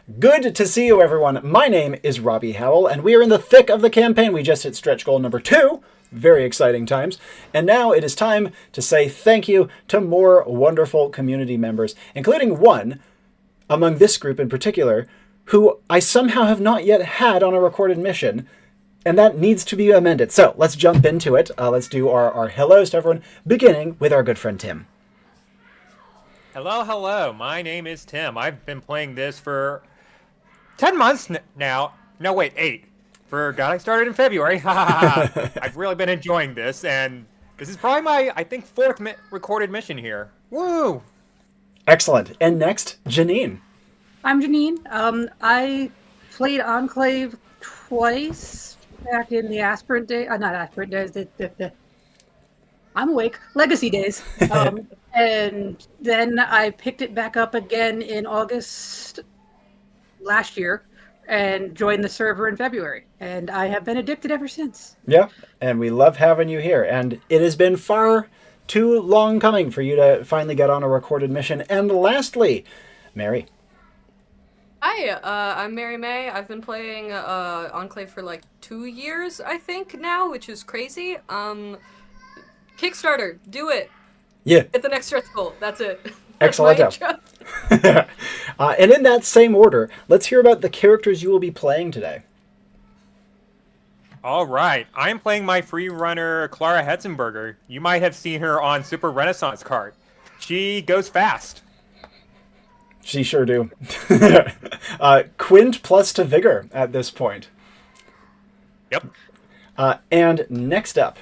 Good to see you, everyone. My name is Robbie Howell, and we are in the thick of the campaign. We just hit stretch goal number 2. Very exciting times. And now it is time to say thank you to more wonderful community members, including one among this group in particular, who I somehow have not yet had on a recorded mission, and that needs to be amended. So let's jump into it. Let's do our hellos to everyone, beginning with our good friend Tim. Hello. My name is Tim. I've been playing this for 10 months now. No, wait, 8. I started in February. I've really been enjoying this, and this is probably my, I think, 4th recorded mission here. Woo! Excellent. And next, Jennine. I'm Jennine. I played Enclave twice back in the aspirant day. Not aspirant days. I'm awake. Legacy days. And then I picked it back up again in August last year and joined the server in February. And I have been addicted ever since. Yeah, and we love having you here. And it has been far too long coming for you to finally get on a recorded mission. And lastly, Mary. Hi, I'm Mary May. I've been playing Enclave for like 2 years, I think, now, which is crazy. Kickstarter, do it. Yeah. Hit the next stretch goal. That's it. Excellent. And in that same order, let's hear about the characters you will be playing today. All right, I'm playing my free runner, Clara Hetzenberger. You might have seen her on Super Renaissance Card. She goes fast. She sure do. Quint plus to vigor at this point. Yep. And next up.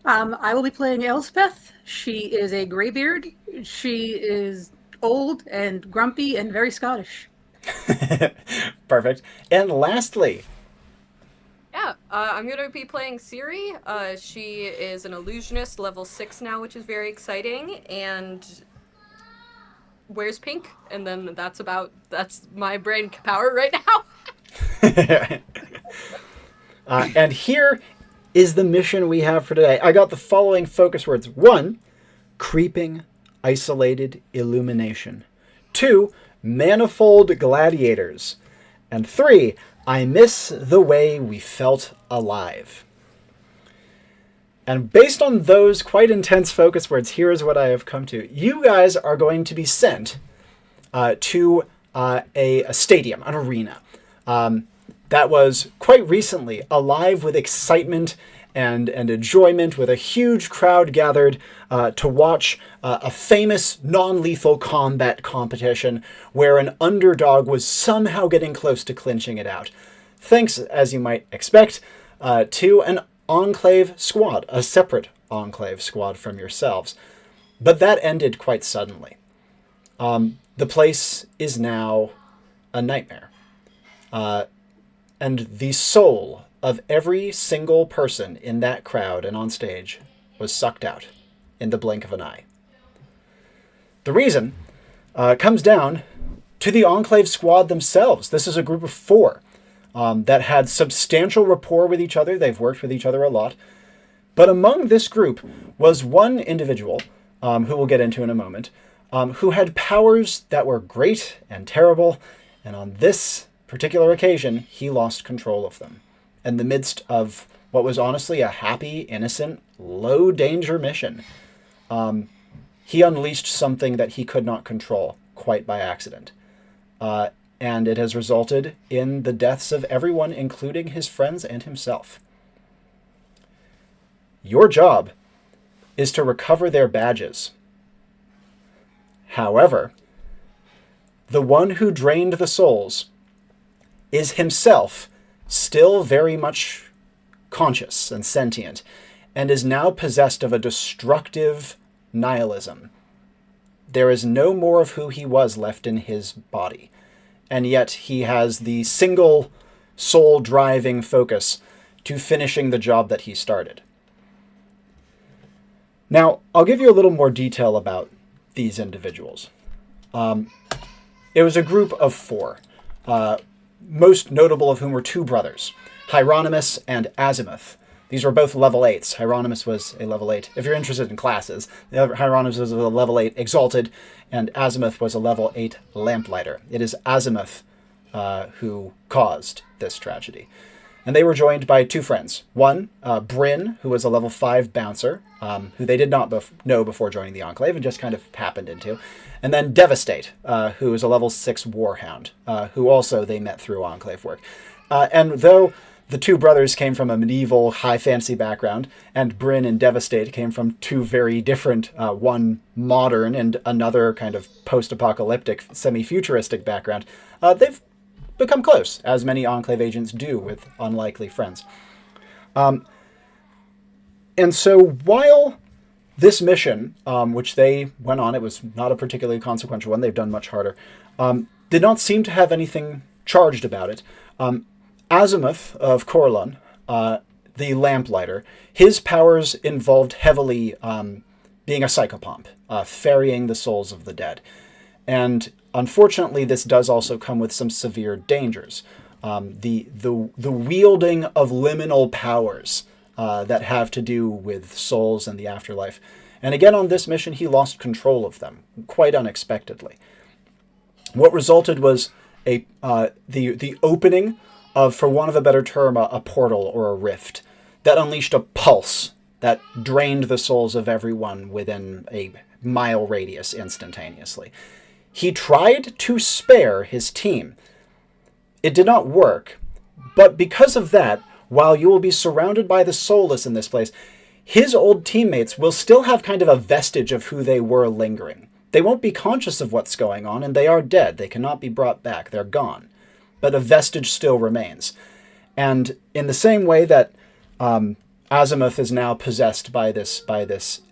I will be playing Elspeth. She is a graybeard. She is old and grumpy and very Scottish. Perfect. And lastly. Yeah, I'm going to be playing Siri. She is an illusionist, level 6 now, which is very exciting, and wears pink, and then that's my brain power right now. And here is the mission we have for today. I got the following focus words. 1, creeping, isolated illumination. 2, manifold gladiators. And 3, I miss the way we felt alive. And based on those quite intense focus words, here is what I have come to. You guys are going to be sent to a stadium, an arena, that was quite recently alive with excitement and enjoyment, with a huge crowd gathered to watch a famous non-lethal combat competition where an underdog was somehow getting close to clinching it out. Thanks, as you might expect, to an Enclave squad, a separate Enclave squad from yourselves. But that ended quite suddenly. The place is now a nightmare. And the soul of every single person in that crowd and on stage was sucked out in the blink of an eye. The reason comes down to the Enclave squad themselves. This is a group of 4 that had substantial rapport with each other. They've worked with each other a lot. But among this group was one individual, who we'll get into in a moment, who had powers that were great and terrible, and on this particular occasion, he lost control of them in the midst of what was honestly a happy, innocent, low-danger mission. He unleashed something that he could not control quite by accident. And it has resulted in the deaths of everyone, including his friends and himself. Your job is to recover their badges. However, the one who drained the souls is himself still very much conscious and sentient, and is now possessed of a destructive nihilism. There is no more of who he was left in his body, and yet he has the single soul-driving focus to finishing the job that he started. Now, I'll give you a little more detail about these individuals. It was a group of 4. Most notable of whom were 2 brothers, Hieronymus and Azimuth. These were both level 8s. Hieronymus was a level 8. If you're interested in classes, Hieronymus was a level 8 Exalted, and Azimuth was a level 8 Lamplighter. It is Azimuth who caused this tragedy. And they were joined by two friends. One, Bryn, who was a level 5 Bouncer, who they did not know before joining the Enclave and just kind of happened into. And then Devastate, who is a level 6 Warhound, who also they met through Enclave work. And though the two brothers came from a medieval high fantasy background, and Bryn and Devastate came from two very different, one modern and another kind of post-apocalyptic, semi-futuristic background, they've become close, as many Enclave agents do with unlikely friends. And so while this mission, which they went on, it was not a particularly consequential one, they've done much harder, did not seem to have anything charged about it. Azimuth of Corlon, the Lamplighter, his powers involved heavily being a psychopomp, ferrying the souls of the dead. And unfortunately, this does also come with some severe dangers. The wielding of liminal powers that have to do with souls and the afterlife. And again, on this mission, he lost control of them, quite unexpectedly. What resulted was the opening of, for want of a better term, a portal or a rift that unleashed a pulse that drained the souls of everyone within a mile radius instantaneously. He tried to spare his team. It did not work, but because of that, while you will be surrounded by the soulless in this place, his old teammates will still have kind of a vestige of who they were lingering. They won't be conscious of what's going on, and they are dead. They cannot be brought back. They're gone. But a vestige still remains. And in the same way that Azimuth is now possessed by this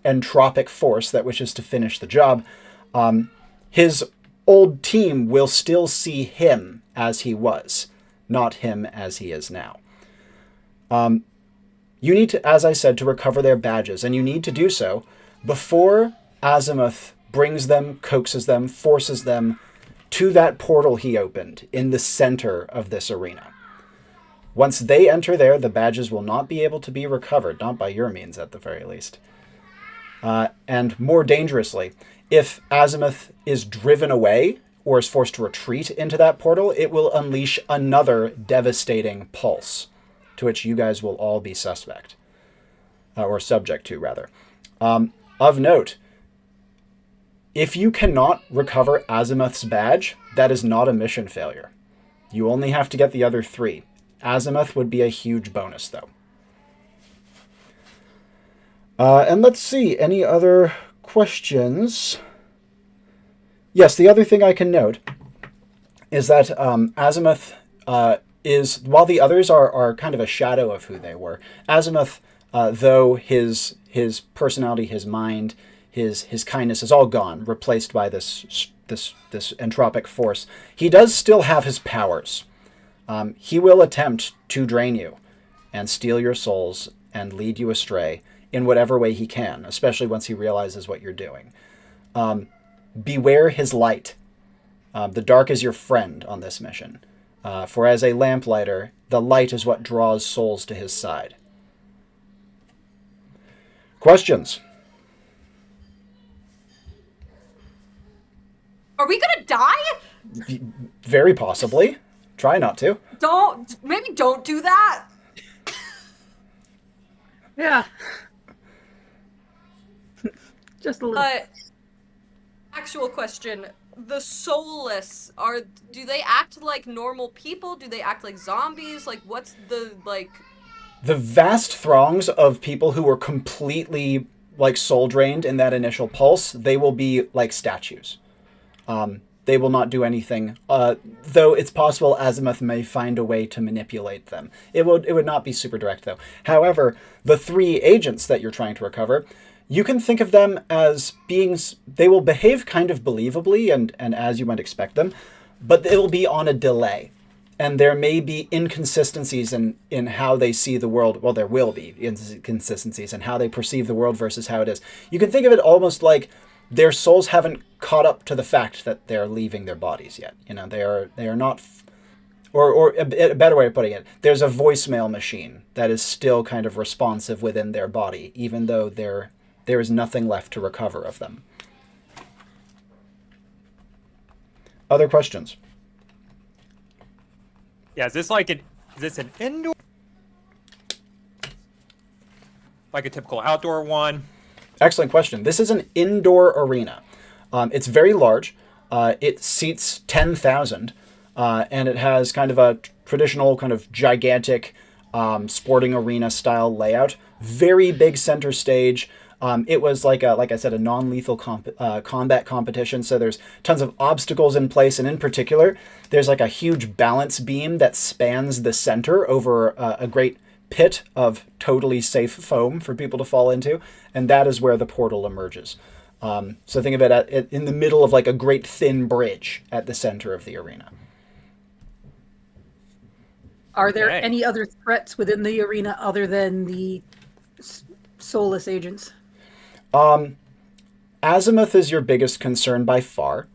entropic force that wishes to finish the job, his old team will still see him as he was, not him as he is now. You need to, as I said, to recover their badges, and you need to do so before Azimuth brings them, coaxes them, forces them to that portal he opened in the center of this arena. Once they enter there, the badges will not be able to be recovered, not by your means at the very least. And more dangerously, if Azimuth is driven away or is forced to retreat into that portal, it will unleash another devastating pulse, to which you guys will all be suspect. Or subject to, rather. Of note, if you cannot recover Azimuth's badge, that is not a mission failure. You only have to get the other 3. Azimuth would be a huge bonus, though. And let's see, any other questions? Yes, the other thing I can note is that Azimuth is, while the others are kind of a shadow of who they were, Azimuth, though his personality, his mind, his kindness is all gone, replaced by this entropic force, he does still have his powers. He will attempt to drain you and steal your souls and lead you astray in whatever way he can, especially once he realizes what you're doing. Beware his light. The dark is your friend on this mission. For as a lamplighter, the light is what draws souls to his side. Questions? Are we gonna die? Very possibly. Try not to. Maybe don't do that. Yeah. Just a little. Actual question. The soulless, do they act like normal people? Do they act like zombies? Like, what's the, The vast throngs of people who were completely, soul drained in that initial pulse, they will be like statues. They will not do anything, though it's possible Azimuth may find a way to manipulate them. It would not be super direct, though. However, the 3 agents that you're trying to recover, you can think of them as beings. They will behave kind of believably and as you might expect them, but it will be on a delay. And there may be inconsistencies in how they see the world. Well, there will be inconsistencies in how they perceive the world versus how it is. You can think of it almost like their souls haven't caught up to the fact that they're leaving their bodies yet. They are not or a better way of putting it, there's a voicemail machine that is still kind of responsive within their body, even though there is nothing left to recover of them. Other questions? Yeah, is this an indoor, like a typical outdoor one? Excellent question. This is an indoor arena. It's very large. It seats 10,000, and it has kind of a traditional kind of gigantic sporting arena style layout. Very big center stage. It was like I said, a non-lethal combat competition. So there's tons of obstacles in place, and in particular, there's like a huge balance beam that spans the center over a great pit of totally safe foam for people to fall into, and that is where the portal emerges. So think of it in the middle of like a great thin bridge at the center of the arena. Are there Okay. any other threats within the arena other than the soulless agents? Azimuth is your biggest concern by far.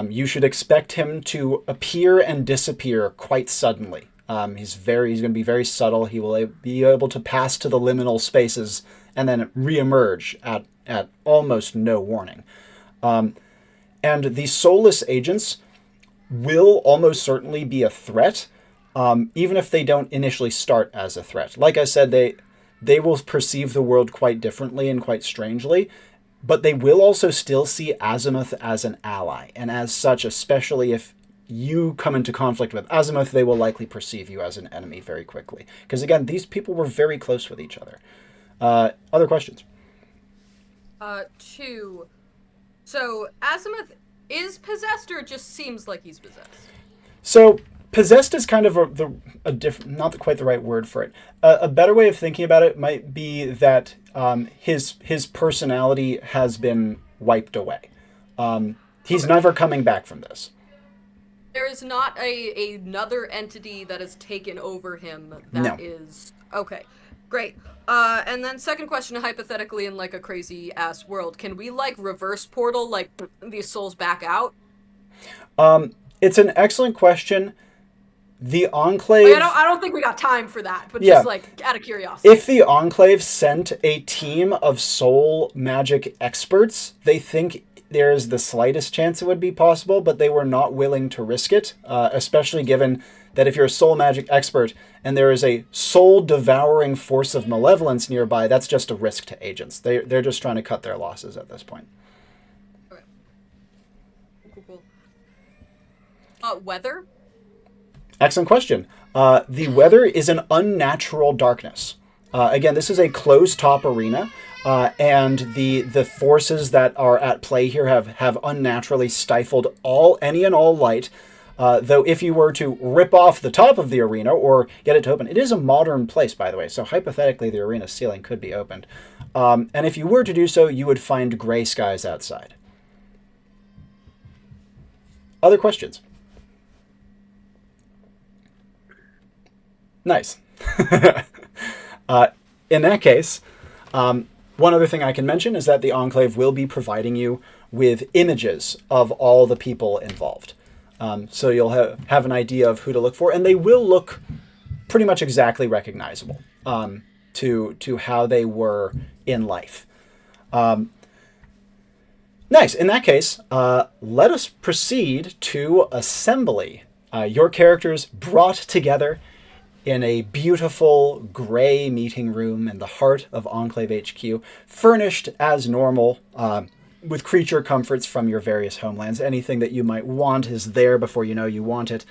You should expect him to appear and disappear quite suddenly. He's going to be very subtle. He will be able to pass to the liminal spaces and then reemerge at almost no warning. And the soulless agents will almost certainly be a threat, even if they don't initially start as a threat. Like I said, they will perceive the world quite differently and quite strangely, but they will also still see Azimuth as an ally. And as such, especially if you come into conflict with Azimuth, they will likely perceive you as an enemy very quickly. Because again, these people were very close with each other. Other questions? 2. So Azimuth is possessed, or it just seems like he's possessed? So possessed is kind of a different, not quite the right word for it. A better way of thinking about it might be that his personality has been wiped away. He's never coming back from this. There is not another entity that has taken over him that is... Okay, great. And then second question, hypothetically in like a crazy ass world, can we like reverse portal like these souls back out? It's an excellent question. The Enclave... Like, I don't think we got time for that, but just like out of curiosity. If the Enclave sent a team of soul magic experts, they think there's the slightest chance it would be possible, but they were not willing to risk it, especially given that if you're a soul magic expert and there is a soul-devouring force of malevolence nearby, that's just a risk to agents. They're just trying to cut their losses at this point. Okay. Cool. Weather? Excellent question. The weather is an unnatural darkness. Again, this is a closed-top arena, and the forces that are at play here have unnaturally stifled any and all light. Though if you were to rip off the top of the arena or get it to open, it is a modern place, by the way, so hypothetically the arena ceiling could be opened. And if you were to do so, you would find gray skies outside. Other questions? Nice. In that case, one other thing I can mention is that the Enclave will be providing you with images of all the people involved. So you'll have an idea of who to look for, and they will look pretty much exactly recognizable to how they were in life. Nice. In that case, let us proceed to assembly. Your characters brought together in a beautiful gray meeting room in the heart of Enclave HQ, furnished as normal, with creature comforts from your various homelands. Anything that you might want is there before you know you want it.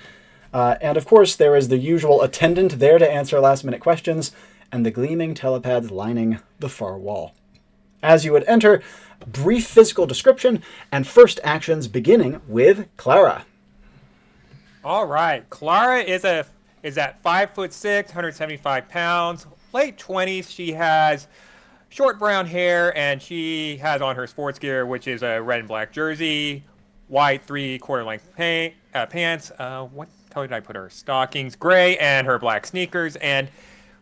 And of course, there is the usual attendant there to answer last-minute questions, and the gleaming telepads lining the far wall. As you would enter, brief physical description and first actions beginning with Clara. All right, Clara is at 5'6", 175 pounds, late 20s. She has short brown hair, and she has on her sports gear, which is a red and black jersey, white 3/4 length pants. What color did I put her? Stockings, gray, and her black sneakers. And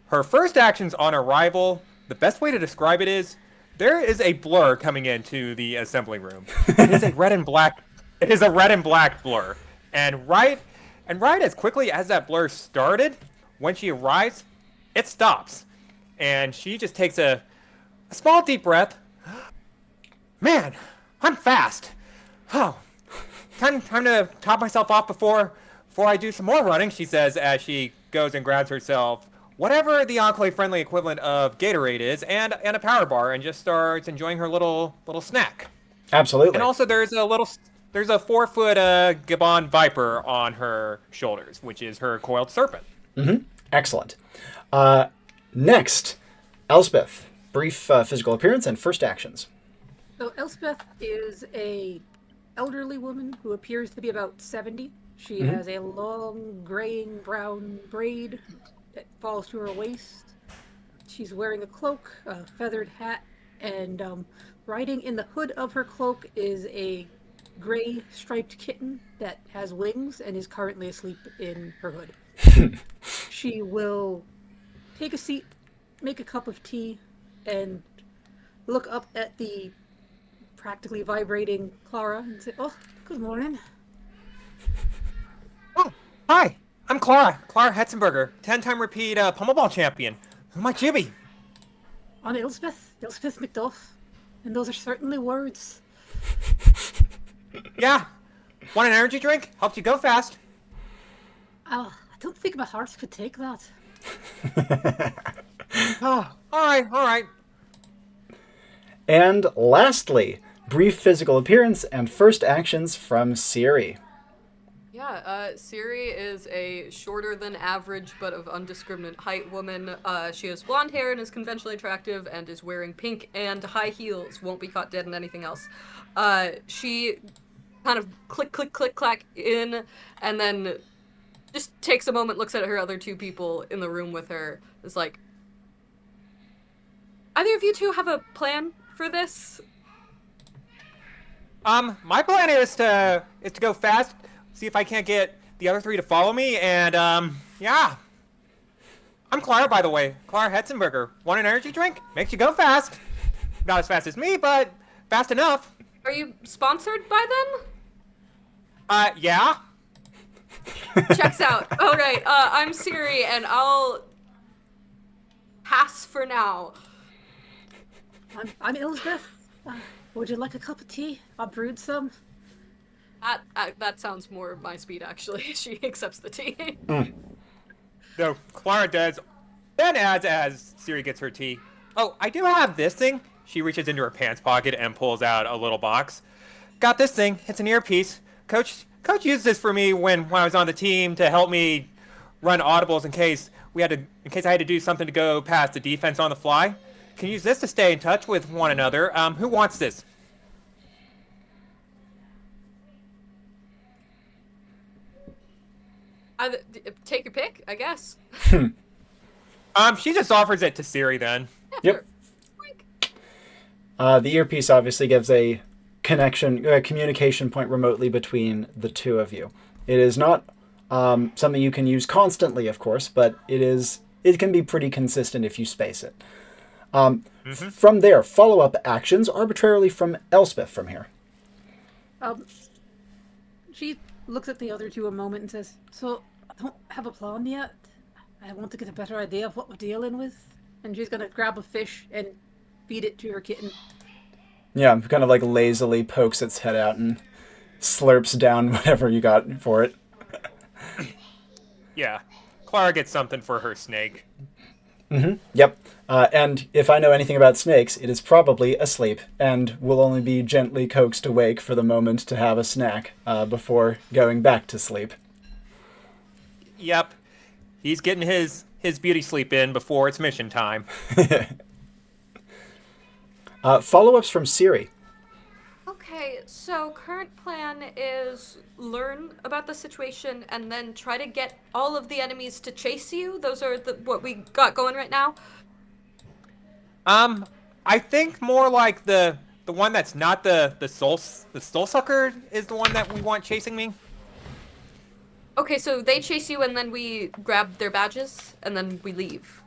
her first actions on arrival, the best way to describe it is, there is a blur coming into the assembly room. It is a red and black. It is a red and black blur, and right And right as quickly as that blur started, when she arrives, it stops. And she just takes a small deep breath. Man, I'm fast. Oh, time to top myself off before I do some more running, she says as she goes and grabs herself whatever the Enclave friendly equivalent of Gatorade is and a power bar and just starts enjoying her little snack. Absolutely. And also there's a 4-foot Gabon viper on her shoulders, which is her coiled serpent. Excellent. Next, Elspeth. Brief physical appearance and first actions. So Elspeth is a elderly woman who appears to be about 70. She has a long graying brown braid that falls to her waist. She's wearing a cloak, a feathered hat, and riding in the hood of her cloak is a gray striped kitten that has wings and is currently asleep in her hood. She will take a seat, make a cup of tea, and look up at the practically vibrating Clara and say, "Oh, good morning." Oh, hi. I'm Clara Hetzenberger, 10-time repeat Pummelball champion. Who might you be? I'm Elspeth Macduff, and those are certainly words. Yeah. Want an energy drink? Helps you go fast. I don't think my heart could take that. Oh, all right. And lastly, brief physical appearance and first actions from Siri. Yeah, Siri is a shorter than average but of undiscriminate height woman. She has blonde hair and is conventionally attractive and is wearing pink and high heels. Won't be caught dead in anything else. She kind of click, clack in and then just takes a moment, looks at her other two people in the room with her. Is like, either of you two have a plan for this? My plan is to go fast, see if I can't get the other three to follow me, and yeah. I'm Clara, by the way. Clara Hetzenberger. Want an energy drink? Makes you go fast. Not as fast as me, but fast enough. Are you sponsored by them? Yeah. Checks out. All right, I'm Siri, and I'll pass for now. I'm Elspeth. Would you like a cup of tea? I brewed some. That sounds more my speed, actually. She accepts the tea. So Clara does, then adds as Siri gets her tea. Oh, I do have this thing. She reaches into her pants pocket and pulls out a little box. Got this thing. It's an earpiece. Coach used this for me when I was on the team to help me run audibles in case I had to do something to go past the defense on the fly. Can use this to stay in touch with one another. Who wants this? Take your pick, I guess. She just offers it to Siri then. Yep. The earpiece obviously gives a communication point remotely between the two of you. It is not something you can use constantly, of course, but it can be pretty consistent if you space it. From there, follow-up actions arbitrarily from Elspeth from here. She looks at the other two a moment and says, "So, I don't have a plan yet. I want to get a better idea of what we're dealing with." And she's going to grab a fish and feed it to her kitten. Yeah, kind of like lazily pokes its head out and slurps down whatever you got for it. Yeah. Clara gets something for her snake. Yep. And if I know anything about snakes, it is probably asleep and will only be gently coaxed awake for the moment to have a snack before going back to sleep. Yep. He's getting his beauty sleep in before it's mission time. Follow-ups from Siri. Okay, so current plan is learn about the situation and then try to get all of the enemies to chase you. Those are what we got going right now. I think more like the one that's not the soul sucker is the one that we want chasing me. Okay, so they chase you and then we grab their badges and then we leave.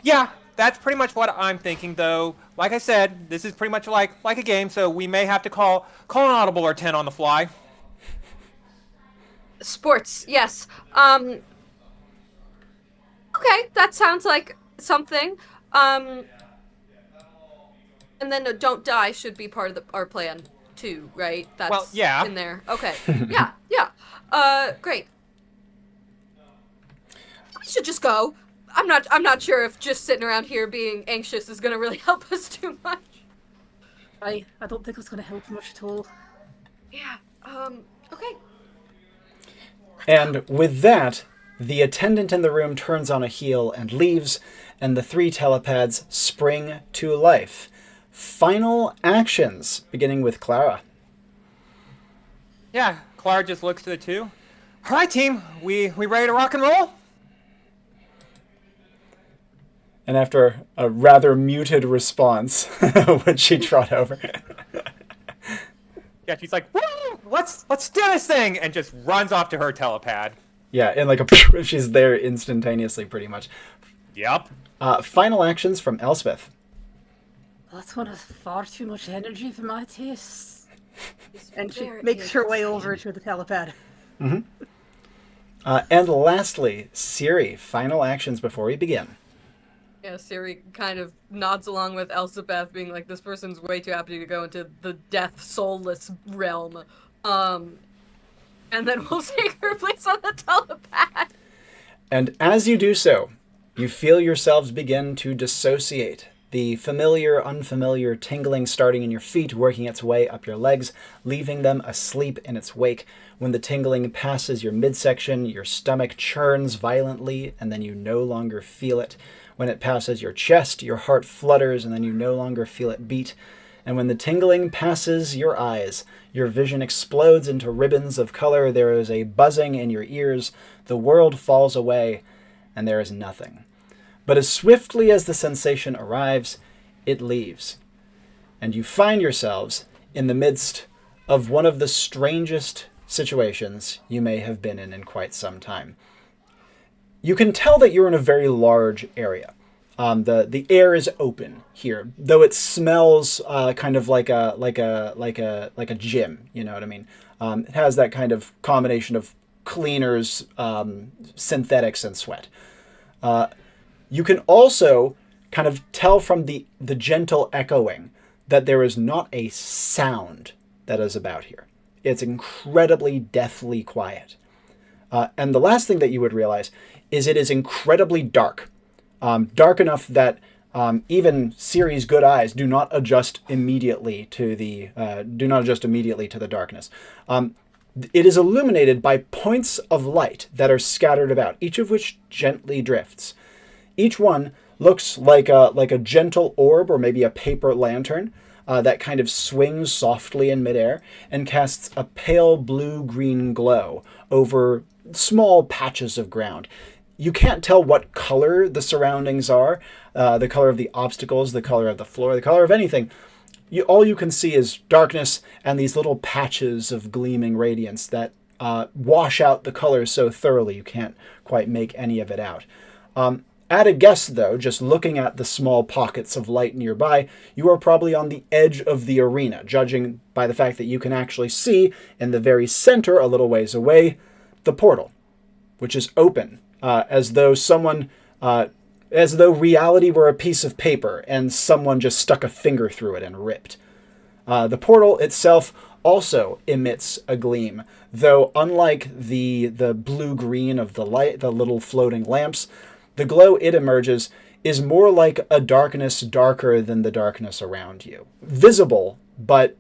Yeah, that's pretty much what I'm thinking, though. Like I said, this is pretty much like a game, so we may have to call an audible or 10 on the fly. Sports, yes. Okay, that sounds like something. Um, and then don't die should be part of our plan too, right? Well, That's yeah. in there. Okay. Yeah, yeah. Great. We should just go. I'm not sure if just sitting around here being anxious is gonna really help us too much. I don't think it's going to help much at all. Yeah. Okay. And with that, the attendant in the room turns on a heel and leaves, and the 3 telepads spring to life. Final actions, beginning with Clara. Yeah, Clara just looks to the 2. All right, team, we ready to rock and roll? And after a rather muted response, when she trot over. Yeah, she's like, woo, let's do this thing, and just runs off to her telepad. Yeah, and like a she's there instantaneously, pretty much. Yep. Final actions from Elspeth. That's one of far too much energy for my tastes. And she Very makes her way insane. over to the telepad. And lastly, Siri. Final actions before we begin. Yeah, Siri kind of nods along with Elspeth, being like, this person's way too happy to go into the death, soulless realm. And then we'll take her place on the telepad. And as you do so, you feel yourselves begin to dissociate. The familiar, unfamiliar tingling starting in your feet, working its way up your legs, leaving them asleep in its wake. When the tingling passes your midsection, your stomach churns violently, and then you no longer feel it. When it passes your chest, your heart flutters, and then you no longer feel it beat. And when the tingling passes your eyes, your vision explodes into ribbons of color. There is a buzzing in your ears. The world falls away, and there is nothing. But as swiftly as the sensation arrives, it leaves. And you find yourselves in the midst of one of the strangest situations you may have been in quite some time. You can tell that you're in a very large area. The air is open here, though it smells kind of like a gym. You know what I mean? It has that kind of combination of cleaners, synthetics, and sweat. You can also kind of tell from the gentle echoing that there is not a sound that is about here. It's incredibly deathly quiet. And the last thing that you would realize is it is incredibly dark. Dark enough that even Siri's good eyes do not adjust immediately to the darkness. It is illuminated by points of light that are scattered about, each of which gently drifts. Each one looks like a gentle orb or maybe a paper lantern that kind of swings softly in midair and casts a pale blue-green glow over small patches of ground. You can't tell what color the surroundings are, the color of the obstacles, the color of the floor, the color of anything. All you can see is darkness and these little patches of gleaming radiance that wash out the colors so thoroughly you can't quite make any of it out. At a guess, though, just looking at the small pockets of light nearby, you are probably on the edge of the arena, judging by the fact that you can actually see, in the very center, a little ways away, the portal, which is open, as though reality were a piece of paper and someone just stuck a finger through it and ripped. The portal itself also emits a gleam, though unlike the blue-green of the light, the little floating lamps, the glow it emerges is more like a darkness darker than the darkness around you. Visible, but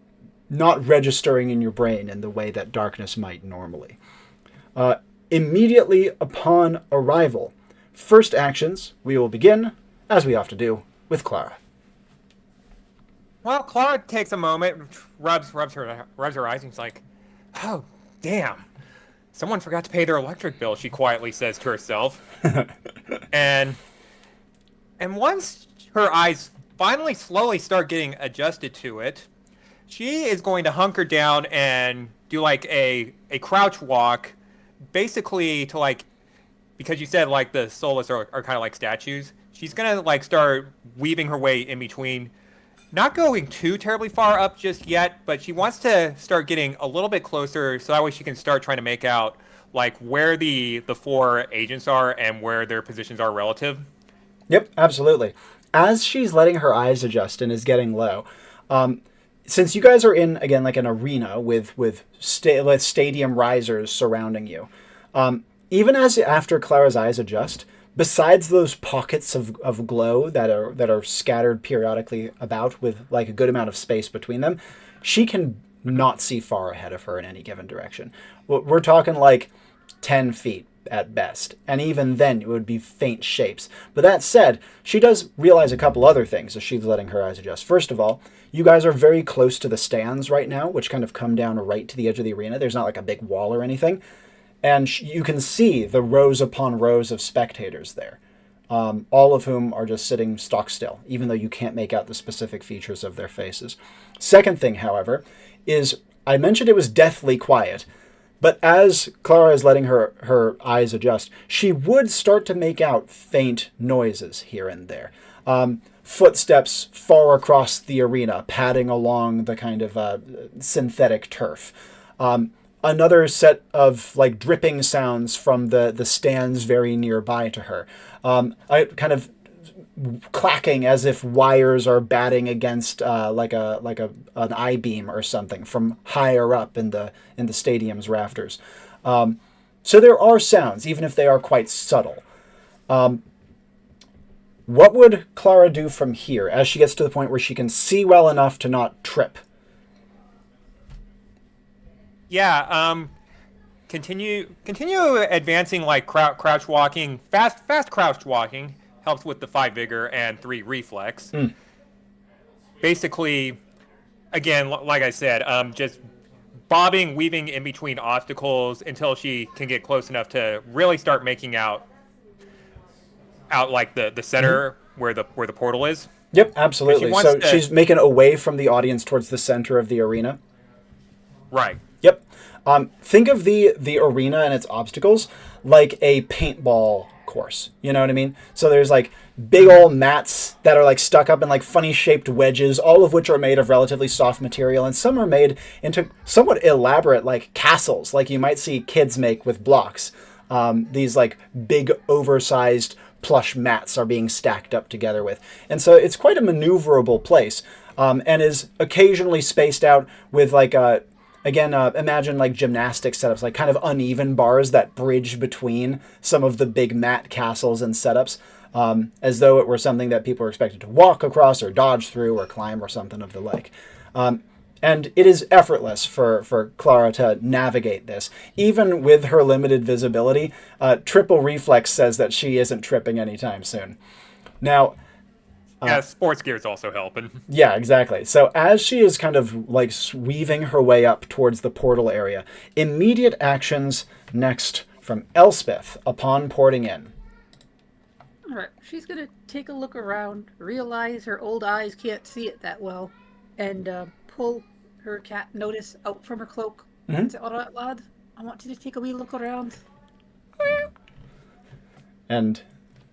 not registering in your brain in the way that darkness might normally. Immediately upon arrival, first actions, we will begin, as we often do, with Clara. Well, Clara takes a moment, rubs her eyes, and she's like, "Oh, damn! Someone forgot to pay their electric bill." She quietly says to herself, and once her eyes finally slowly start getting adjusted to it, she is going to hunker down and do like a crouch walk, basically to like, because you said like the soulless are kind of like statues. She's gonna like start weaving her way in between. Not going too terribly far up just yet, but she wants to start getting a little bit closer so that way she can start trying to make out like where the four agents are and where their positions are relative? Yep, absolutely. As she's letting her eyes adjust and is getting low, since you guys are in again like an arena with stadium risers surrounding you, even as after Clara's eyes adjust, besides those pockets of glow that are scattered periodically about with like a good amount of space between them, she can not see far ahead of her in any given direction. We're talking like 10 feet at best, and even then it would be faint shapes. But that said, she does realize a couple other things as she's letting her eyes adjust. First of all, you guys are very close to the stands right now, which kind of come down right to the edge of the arena. There's not like a big wall or anything. And you can see the rows upon rows of spectators there, all of whom are just sitting stock still, even though you can't make out the specific features of their faces. Second thing, however, is I mentioned it was deathly quiet, but as Clara is letting her eyes adjust, she would start to make out faint noises here and there. Footsteps far across the arena, padding along the kind of synthetic turf. Another set of like dripping sounds from the stands very nearby to her. Kind of clacking as if wires are batting against like an I-beam or something from higher up in the stadium's rafters. So there are sounds, even if they are quite subtle. What would Clara do from here as she gets to the point where she can see well enough to not trip? Yeah, continue advancing like crouch walking, fast crouch walking helps with the 5 vigor and 3 reflex. Basically, again, like I said, just bobbing, weaving in between obstacles until she can get close enough to really start making out like the center where the portal is. Yep, absolutely. So she's making away from the audience towards the center of the arena. Right. Yep. Think of the arena and its obstacles like a paintball course. You know what I mean? So there's like big old mats that are like stuck up in like funny shaped wedges, all of which are made of relatively soft material, and some are made into somewhat elaborate like castles, like you might see kids make with blocks. These like big oversized plush mats are being stacked up together with. And so it's quite a maneuverable place, and is occasionally spaced out with like imagine like gymnastic setups, like kind of uneven bars that bridge between some of the big mat castles and setups, as though it were something that people were expected to walk across or dodge through or climb or something of the like. And it is effortless for Clara to navigate this. Even with her limited visibility, triple reflex says that she isn't tripping anytime soon. Now, yeah, sports gear is also helping. Yeah, exactly. So as she is kind of like weaving her way up towards the portal area, immediate actions next from Elspeth upon porting in. All right, she's gonna take a look around, realize her old eyes can't see it that well, and pull her cat Notice out from her cloak. And say, "All right, lad, I want you to take a wee look around." And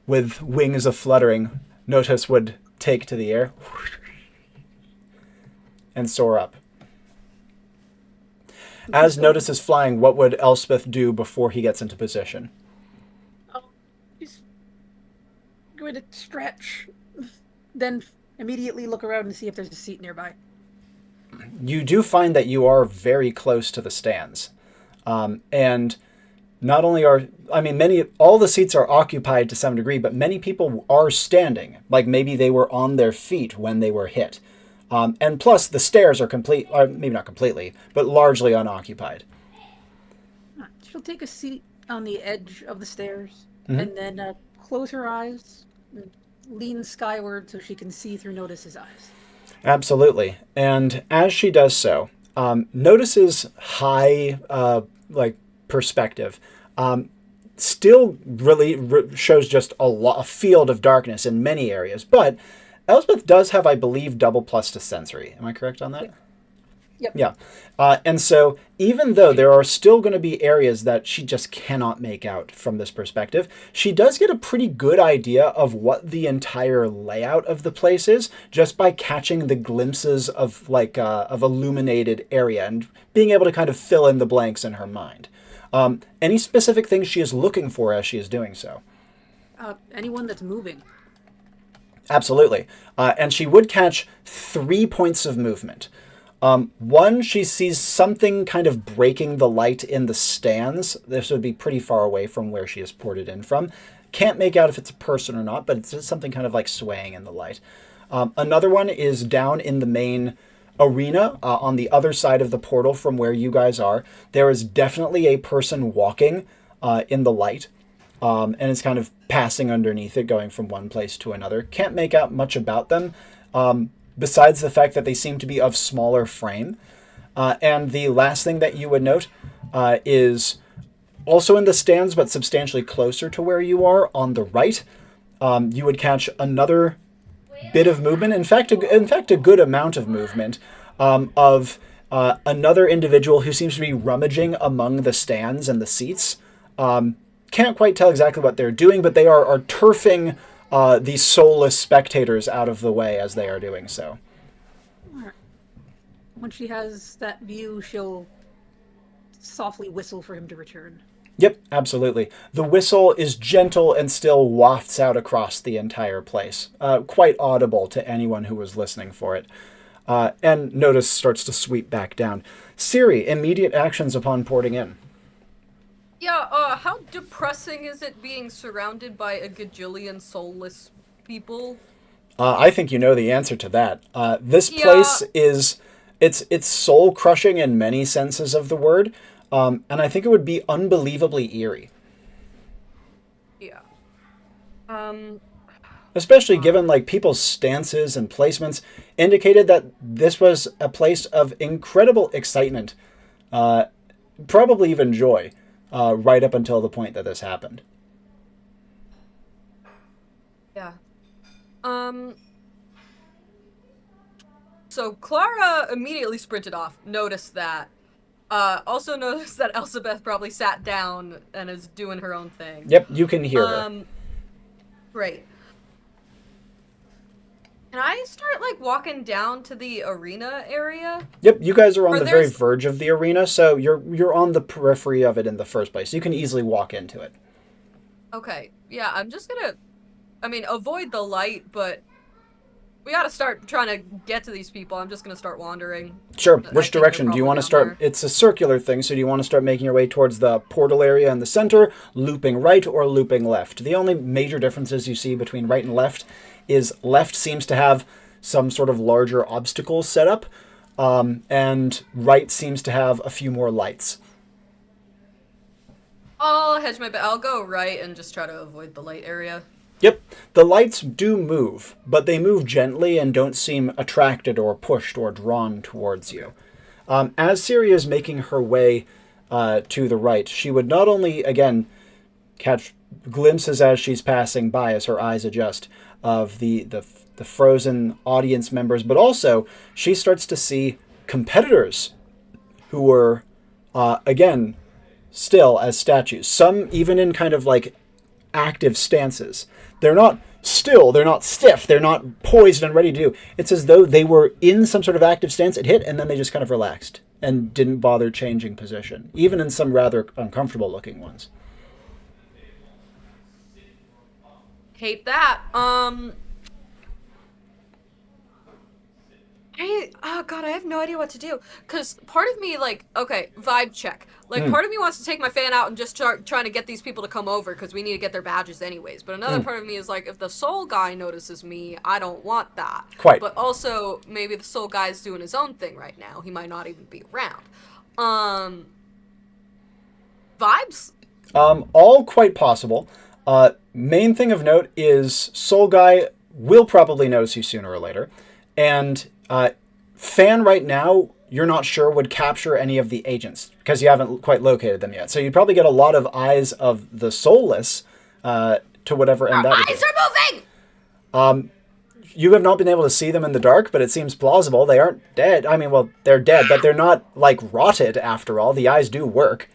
with wings a fluttering, Notice would take to the air and soar up. As Notice is flying, what would Elspeth do before he gets into position? She's going to stretch, then immediately look around and see if there's a seat nearby. You do find that you are very close to the stands. And not only all the seats are occupied to some degree, but many people are standing. Like maybe they were on their feet when they were hit. And plus the stairs are maybe not completely, but largely unoccupied. She'll take a seat on the edge of the stairs and then close her eyes and lean skyward so she can see through Notice's eyes. Absolutely. And as she does so, Notice's high perspective still really shows just a field of darkness in many areas. But Elspeth does have, I believe, double plus to sensory. Am I correct on that? Yep. Yeah. And so even though there are still going to be areas that she just cannot make out from this perspective, she does get a pretty good idea of what the entire layout of the place is just by catching the glimpses of of illuminated area and being able to kind of fill in the blanks in her mind. Any specific things she is looking for as she is doing so? Anyone that's moving. Absolutely. And she would catch 3 points of movement. One, she sees something kind of breaking the light in the stands. This would be pretty far away from where she is ported in from. Can't make out if it's a person or not, but it's something kind of like swaying in the light. Another one is down in the main arena on the other side of the portal from where you guys are. There is definitely a person walking in the light. And it's kind of passing underneath it, going from one place to another. Can't make out much about them, besides the fact that they seem to be of smaller frame. And the last thing that you would note is also in the stands, but substantially closer to where you are on the right. You would catch another bit of movement. In fact, a good amount of movement of another individual who seems to be rummaging among the stands and the seats. Can't quite tell exactly what they're doing, but they are turfing the soulless spectators out of the way as they are doing so. When she has that view, she'll softly whistle for him to return. Yep, absolutely. The whistle is gentle and still wafts out across the entire place. Quite audible to anyone who was listening for it. And notice starts to sweep back down. Siri, immediate actions upon porting in. Yeah, how depressing is it being surrounded by a gajillion soulless people? I think you know the answer to that. This Yeah. place is... It's soul-crushing in many senses of the word, and I think it would be unbelievably eerie. Yeah. Especially given like people's stances and placements indicated that this was a place of incredible excitement, probably even joy, right up until the point that this happened. Yeah. So Clara immediately sprinted off, noticed that. Also noticed that Elspeth probably sat down and is doing her own thing. Yep, you can hear her. Great. Can I start, like, walking down to the arena area? Yep, you guys are on Or the very there's- verge of the arena, so you're on the periphery of it in the first place. You can easily walk into it. Okay, yeah, I'm just gonna, avoid the light, but we gotta start trying to get to these people. I'm just gonna start wandering. Sure. I Which think they're direction? Do you probably want to down start? there. It's a circular thing, so do you want to start making your way towards the portal area in the center, looping right or looping left? The only major differences you see between right and left is left seems to have some sort of larger obstacles set up, and right seems to have a few more lights. I'll hedge my bet. I'll go right and just try to avoid the light area. Yep, the lights do move, but they move gently and don't seem attracted or pushed or drawn towards you. As Siri is making her way to the right, she would not only, again, catch glimpses as she's passing by, as her eyes adjust, of the frozen audience members, but also she starts to see competitors who were, again, still as statues. Some even in kind of like active stances. They're not still, they're not stiff, they're not poised and ready to do. It's as though they were in some sort of active stance, it hit, and then they just kind of relaxed and didn't bother changing position, even in some rather uncomfortable looking ones. Hate that. I have no idea what to do. Because part of me, like, okay, vibe check. Like, part of me wants to take my fan out and just start trying to get these people to come over because we need to get their badges anyways. But another part of me is like, if the soul guy notices me, I don't want that. Quite. But also, maybe the soul guy's doing his own thing right now. He might not even be around. Vibes? All quite possible. Main thing of note is Soul Guy will probably notice you sooner or later. And Fan right now, you're not sure would capture any of the agents because you haven't quite located them yet. So you'd probably get a lot of eyes of the soulless to whatever end that would be. Eyes are moving! You have not been able to see them in the dark, but it seems plausible. They aren't dead. I mean, well, they're dead, but they're not, like, rotted after all. The eyes do work.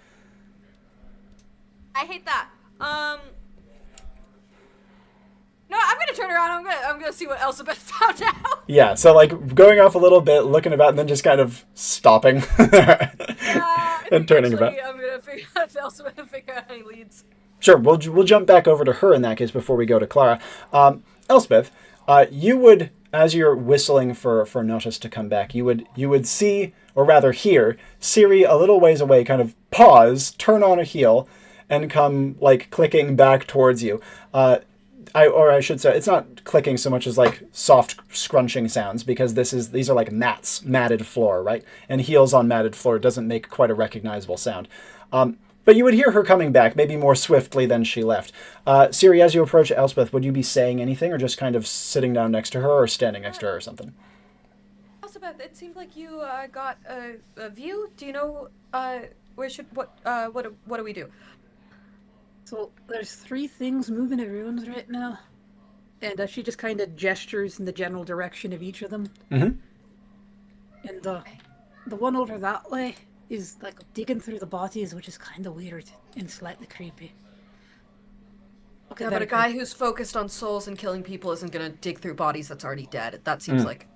I hate that. No, I'm gonna turn around. I'm gonna see what Elspeth found out. Yeah, so, like, going off a little bit, looking about, and then just kind of stopping. It's and turning about. I'm gonna figure out Elspeth and figure out any leads. Sure, we'll jump back over to her in that case before we go to Clara. Elspeth, you would, as you're whistling for Notice to come back, you would see, or rather hear, Siri a little ways away kind of pause, turn on a heel, and come like clicking back towards you. I should say, it's not clicking so much as like soft scrunching sounds, because these are like matted floor, right? And heels on matted floor doesn't make quite a recognizable sound. But you would hear her coming back, maybe more swiftly than she left. Siri, as you approach Elspeth, would you be saying anything, or just kind of sitting down next to her, or standing next to her, or something? Elspeth, it seemed like you got a view. Do you know what do we do? So there's 3 things moving at ruins right now, and she just kind of gestures in the general direction of each of them. Mm-hmm. And the one over that way is like digging through the bodies, which is kind of weird and slightly creepy. Okay, Yeah, but a guy who's focused on souls and killing people isn't gonna dig through bodies that's already dead. That seems like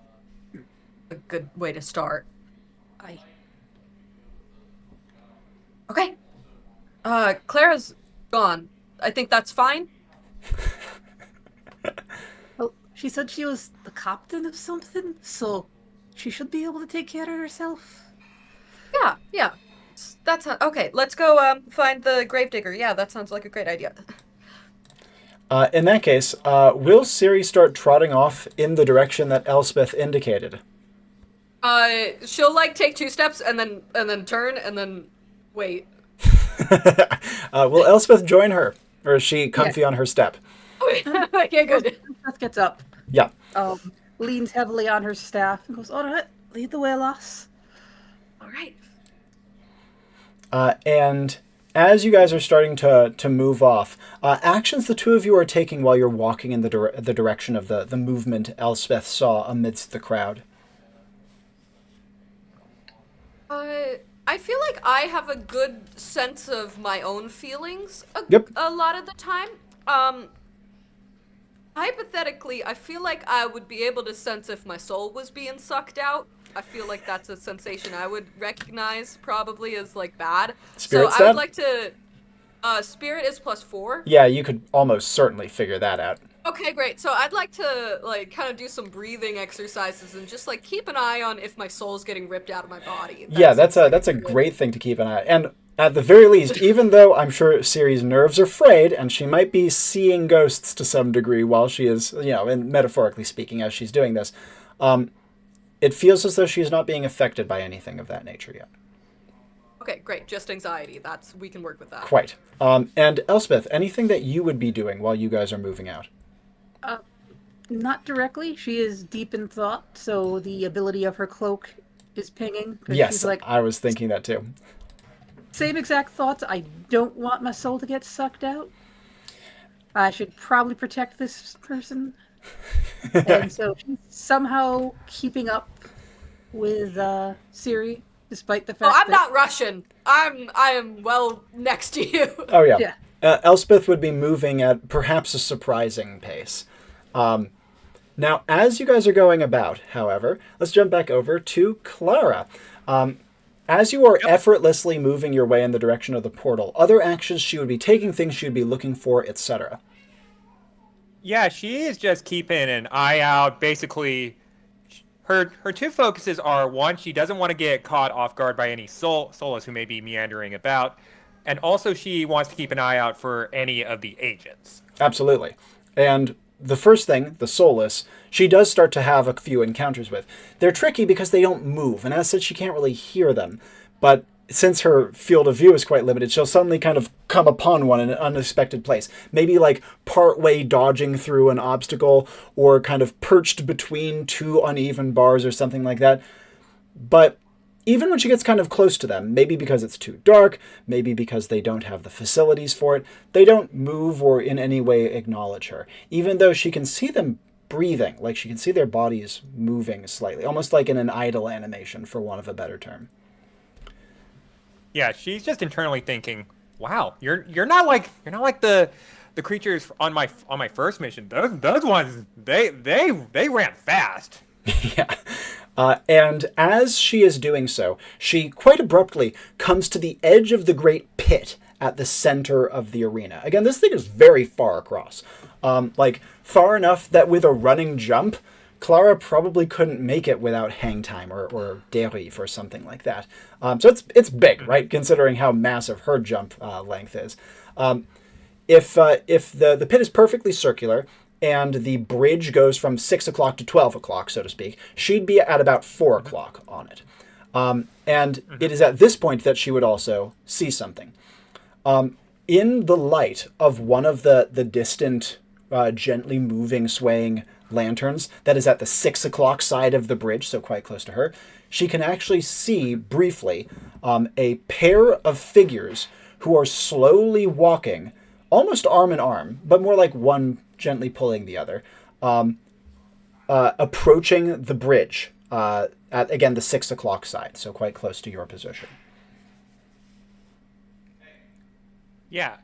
a good way to start. Aye. Okay. Clara's gone. I think that's fine. Well, she said she was the captain of something, so she should be able to take care of herself. Yeah. That's okay. Let's go find the gravedigger. Yeah, that sounds like a great idea. In that case, will Siri start trotting off in the direction that Elspeth indicated? She'll like take 2 steps and then turn and then wait. Will Elspeth join her, or is she comfy on her step? Okay, good. Elspeth gets up, Yeah. leans heavily on her staff, and goes, "All right, lead the way, lass." All right. And as you guys are starting to move off, actions the 2 of you are taking while you're walking in the direction of the movement Elspeth saw amidst the crowd. I feel like I have a good sense of my own feelings Yep. a lot of the time. Hypothetically, I feel like I would be able to sense if my soul was being sucked out. I feel like that's a sensation I would recognize probably as like bad. Spirit so stat? I would like to. Spirit is +4. Yeah, you could almost certainly figure that out. Okay, great. So I'd like to like kind of do some breathing exercises and just like keep an eye on if my soul's getting ripped out of my body. Yeah, that's a great thing to keep an eye on. And at the very least, even though I'm sure Siri's nerves are frayed, and she might be seeing ghosts to some degree while she is, and metaphorically speaking, as she's doing this, it feels as though she's not being affected by anything of that nature yet. Okay, great. Just anxiety. We can work with that. Quite. And Elspeth, anything that you would be doing while you guys are moving out? Not directly. She is deep in thought, so the ability of her cloak is pinging. 'Cause Yes, she's like, I was thinking that too. same exact thoughts. I don't want my soul to get sucked out. I should probably protect this person. And so she's somehow keeping up with Siri, despite the fact I'm that... not Russian. I am well next to you. Oh, yeah. Yeah. Elspeth would be moving at perhaps a surprising pace. Now, as you guys are going about, however, let's jump back over to Clara. As you are effortlessly moving your way in the direction of the portal, other actions she would be taking, things she would be looking for, etc. Yeah, she is just keeping an eye out. Basically, her 2 focuses are, 1, she doesn't want to get caught off guard by any soulless who may be meandering about, and also she wants to keep an eye out for any of the agents. Absolutely. And the first thing, the soulless, she does start to have a few encounters with. They're tricky because they don't move, and as such, she can't really hear them. But since her field of view is quite limited, she'll suddenly kind of come upon one in an unexpected place. Maybe like partway dodging through an obstacle, or kind of perched between 2 uneven bars or something like that. But even when she gets kind of close to them, maybe because it's too dark, maybe because they don't have the facilities for it, they don't move or in any way acknowledge her. Even though she can see them breathing, like she can see their bodies moving slightly, almost like in an idle animation, for want of a better term. Yeah, she's just internally thinking, "Wow, you're not like the creatures on my first mission. Those ones they ran fast." Yeah. And as she is doing so, she quite abruptly comes to the edge of the great pit at the center of the arena. Again, this thing is very far across. Like, far enough that with a running jump, Clara probably couldn't make it without hang time or Debrief or something like that. So it's big, right, considering how massive her jump length is. If the pit is perfectly circular, and the bridge goes from 6 o'clock to 12 o'clock, so to speak, she'd be at about 4 o'clock on it. And it is at this point that she would also see something. In the light of one of the distant, gently moving, swaying lanterns that is at the 6 o'clock side of the bridge, so quite close to her, she can actually see, briefly, a pair of figures who are slowly walking, almost arm in arm, but more like one gently pulling the other, approaching the bridge at, again, the 6 o'clock side, so quite close to your position. Yeah.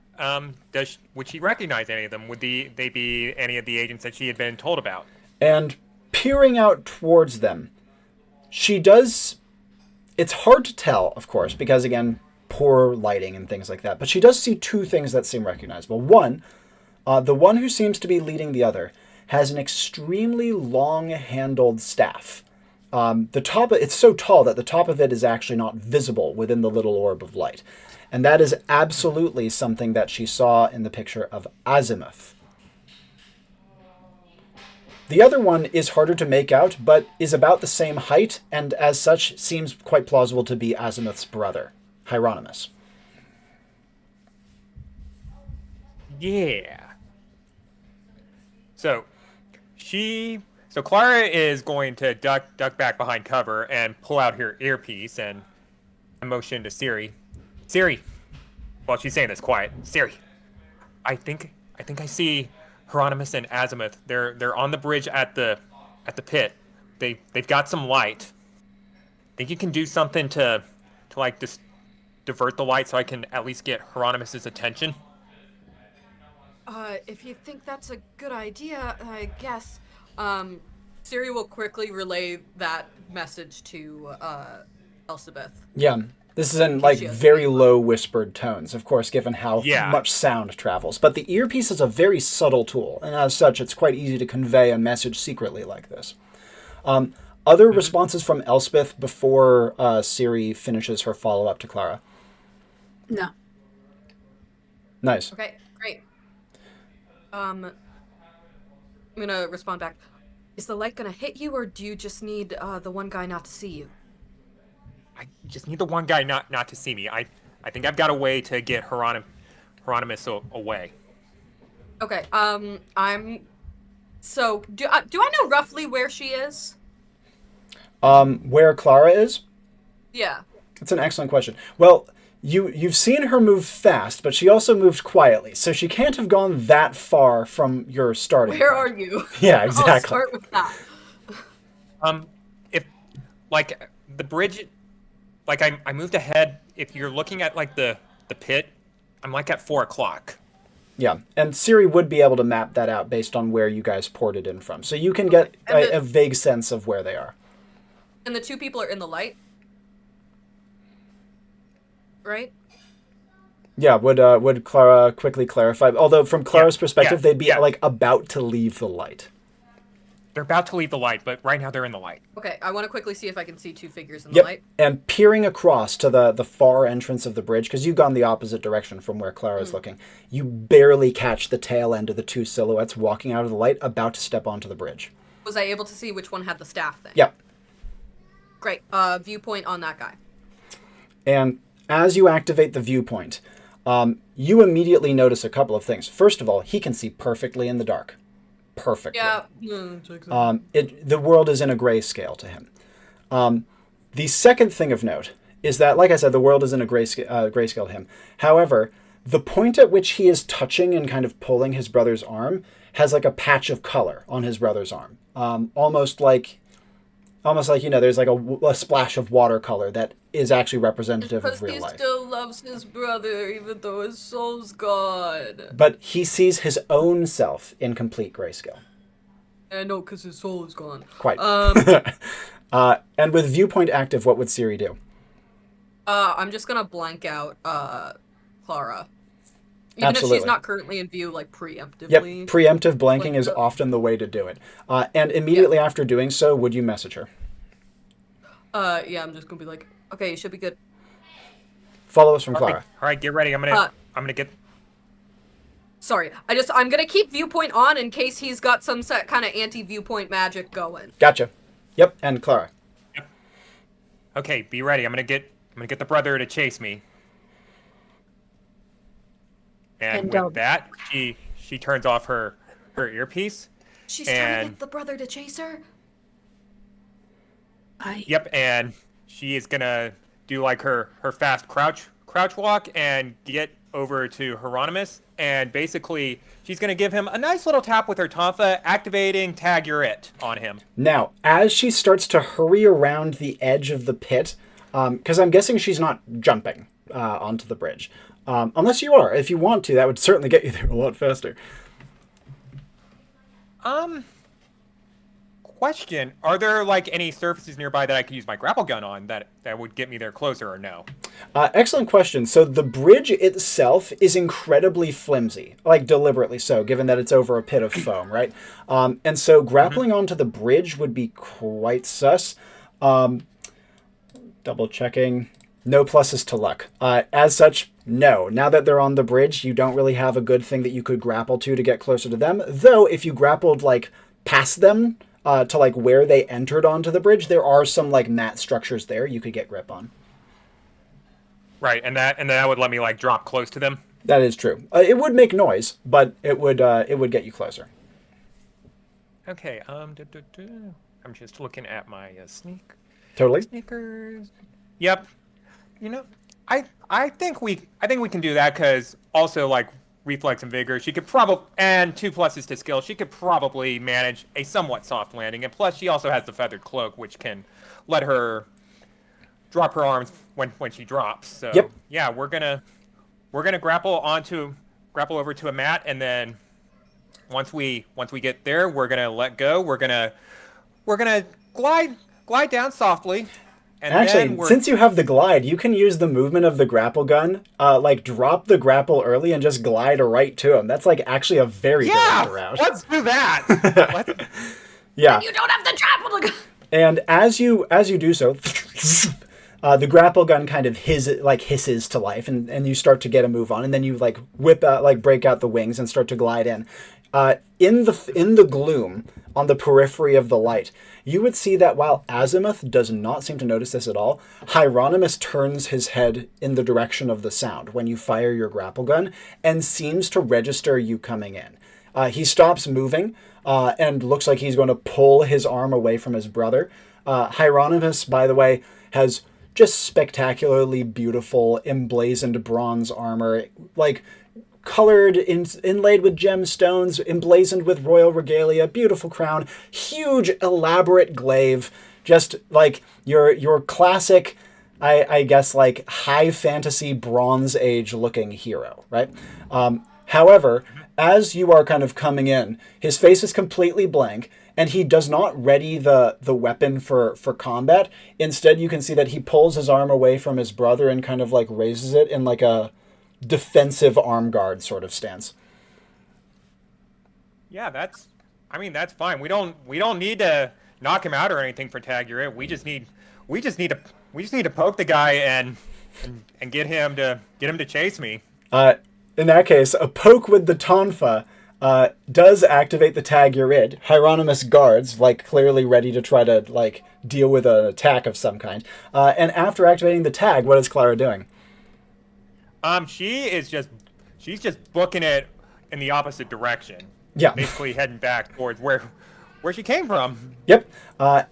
Would she recognize any of them? Would they be any of the agents that she had been told about? And peering out towards them, she does... It's hard to tell, of course, because, again, poor lighting and things like that, but she does see two things that seem recognizable. One, the one who seems to be leading the other has an extremely long-handled staff. It's so tall that the top of it is actually not visible within the little orb of light. And that is absolutely something that she saw in the picture of Azimuth. The other one is harder to make out, but is about the same height, and as such seems quite plausible to be Azimuth's brother, Hieronymus. Yeah. So Clara is going to duck back behind cover and pull out her earpiece and motion to Siri. Siri. Well, she's saying this quiet. Siri. I think I see Hieronymus and Azimuth. They're on the bridge at the pit. They've got some light. Think you can do something to like just divert the light so I can at least get Hieronymus's attention? If you think that's a good idea, I guess. Siri will quickly relay that message to Elspeth. Yeah. This is in, like, very low whispered tones, of course, given how much sound travels. But the earpiece is a very subtle tool, and as such, it's quite easy to convey a message secretly like this. Other responses from Elspeth before Siri finishes her follow-up to Clara? No. Nice. Okay, great. I'm gonna respond back. Is the light gonna hit you, or do you just need the one guy not to see you? I just need the one guy not to see me. I think I've got a way to get Hieronymus away. Okay. So do I know roughly where she is? Where Clara is? Yeah. That's an excellent question. Well, you've seen her move fast, but she also moved quietly, so she can't have gone that far from your starting Where point. are you? Yeah, exactly. I'll start with that. If like the bridge, like I moved ahead. If you're looking at like the pit, I'm like at 4 o'clock. Yeah, and Siri would be able to map that out based on where you guys ported in from, so you can get a vague sense of where they are. And the two people are in the light, right? Yeah, would Clara quickly clarify? Although from Clara's perspective, they'd be like about to leave the light. They're about to leave the light, but right now they're in the light. Okay, I want to quickly see if I can see two figures in the light. And peering across to the far entrance of the bridge, because you've gone the opposite direction from where Clara is looking, you barely catch the tail end of the two silhouettes walking out of the light, about to step onto the bridge. Was I able to see which one had the staff thing? Yep. Great. Viewpoint on that guy. And as you activate the viewpoint, you immediately notice a couple of things. First of all, he can see perfectly in the dark. Perfectly. Yeah. The world is in a grayscale to him. The second thing of note is that, like I said, the world is in a grayscale to him. However, the point at which he is touching and kind of pulling his brother's arm has like a patch of color on his brother's arm. Almost like, there's like a splash of watercolor that is actually representative of real life. Because he still loves his brother, even though his soul's gone. But he sees his own self in complete grayscale. I know, because his soul is gone. Quite. And with viewpoint active, what would Siri do? I'm just gonna blank out Clara. Even Absolutely. if she's not currently in view, like Yep, preemptively. preemptive blanking Like is the- often the way to do it. And immediately after doing so, would you message her? Yeah, I'm just gonna be like, okay, you should be good. Follow us from Clara. All right, get ready. I'm gonna get. Sorry, I'm gonna keep viewpoint on in case he's got some set kind of anti-viewpoint magic going. Gotcha. Yep, and Clara. Okay, be ready. I'm gonna get the brother to chase me. And with that, she turns off her earpiece. She's trying to get the brother to chase her. Yep, and she is gonna do like her fast crouch walk and get over to Hieronymus, and basically she's gonna give him a nice little tap with her tonfa, activating Tag You're It on him. Now, as she starts to hurry around the edge of the pit, because I'm guessing she's not jumping onto the bridge. Unless you are. If you want to, that would certainly get you there a lot faster. Question, are there like any surfaces nearby that I could use my grapple gun on that would get me there closer, or no? Excellent question. So the bridge itself is incredibly flimsy, like deliberately so, given that it's over a pit of foam, right? And so grappling onto the bridge would be quite sus. Double checking. No pluses to luck. As such, no. Now that they're on the bridge, you don't really have a good thing that you could grapple to get closer to them. Though, if you grappled like past them to like where they entered onto the bridge, there are some like mat structures there you could get grip on. Right, and that would let me like drop close to them. That is true. It would make noise, but it would get you closer. Okay. I'm just looking at my Totally. sneakers. Yep. You know, I think we can do that, because also like reflex and vigor, she could probably, and 2 pluses to skill, she could probably manage a somewhat soft landing, and plus she also has the feathered cloak, which can let her drop her arms when she drops. So Yep. yeah, we're gonna grapple over to a mat, and then once we get there, we're gonna let go. We're gonna glide down softly. And Actually, then since you have the glide, you can use the movement of the grapple gun, like drop the grapple early and just glide right to him. That's like actually a very direct route. Let's do that. Yeah. You don't have the grapple gun. And as you do so, the grapple gun kind of hisses to life, and you start to get a move on, and then you like whip out, like break out the wings and start to glide in. In the gloom, on the periphery of the light, you would see that while Azimuth does not seem to notice this at all, Hieronymus turns his head in the direction of the sound when you fire your grapple gun and seems to register you coming in. He stops moving and looks like he's going to pull his arm away from his brother. Hieronymus, by the way, has just spectacularly beautiful emblazoned bronze armor, like colored, inlaid with gemstones, emblazoned with royal regalia, beautiful crown, huge elaborate glaive, just like your classic, I guess, like high fantasy Bronze Age looking hero, right? However, as you are kind of coming in, his face is completely blank, and he does not ready the weapon for combat. Instead, you can see that he pulls his arm away from his brother and kind of like raises it in like a defensive arm guard sort of stance. Yeah, that's fine. We don't need to knock him out or anything for Tag You're It. We just need to poke the guy and get him to chase me. In that case, a poke with the tonfa does activate the Tag You're It. Hieronymus guards, like clearly ready to try to like deal with an attack of some kind. And after activating the tag, what is Clara doing? She's just booking it in the opposite direction. Yeah. Basically heading back towards where she came from. Yep.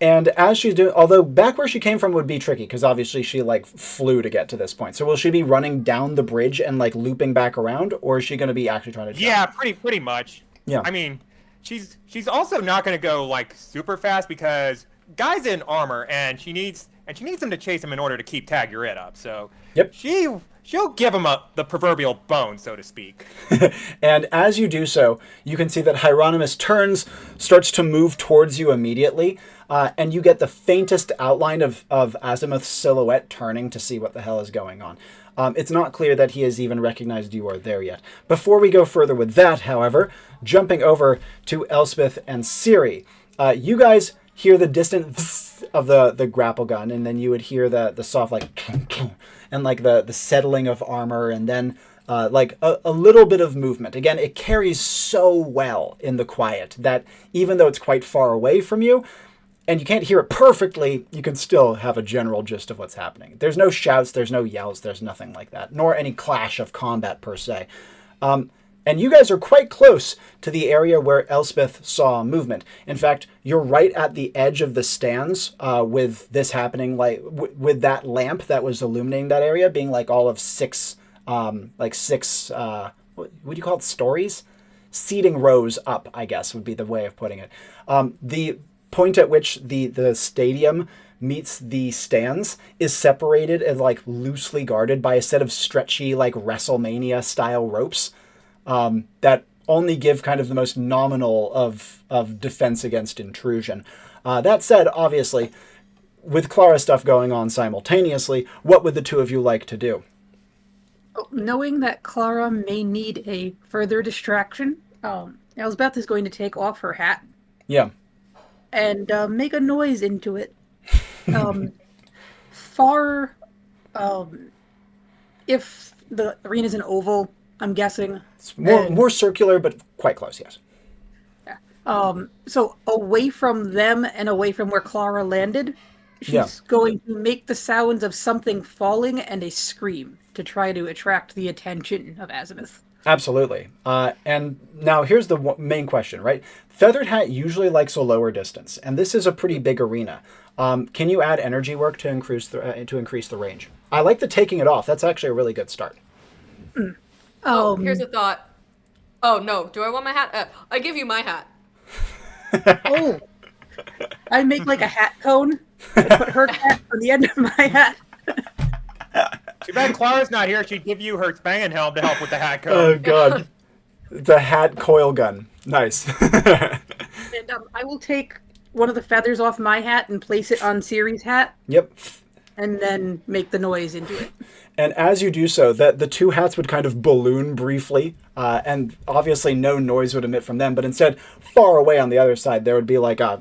And as she's doing, although back where she came from would be tricky, because obviously she like flew to get to this point. So will she be running down the bridge and like looping back around, or is she going to be actually trying to jump? Yeah, pretty much. Yeah. I mean, she's also not going to go like super fast, because guy's in armor, and she needs him to chase him in order to keep Tag You're It up. So Yep. she'll give him the proverbial bone, so to speak. And as you do so, you can see that Hieronymus starts to move towards you immediately, and you get the faintest outline of Azimuth's silhouette turning to see what the hell is going on. It's not clear that he has even recognized you are there yet. Before we go further with that, however, jumping over to Elspeth and Siri, you guys hear the distant of the grapple gun, and then you would hear the soft like and like the settling of armor, and then like a little bit of movement. Again, it carries so well in the quiet that even though it's quite far away from you, and you can't hear it perfectly, you can still have a general gist of what's happening. There's no shouts, there's no yells, there's nothing like that, nor any clash of combat per se. And you guys are quite close to the area where Elspeth saw movement. In fact, you're right at the edge of the stands with this happening, like with that lamp that was illuminating that area being like all of six, what do you call it, stories? Seating rows up, I guess, would be the way of putting it. The point at which the stadium meets the stands is separated and like loosely guarded by a set of stretchy, like WrestleMania style ropes that only give kind of the most nominal of defense against intrusion. That said, obviously, with Clara stuff going on simultaneously, what would the two of you like to do? Knowing that Clara may need a further distraction, Elspeth is going to take off her hat. Yeah. And make a noise into it. If the arena's an oval, I'm guessing. It's more circular, but quite close, yes. Yeah. So away from them and away from where Clara landed, she's going to make the sounds of something falling and a scream to try to attract the attention of Azimuth. Absolutely. And now here's the main question, right? Feathered Hat usually likes a lower distance, and this is a pretty big arena. Can you add energy work to increase the range? I like the taking it off. That's actually a really good start. Here's a thought. Oh, no. Do I want my hat? I give you my hat. Oh. I make like a hat cone. I put her hat on the end of my hat. Too bad Clara's not here. She'd give you her Spangin' helm to help with the hat code. Oh, God. The hat coil gun. Nice. And I will take one of the feathers off my hat and place it on Siri's hat. Yep. And then make the noise into it. And as you do so, the two hats would kind of balloon briefly, and obviously no noise would emit from them. But instead, far away on the other side, there would be like a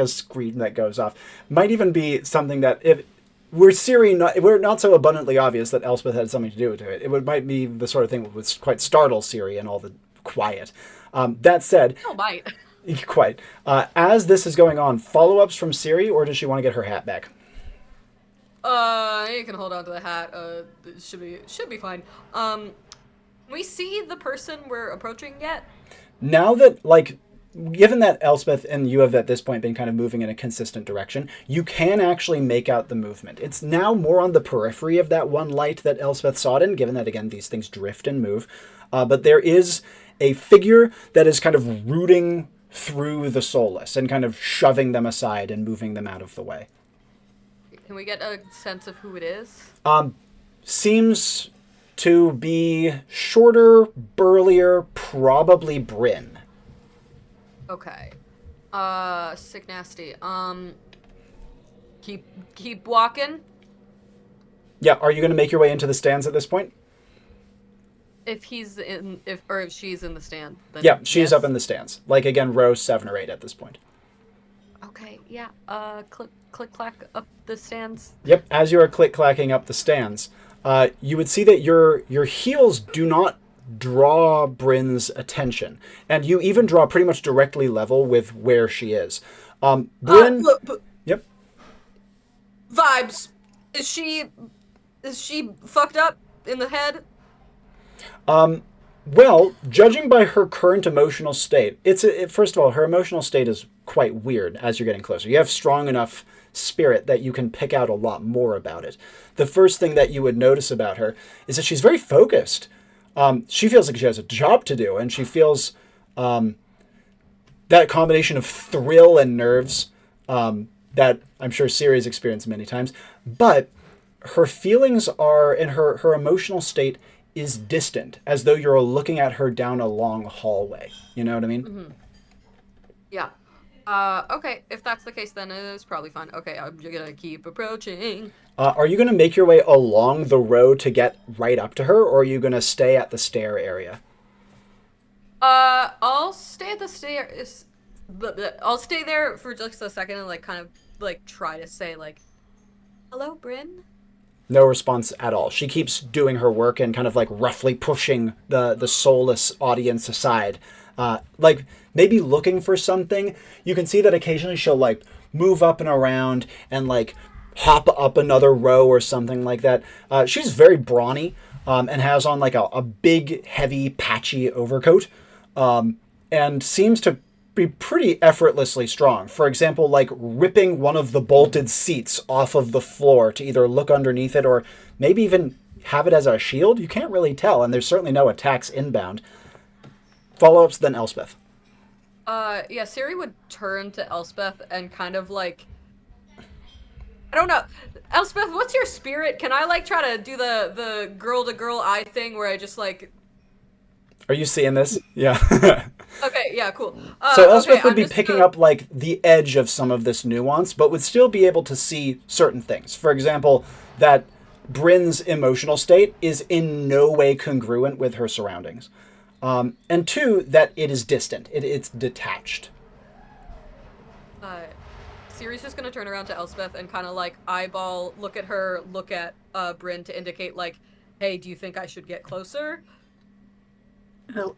scream that goes off. Might even be something that if we're not so abundantly obvious that Elspeth had something to do with it. It might be the sort of thing that would quite startle Siri and all the quiet. That said, might. Quite. As this is going on, follow-ups from Siri, or does she want to get her hat back? You can hold on to the hat. It should be fine. Can we see the person we're approaching yet? Now that, like, given that Elspeth and you have at this point been kind of moving in a consistent direction, you can actually make out the movement. It's now more on the periphery of that one light that Elspeth saw it in, given that, again, these things drift and move. But there is a figure that is kind of rooting through the soulless and kind of shoving them aside and moving them out of the way. Can we get a sense of who it is? Seems to be shorter, burlier, probably Bryn. Okay. Sick nasty. Keep walking. Yeah, are you going to make your way into the stands at this point? If she's in the stand. Then Yeah, she's yes. up in the stands. Like, again, row 7 or 8 at this point. Okay, yeah. Click clack up the stands. Yep, as you are click-clacking up the stands, you would see that your heels do not draw Bryn's attention. And you even draw pretty much directly level with where she is. Bryn... Yep. Vibes. Is she fucked up in the head? Well, judging by her current emotional state, first of all, her emotional state is quite weird as you're getting closer. You have strong enough spirit that you can pick out a lot more about it. The first thing that you would notice about her is that she's very focused. She feels like she has a job to do, and she feels that combination of thrill and nerves that I'm sure Siri's experienced many times. But her feelings are, and her emotional state is distant, as though you're looking at her down a long hallway. You know what I mean? Yeah. Okay, if that's the case, then it's probably fine. Okay, I'm gonna keep approaching. Are you going to make your way along the road to get right up to her, or are you going to stay at the stair area? I'll stay at the stairs. I'll stay there for just a second and like kind of like try to say like, "Hello, Bryn." No response at all. She keeps doing her work and kind of like roughly pushing the soulless audience aside. Like maybe looking for something. You can see that occasionally she'll like move up and around and like hop up another row or something like that. She's very brawny and has on like a big, heavy, patchy overcoat and seems to be pretty effortlessly strong. For example, like ripping one of the bolted seats off of the floor to either look underneath it or maybe even have it as a shield. You can't really tell, and there's certainly no attacks inbound. Follow-ups, then Elspeth. Yeah, Siri would turn to Elspeth and kind of like, I don't know. Elspeth, what's your spirit? Can I like try to do the girl to girl eye thing where I just like... Are you seeing this? Yeah. Okay, yeah, cool. So Elspeth okay, would be picking up like the edge of some of this nuance, but would still be able to see certain things. For example, that Bryn's emotional state is in no way congruent with her surroundings. And two, that it is distant. It's detached. Siri's just gonna turn around to Elspeth and kind of like eyeball, look at her, look at Bryn to indicate like, hey, do you think I should get closer? Oh.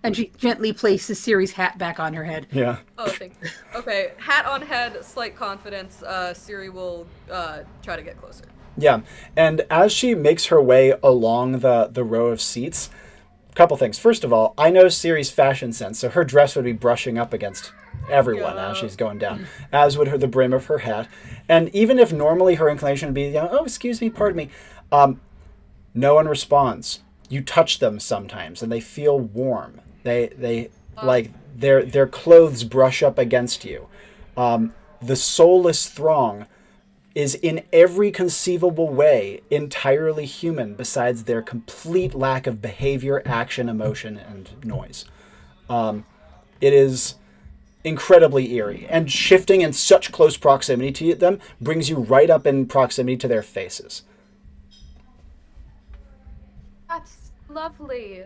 And she gently places Siri's hat back on her head. Yeah. Oh, thank you. Okay, hat on head, slight confidence. Siri will try to get closer. Yeah. And as she makes her way along the row of seats, a couple things. First of all, I know Siri's fashion sense, so her dress would be brushing up against everyone as she's going down, as would the brim of her hat. And even if normally her inclination would be, oh, excuse me, pardon me, no one responds. You touch them sometimes, and they feel warm. They like their clothes brush up against you. The soulless throng is in every conceivable way entirely human, besides their complete lack of behavior, action, emotion, and noise. It is incredibly eerie, and shifting in such close proximity to them brings you right up in proximity to their faces. That's lovely.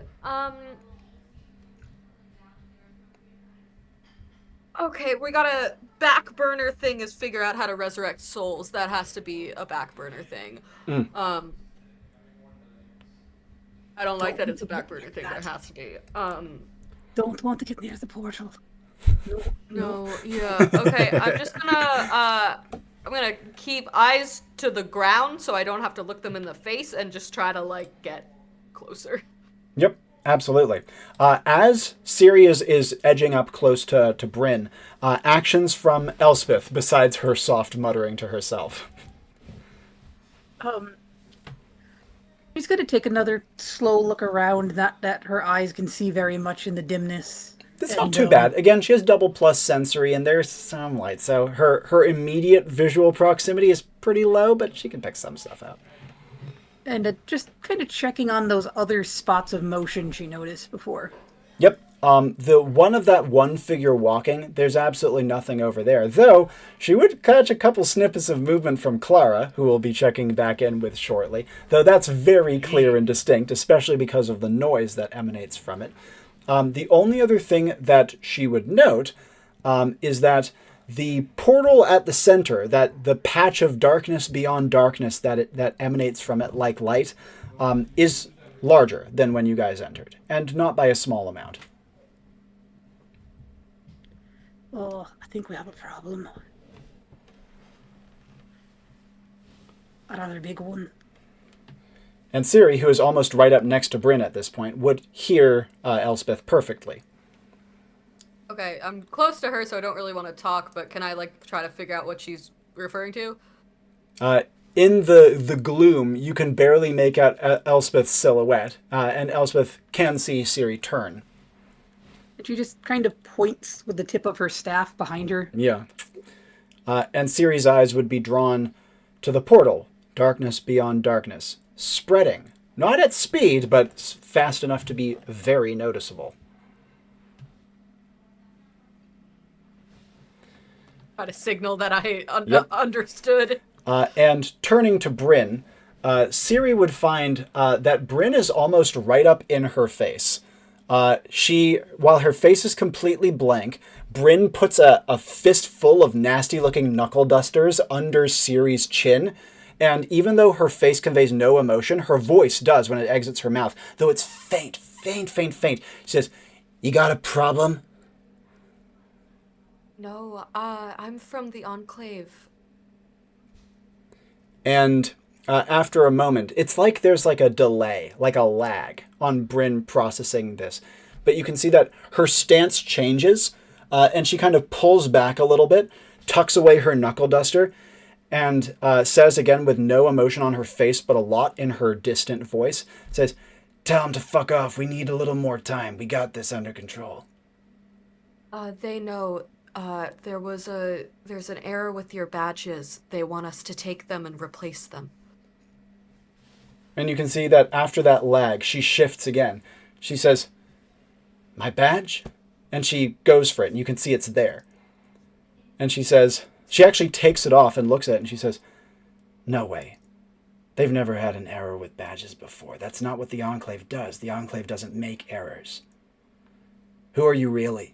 Okay, we got a back burner thing is figure out how to resurrect souls. That has to be a back burner thing. I don't like that it's a back burner thing. There has to be. Don't want to get near the portal. No, yeah. Okay, I'm just gonna I'm gonna keep eyes to the ground so I don't have to look them in the face and just try to like get closer. Yep, absolutely. As Siri is edging up close to Bryn, actions from Elspeth besides her soft muttering to herself. She's going to take another slow look around, that her eyes can see very much in the dimness. It's not too bad. Again, she has double plus sensory, and there's some light, so her immediate visual proximity is pretty low, but she can pick some stuff out. And just kind of checking on those other spots of motion she noticed before. Yep. The one of that one figure walking, there's absolutely nothing over there. Though, she would catch a couple snippets of movement from Clara, who we'll be checking back in with shortly. Though that's very clear and distinct, especially because of the noise that emanates from it. The only other thing that she would note is that the portal at the center, that the patch of darkness beyond darkness that emanates from it like light, is larger than when you guys entered, and not by a small amount. Oh, I think we have a problem. Another big one. And Siri, who is almost right up next to Bryn at this point, would hear Elspeth perfectly. Okay, I'm close to her, so I don't really want to talk, but can I, like, try to figure out what she's referring to? In the gloom, you can barely make out Elspeth's silhouette, and Elspeth can see Siri turn. She just kind of points with the tip of her staff behind her. Yeah. And Siri's eyes would be drawn to the portal, darkness beyond darkness, spreading, not at speed, but fast enough to be very noticeable. Got a signal that I Yep. understood. And turning to Bryn, Siri would find that Bryn is almost right up in her face. While her face is completely blank, Bryn puts a fistful of nasty-looking knuckle dusters under Siri's chin, and even though her face conveys no emotion, her voice does when it exits her mouth, though it's faint, faint, faint, faint. She says, "You got a problem?" No, I'm from the Enclave. And after a moment, it's like there's like a delay, like a lag on Bryn processing this. But you can see that her stance changes, and she kind of pulls back a little bit, tucks away her knuckle duster, and says again with no emotion on her face, but a lot in her distant voice, says, "Tell him to fuck off. We need a little more time. We got this under control." They know, there's an error with your badges. They want us to take them and replace them. And you can see that after that lag, she shifts again. She says, "My badge?" And she goes for it, and you can see it's there. And she says, she actually takes it off and looks at it, and she says, "No way. They've never had an error with badges before. That's not what the Enclave does. The Enclave doesn't make errors. Who are you really?"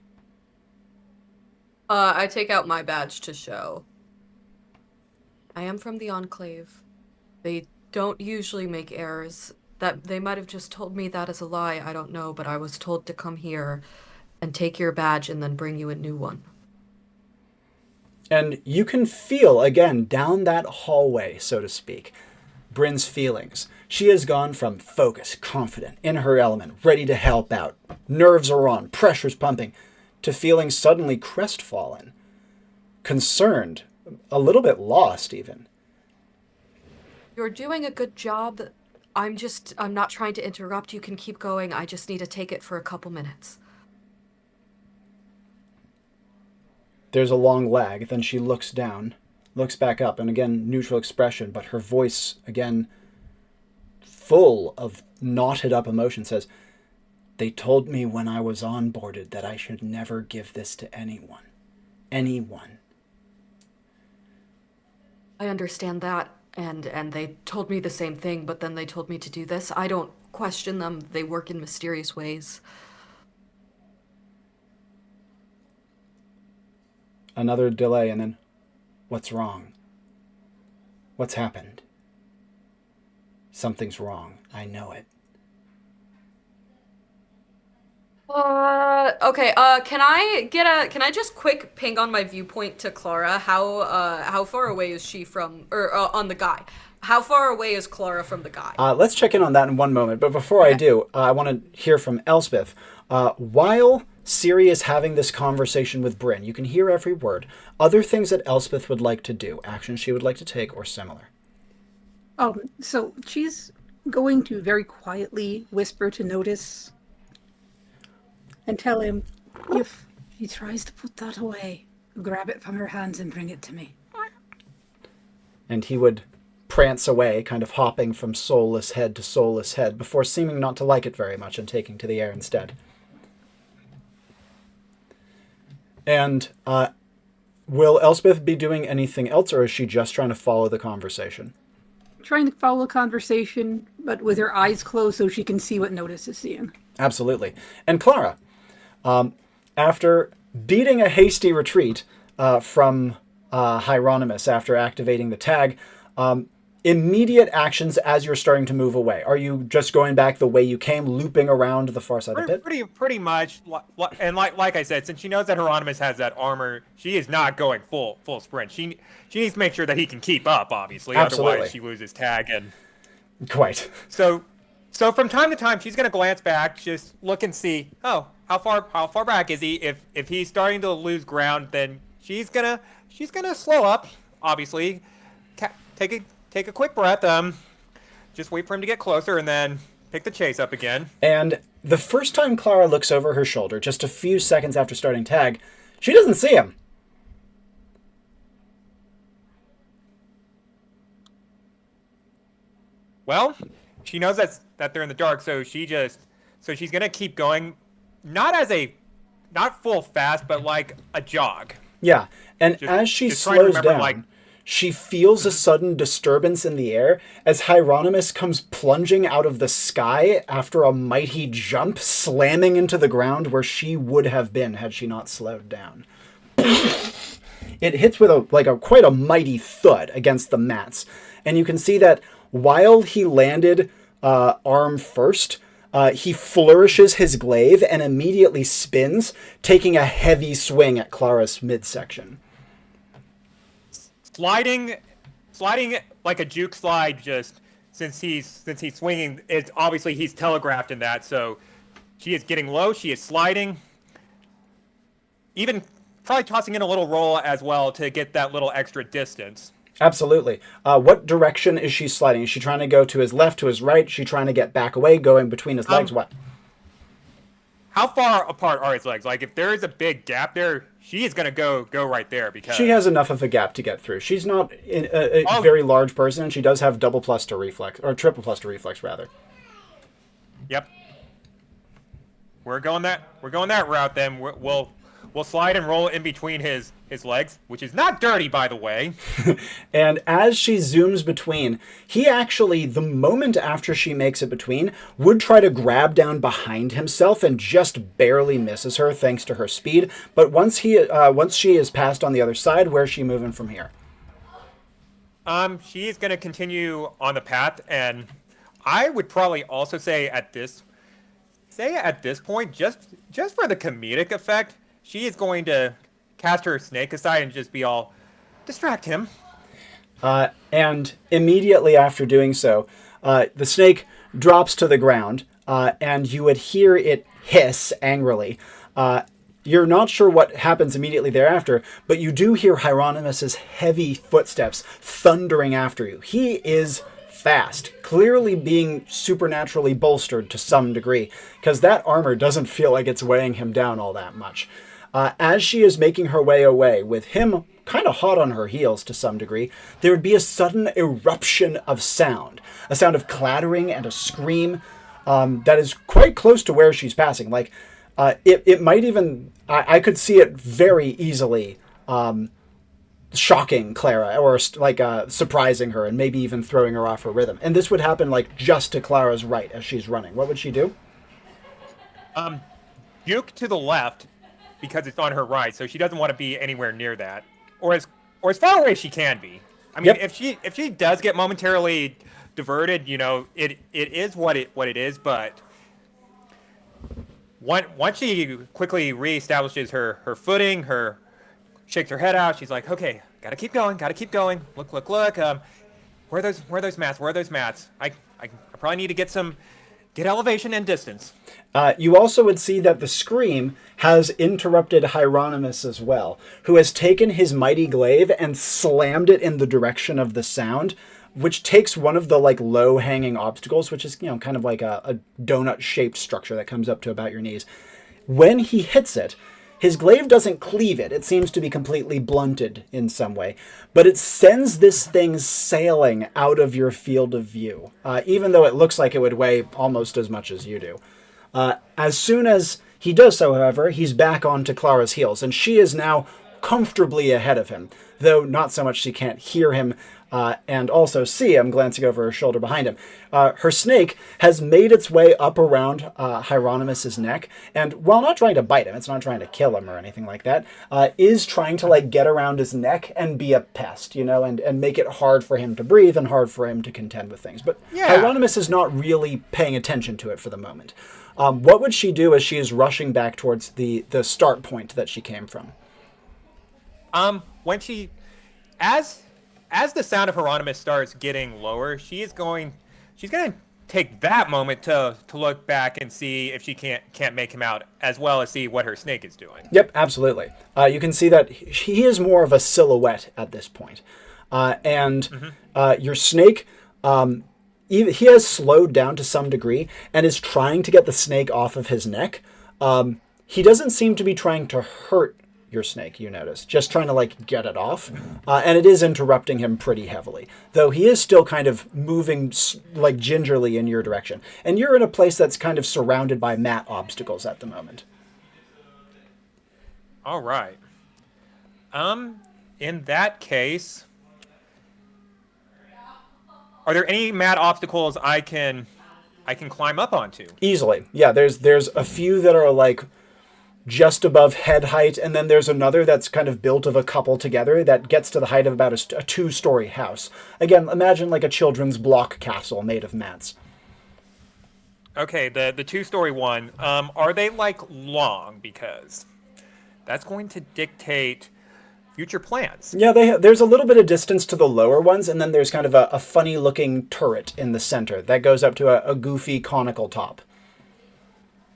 I take out my badge to show. I am from the Enclave. They don't usually make errors. That they might have just told me that as a lie, I don't know, but I was told to come here and take your badge and then bring you a new one. And you can feel, again, down that hallway, so to speak, Bryn's feelings. She has gone from focused, confident, in her element, ready to help out, nerves are on, pressure's pumping, to feeling suddenly crestfallen, concerned, a little bit lost even. You're doing a good job. I'm not trying to interrupt. You can keep going. I just need to take it for a couple minutes. There's a long lag, then she looks down, looks back up, and again, neutral expression, but her voice, again, full of knotted up emotion, says, "They told me when I was onboarded that I should never give this to anyone. Anyone." I understand that, and they told me the same thing, but then they told me to do this. I don't question them. They work in mysterious ways. Another delay, and then, "What's wrong? What's happened?" "Something's wrong. I know it." Okay, can I just quick ping on my viewpoint to Clara? How far away is she from, or, on the guy? How far away is Clara from the guy? Let's check in on that in one moment, but before I do, I want to hear from Elspeth. While Siri is having this conversation with Bryn, you can hear every word. Other things that Elspeth would like to do, actions she would like to take, or similar. So she's going to very quietly whisper to Notice and tell him, if he tries to put that away, grab it from her hands and bring it to me. And he would prance away, kind of hopping from soulless head to soulless head, before seeming not to like it very much and taking to the air instead. And will Elspeth be doing anything else, or is she just trying to follow the conversation? Trying to follow a conversation, but with her eyes closed so she can see what Notice is seeing. Absolutely. And Clara, after beating a hasty retreat from Hieronymus after activating the tag, immediate actions as you're starting to move away. Are you just going back the way you came, looping around the far side of the pit? Pretty much. And like I said, since she knows that Hieronymus has that armor, she is not going full sprint. She needs to make sure that he can keep up, obviously. Absolutely. Otherwise, she loses tag. And Quite. So from time to time, she's gonna glance back, just look and see. Oh, how far back is he? If he's starting to lose ground, then she's gonna slow up. Obviously, take a quick breath. Just wait for him to get closer, and then pick the chase up again. And the first time Clara looks over her shoulder, just a few seconds after starting tag, she doesn't see him. Well, she knows that they're in the dark, so she's gonna keep going, not full fast, but like a jog. Yeah, and Just, as she just trying to slows remember, down, like, she feels a sudden disturbance in the air as Hieronymus comes plunging out of the sky after a mighty jump, slamming into the ground where she would have been had she not slowed down. It hits with a quite a mighty thud against the mats, and you can see that while he landed arm first, he flourishes his glaive and immediately spins, taking a heavy swing at Clara's midsection. sliding like a juke slide. Just since he's swinging, it's obviously he's telegraphed in that. So she is getting low. She is sliding, even probably tossing in a little roll as well to get that little extra distance. Absolutely. What direction is she sliding? Is she trying to go to his left, to his right? Is she trying to get back away, going between his legs? What? How far apart are his legs? Like, if there is a big gap there, she is going to go right there because She has enough of a gap to get through. She's not a very large person, and she does have double plus to reflex, or triple plus to reflex, rather. Yep. We're going that route then. We'll slide and roll in between his legs, which is not dirty, by the way. And as she zooms between, he actually, the moment after she makes it between, would try to grab down behind himself and just barely misses her thanks to her speed. But once she is passed on the other side, where's she moving from here? She is going to continue on the path, and I would probably also say at this point, just for the comedic effect, she is going to cast her snake aside and just be all, distract him. And immediately after doing so, the snake drops to the ground, and you would hear it hiss angrily. You're not sure what happens immediately thereafter, but you do hear Hieronymus's heavy footsteps thundering after you. He is fast, clearly being supernaturally bolstered to some degree, because that armor doesn't feel like it's weighing him down all that much. As she is making her way away, with him kind of hot on her heels to some degree, there would be a sudden eruption of sound. A sound of clattering and a scream that is quite close to where she's passing. Like, it might even... I could see it very easily shocking Clara, or surprising her, and maybe even throwing her off her rhythm. And this would happen like just to Clara's right as she's running. What would she do? Juke to the left, because it's on her right, so she doesn't want to be anywhere near that, or as far away as she can be. I mean, Yep. if she does get momentarily diverted, it is what it is. But once she quickly reestablishes her footing, shakes her head out, she's like, okay, gotta keep going. Look. Where are those mats? I probably need to get elevation and distance. You also would see that the scream has interrupted Hieronymus as well, who has taken his mighty glaive and slammed it in the direction of the sound, which takes one of the low-hanging obstacles, which is kind of like a donut-shaped structure that comes up to about your knees. When he hits it, his glaive doesn't cleave it. It seems to be completely blunted in some way. But it sends this thing sailing out of your field of view, even though it looks like it would weigh almost as much as you do. As soon as he does so, however, he's back onto Clara's heels, and she is now comfortably ahead of him, though not so much she can't hear him and also see him glancing over her shoulder behind him. Her snake has made its way up around Hieronymus's neck, and while not trying to bite him, it's not trying to kill him or anything like that, is trying to get around his neck and be a pest, and make it hard for him to breathe and hard for him to contend with things. But yeah. Hieronymus is not really paying attention to it for the moment. What would she do as she is rushing back towards the start point that she came from? When as the sound of Hieronymus starts getting lower, she's going to take that moment to look back and see if she can't make him out, as well as see what her snake is doing. Yep, absolutely. You can see that he is more of a silhouette at this point. Your snake, he has slowed down to some degree and is trying to get the snake off of his neck. He doesn't seem to be trying to hurt your snake, you notice. Just trying to, like, get it off. And it is interrupting him pretty heavily. Though he is still kind of moving, like, gingerly in your direction. And you're in a place that's kind of surrounded by mat obstacles at the moment. All right. In that case, are there any mad obstacles I can climb up onto? Easily. Yeah, there's a few that are, like, just above head height, and then there's another that's kind of built of a couple together that gets to the height of about a two-story house. Again, imagine like a children's block castle made of mats. Okay, the two-story one. Are they like long? Because that's going to dictate future plans. Yeah, there's a little bit of distance to the lower ones, and then there's kind of a funny-looking turret in the center that goes up to a goofy conical top.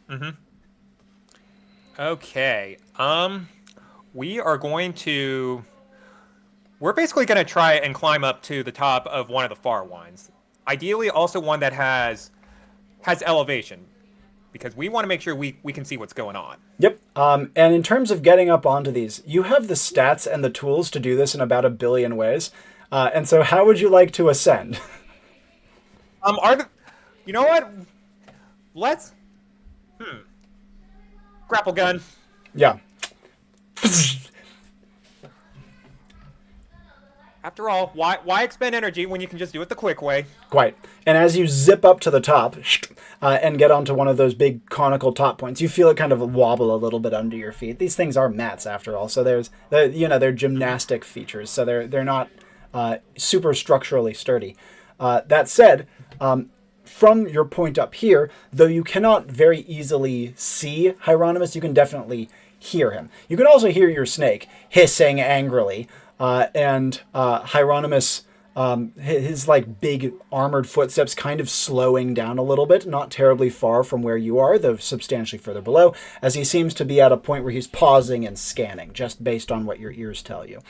Mm-hmm. Okay. We're basically going to try and climb up to the top of one of the far ones. Ideally, also one that has elevation, because we want to make sure we can see what's going on. Yep. And in terms of getting up onto these, you have the stats and the tools to do this in about 1 billion ways. And so how would you like to ascend? You know what? Let's... Grapple gun. Yeah. After all, why expend energy when you can just do it the quick way? Quite. And as you zip up to the top and get onto one of those big conical top points, you feel it kind of wobble a little bit under your feet. These things are mats, after all, so they're gymnastic features, so they're not super structurally sturdy. That said, from your point up here, though you cannot very easily see Hieronymus, you can definitely hear him. You can also hear your snake hissing angrily, and Hieronymus, his like big armored footsteps kind of slowing down a little bit, not terribly far from where you are, though substantially further below, as he seems to be at a point where he's pausing and scanning, just based on what your ears tell you.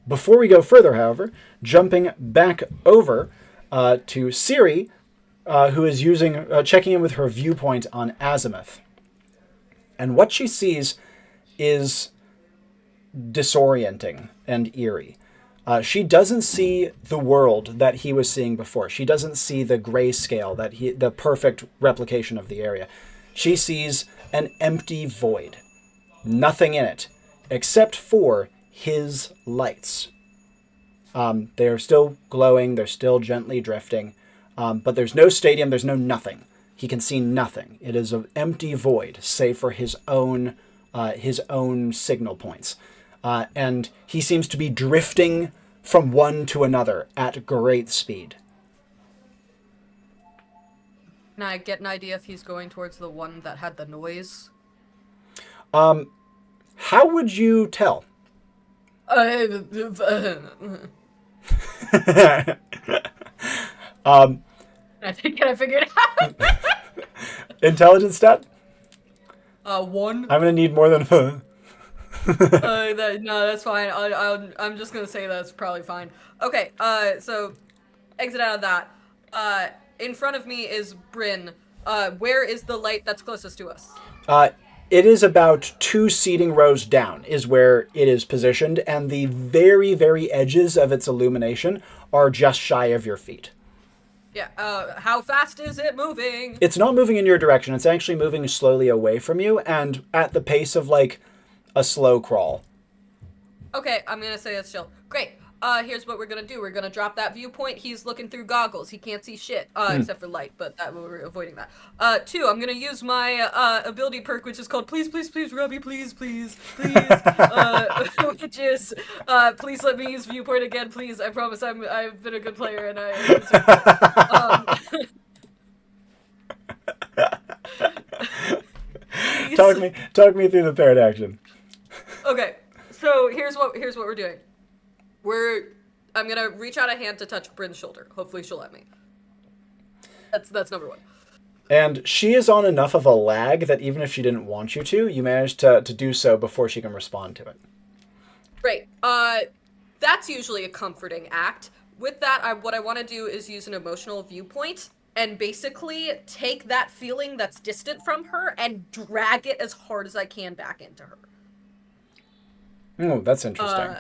Before we go further, however, jumping back over to Siri, who is checking in with her viewpoint on Azimuth. And what she sees is disorienting and eerie. She doesn't see the world that he was seeing before. She doesn't see the grayscale, the perfect replication of the area. She sees an empty void. Nothing in it, except for his lights. They're still glowing, they're still gently drifting, but there's no stadium, there's no nothing. He can see nothing. It is an empty void, save for his own signal points. And he seems to be drifting from one to another at great speed. Can I get an idea if he's going towards the one that had the noise? How would you tell? I think I figured it out. Intelligence stat? 1. I'm gonna need more than. No, that's fine. I'm just gonna say that's probably fine. Okay. So exit out of that. In front of me is Bryn. Where is the light that's closest to us? It is about 2 seating rows down is where it is positioned, and the very, very edges of its illumination are just shy of your feet. Yeah, how fast is it moving? It's not moving in your direction. It's actually moving slowly away from you, and at the pace of, like, a slow crawl. Okay, I'm gonna say it's chill. Great. Here's what we're gonna do. We're gonna drop that viewpoint. He's looking through goggles. He can't see shit, except for light, but we're avoiding that. 2, I'm gonna use my ability perk, which is called Please, Please, Please, Robbie, please, please, please. Which is, please let me use viewpoint again, please. I promise I've been a good player and I Talk me through the paired action. Okay, so here's what we're doing. I'm gonna reach out a hand to touch Bryn's shoulder. Hopefully she'll let me. That's number 1. And she is on enough of a lag that even if she didn't want you to, you managed to do so before she can respond to it. Great. That's usually a comforting act. With that, what I want to do is use an emotional viewpoint and basically take that feeling that's distant from her and drag it as hard as I can back into her. Oh, that's interesting.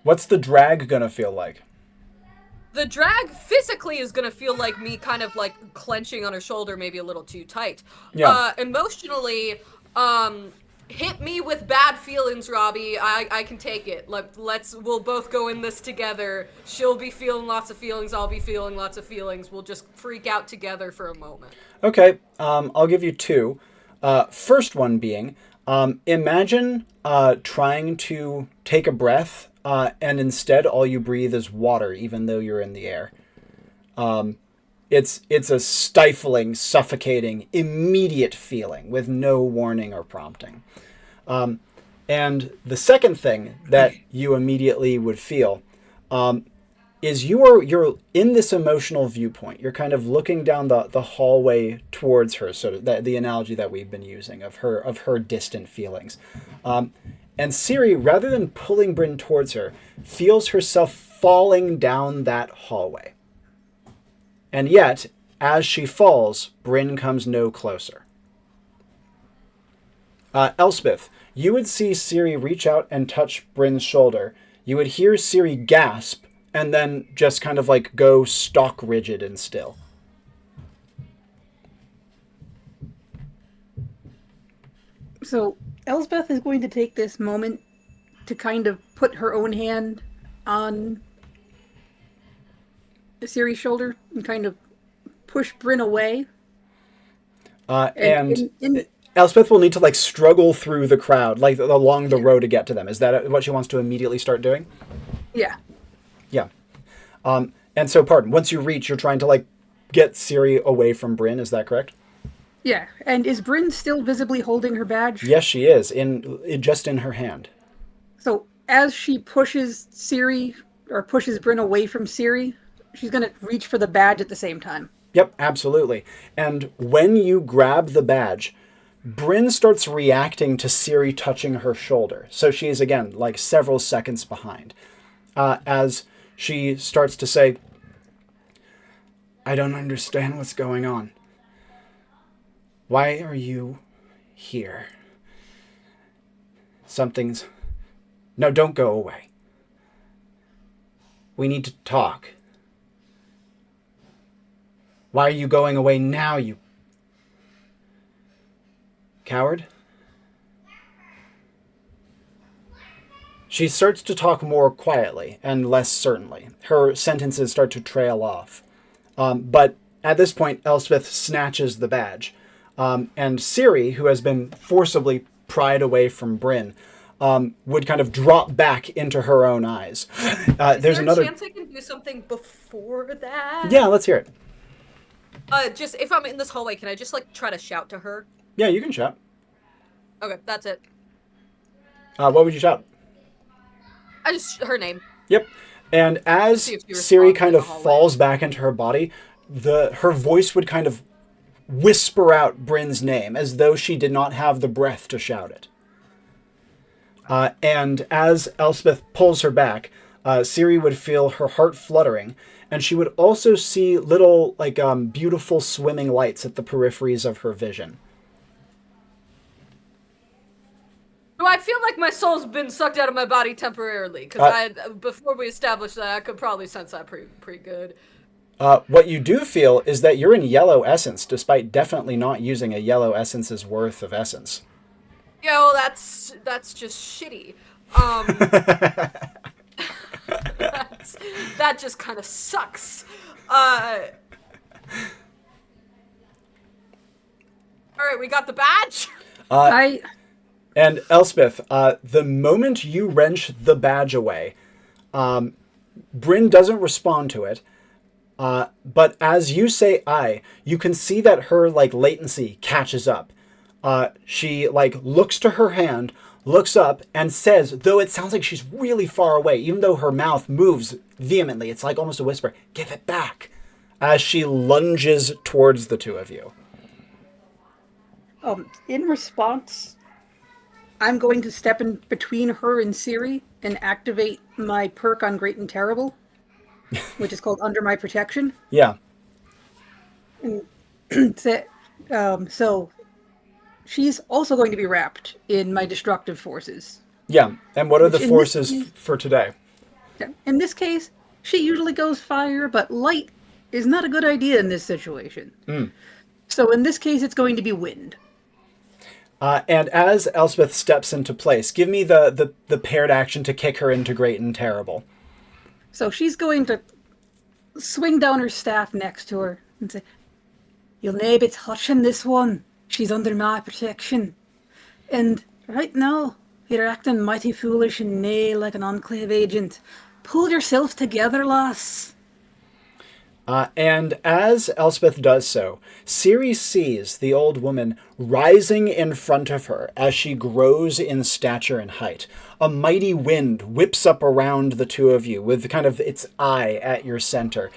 What's the drag gonna feel like? The drag physically is gonna feel like me kind of like clenching on her shoulder, maybe a little too tight. Yeah. Emotionally, hit me with bad feelings, Robbie. I can take it. We'll both go in this together. She'll be feeling lots of feelings, I'll be feeling lots of feelings. We'll just freak out together for a moment. Okay, I'll give you two. First one being, imagine trying to take a breath, and instead all you breathe is water, even though you're in the air. It's a stifling, suffocating, immediate feeling with no warning or prompting. And the second thing that you immediately would feel is you're in this emotional viewpoint. You're kind of looking down the hallway towards her, sort of the analogy that we've been using of her distant feelings. And Siri, rather than pulling Bryn towards her, feels herself falling down that hallway. And yet, as she falls, Bryn comes no closer. Elspeth, you would see Siri reach out and touch Bryn's shoulder. You would hear Siri gasp, and then just kind of like go stock rigid and still. So Elspeth is going to take this moment to kind of put her own hand on Siri's shoulder and kind of push Bryn away. And Elspeth will need to like struggle through the crowd, like along the row to get to them. Is that what she wants to immediately start doing? Yeah. Yeah. And so, pardon, once you reach, you're trying to like get Siri away from Bryn. Is that correct? Yeah. And is Bryn still visibly holding her badge? Yes, she is, just in her hand. So as she pushes Siri or pushes Bryn away from Siri, she's going to reach for the badge at the same time. Yep, absolutely. And when you grab the badge, Bryn starts reacting to Siri touching her shoulder. So she's, again, like several seconds behind. As she starts to say, I don't understand what's going on. Why are you here? Something's... No, don't go away. We need to talk. Why are you going away now, you coward? She starts to talk more quietly and less certainly. Her sentences start to trail off. But at this point, Elspeth snatches the badge. And Siri, who has been forcibly pried away from Bryn, would kind of drop back into her own eyes. There's another chance I can do something before that? Yeah, let's hear it. Just if I'm in this hallway, can I just like try to shout to her? Yeah, you can shout. Okay, that's it. What would you shout? Her name. Yep. And as See if she Siri responds kind in of the hallway. falls back into her body, her voice would kind of whisper out Bryn's name as though she did not have the breath to shout it. And as Elspeth pulls her back, Siri would feel her heart fluttering, and she would also see little, like, beautiful swimming lights at the peripheries of her vision. Do I feel like my soul's been sucked out of my body temporarily? Because before we established that, I could probably sense that pretty good. What you do feel is that you're in yellow essence, despite definitely not using a yellow essence's worth of essence. Yo, that's just shitty. That just kind of sucks. All right, we got the badge. And Elspeth, the moment you wrench the badge away, Bryn doesn't respond to it. But as you say "I," you can see that her like latency catches up. She like looks to her hand, looks up, and says, though it sounds like she's really far away, even though her mouth moves vehemently, it's like almost a whisper, "Give it back," as she lunges towards the two of you. In response, I'm going to step in between her and Siri and activate my perk on Great and Terrible, which is called Under My Protection. Yeah. So she's also going to be wrapped in my destructive forces. Yeah, and what are the Which in this forces case- for today? In this case, she usually goes fire, but light is not a good idea in this situation. So in this case, it's going to be wind. And as Elspeth steps into place, give me the paired action to kick her into great and terrible. So she's going to swing down her staff next to her and say, "You'll nae be touching this one. She's under my protection. And right now, you're acting mighty foolish and nae like an Enclave agent. Pull yourself together, lass." And as Elspeth does so, Siri sees the old woman rising in front of her as she grows in stature and height. A mighty wind whips up around the two of you with kind of its eye at your center.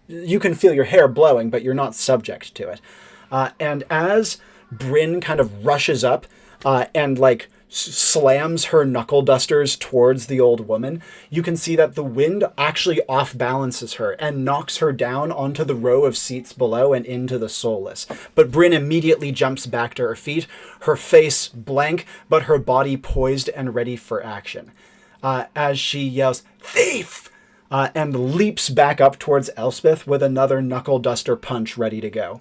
You can feel your hair blowing, but you're not subject to it. And as Bryn kind of rushes up and like slams her knuckle dusters towards the old woman, you can see that the wind actually off balances her and knocks her down onto the row of seats below and into the soulless. But Bryn immediately jumps back to her feet, her face blank, but her body poised and ready for action. As she yells, "Thief!" And leaps back up towards Elspeth with another knuckle duster punch ready to go.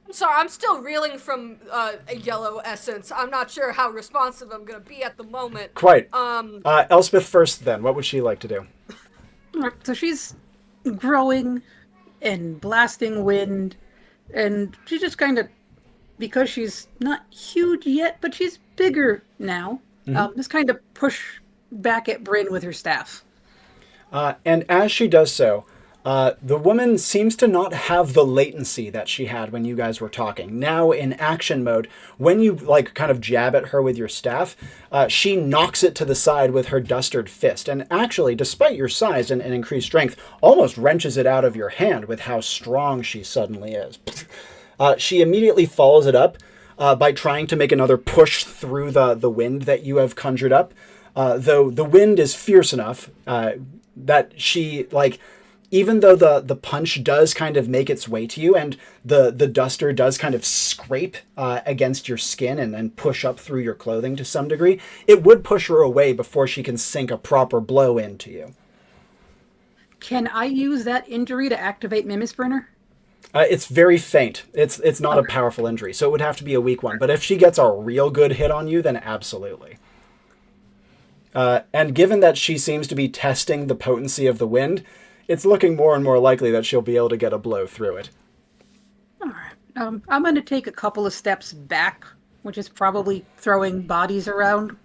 I'm sorry, I'm still reeling from a yellow essence. I'm not sure how responsive I'm gonna be at the moment. Quite. Elspeth first then. What would she like to do? So she's growing and blasting wind, and she just kind of, because she's not huge yet, but she's bigger now, just kind of push back at Bryn with her staff. And as she does so, the woman seems to not have the latency that she had when you guys were talking. Now in action mode, when you like kind of jab at her with your staff, she knocks it to the side with her dustered fist. And actually, despite your size and increased strength, almost wrenches it out of your hand with how strong she suddenly is. She immediately follows it up by trying to make another push through the wind that you have conjured up. Though the wind is fierce enough that she, like, even though the punch does kind of make its way to you and the duster does kind of scrape against your skin and push up through your clothing to some degree, it would push her away before she can sink a proper blow into you. Can I use that injury to activate Mimisprinter? It's very faint. It's not a powerful injury, so it would have to be a weak one. But if she gets a real good hit on you, then absolutely. And given that she seems to be testing the potency of the wind, it's looking more and more likely that she'll be able to get a blow through it. All right. I'm going to take a couple of steps back, which is probably throwing bodies around.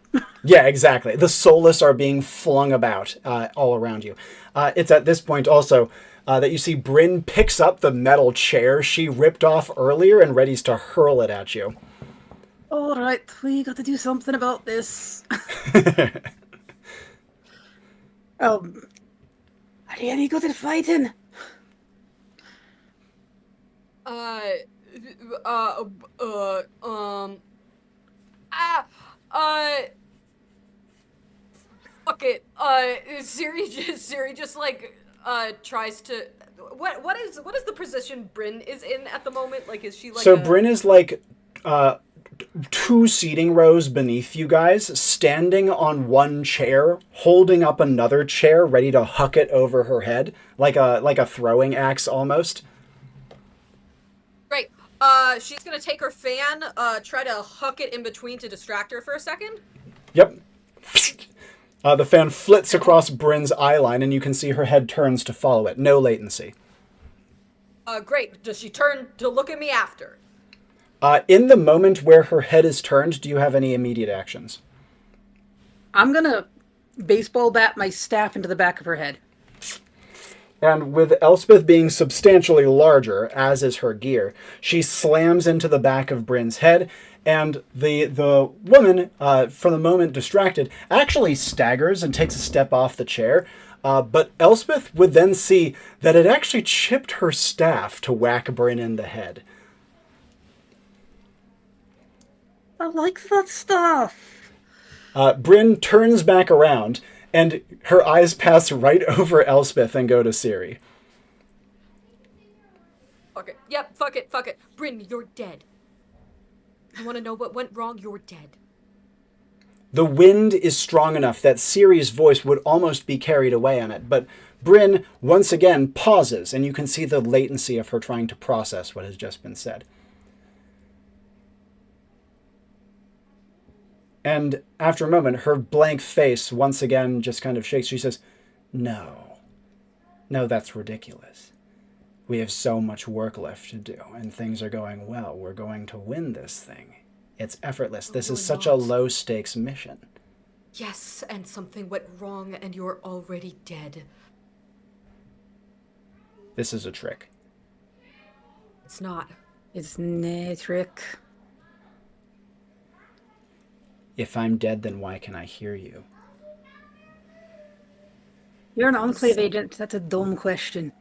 Yeah, exactly. The soulless are being flung about all around you. It's at this point also that you see Bryn picks up the metal chair she ripped off earlier and readies to hurl it at you. All right, we got to do something about this. Are you any good at fighting? Fuck it. Siri just like tries to. What is the position Bryn is in at the moment? Like, is she like? So Bryn is like two seating rows beneath you guys, standing on one chair, holding up another chair, ready to huck it over her head, like a throwing axe almost. Great. She's gonna take her fan, try to huck it in between to distract her for a second. Yep. The fan flits across Bryn's eyeline, and you can see her head turns to follow it. No latency. Great. Does she turn to look at me after? In the moment where her head is turned, do you have any immediate actions? I'm going to baseball bat my staff into the back of her head. And with Elspeth being substantially larger, as is her gear, she slams into the back of Bryn's head, and the woman, for the moment distracted, actually staggers and takes a step off the chair. But Elspeth would then see that it actually chipped her staff to whack Bryn in the head. I like that stuff. Bryn turns back around, and her eyes pass right over Elspeth and go to Siri. Fuck it. Yep, fuck it. Bryn, you're dead. You want to know what went wrong? You're dead. The wind is strong enough that Siri's voice would almost be carried away on it, but Bryn once again pauses, and you can see the latency of her trying to process what has just been said. And after a moment, her blank face once again just kind of shakes. She says, No, that's ridiculous. We have so much work left to do, and things are going well. We're going to win this thing. It's effortless. This is such a low-stakes mission. Yes, and something went wrong, and you're already dead. This is a trick. It's not. It's no trick. If I'm dead, then why can I hear you? You're an Enclave agent. That's a dumb question.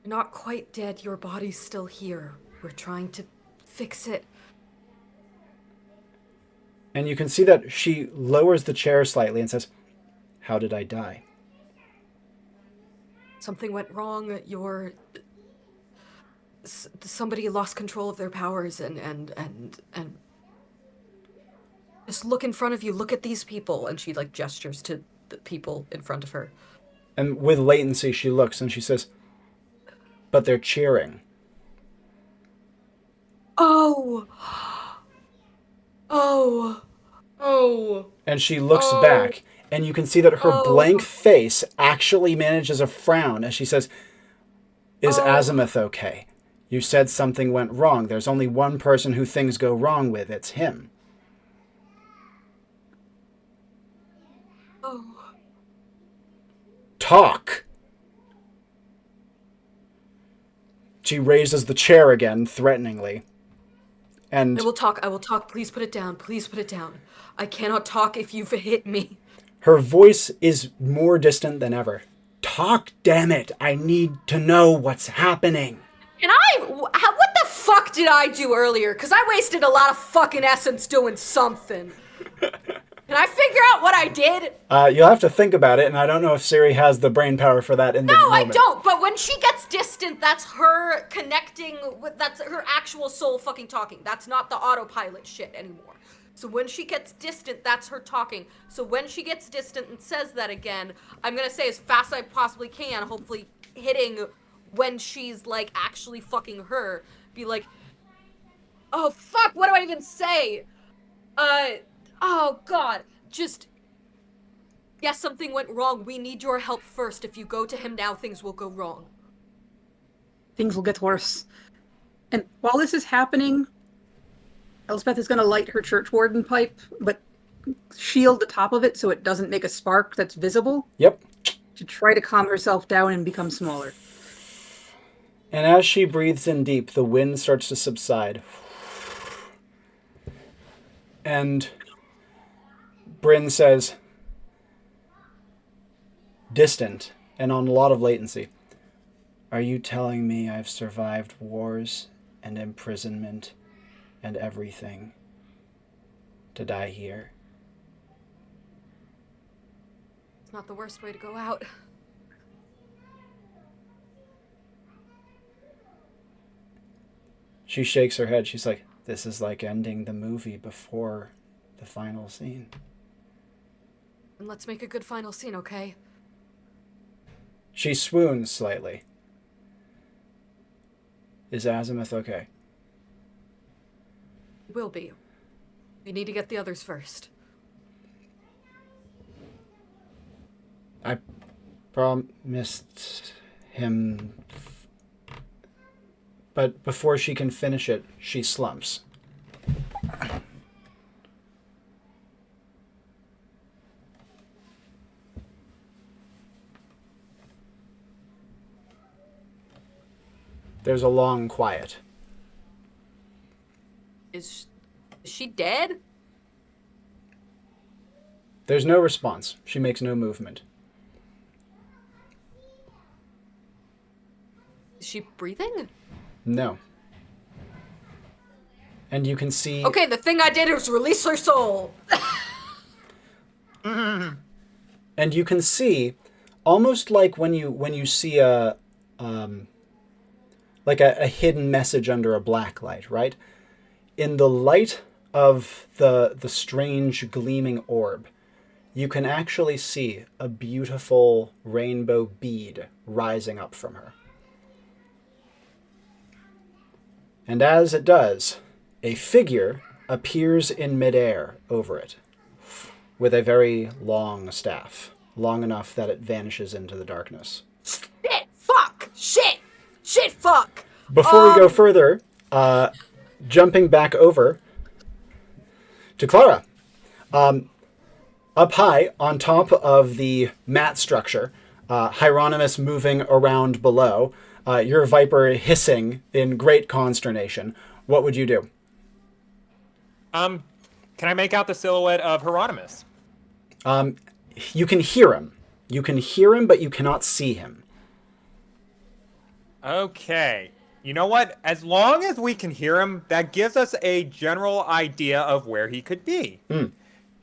You're not quite dead. Your body's still here. We're trying to fix it. And you can see that she lowers the chair slightly and says, How did I die? Something went wrong. Somebody lost control of their powers and just look in front of you. Look at these people. And she like gestures to the people in front of her. And with latency, she looks and she says, But they're cheering. Oh. And she looks back, and you can see that her blank face actually manages a frown as she says, Is Azimuth okay? You said something went wrong. There's only one person who things go wrong with. It's him. Oh. Talk! She raises the chair again, threateningly. And I will talk. Please put it down. I cannot talk if you've hit me. her voice is more distant than ever. Talk, damn it! I need to know what's happening. What the fuck did I do earlier? Because I wasted a lot of fucking essence doing something. Can I figure out what I did? You'll have to think about it, and I don't know if Siri has the brain power for that in the moment. No, I don't. But when she gets distant, that's her connecting with, that's her actual soul fucking talking. That's not the autopilot shit anymore. So when she gets distant, that's her talking. So when she gets distant and says that again, I'm gonna say as fast as I possibly can, hopefully hitting when she's like actually fucking her, be like, oh fuck, what do I even say? Oh god, just, yes, something went wrong. We need your help first. If you go to him now, things will go wrong. Things will get worse. And while this is happening, Elspeth is going to light her church warden pipe, but shield the top of it so it doesn't make a spark that's visible. Yep. To try to calm herself down and become smaller. And as she breathes in deep, the wind starts to subside. And Bryn says, distant and on a lot of latency, Are you telling me I've survived wars and imprisonment and everything to die here? It's not the worst way to go out. She shakes her head. She's like, this is like ending the movie before the final scene. And let's make a good final scene, okay? She swoons slightly. Is Azimuth okay? Will be. We need to get the others first. I promised him... But before she can finish it, she slumps. There's a long quiet. Is she dead? There's no response. She makes no movement. Is she breathing? No. And you can see... Okay, the thing I did was release her soul. And you can see, almost like when you see a like a hidden message under a black light, right? In the light of the strange gleaming orb, you can actually see a beautiful rainbow bead rising up from her. And as it does, a figure appears in midair over it, with a very long staff, long enough that it vanishes into the darkness. Shit! Fuck! Shit! Shit! Fuck! Before we go further, jumping back over to Clara. Up high, on top of the mat structure, Hieronymus moving around below, your Viper hissing in great consternation. What would you do? Can I make out the silhouette of Hieronymus? You can hear him. You can hear him, but you cannot see him. Okay. You know what? As long as we can hear him, that gives us a general idea of where he could be.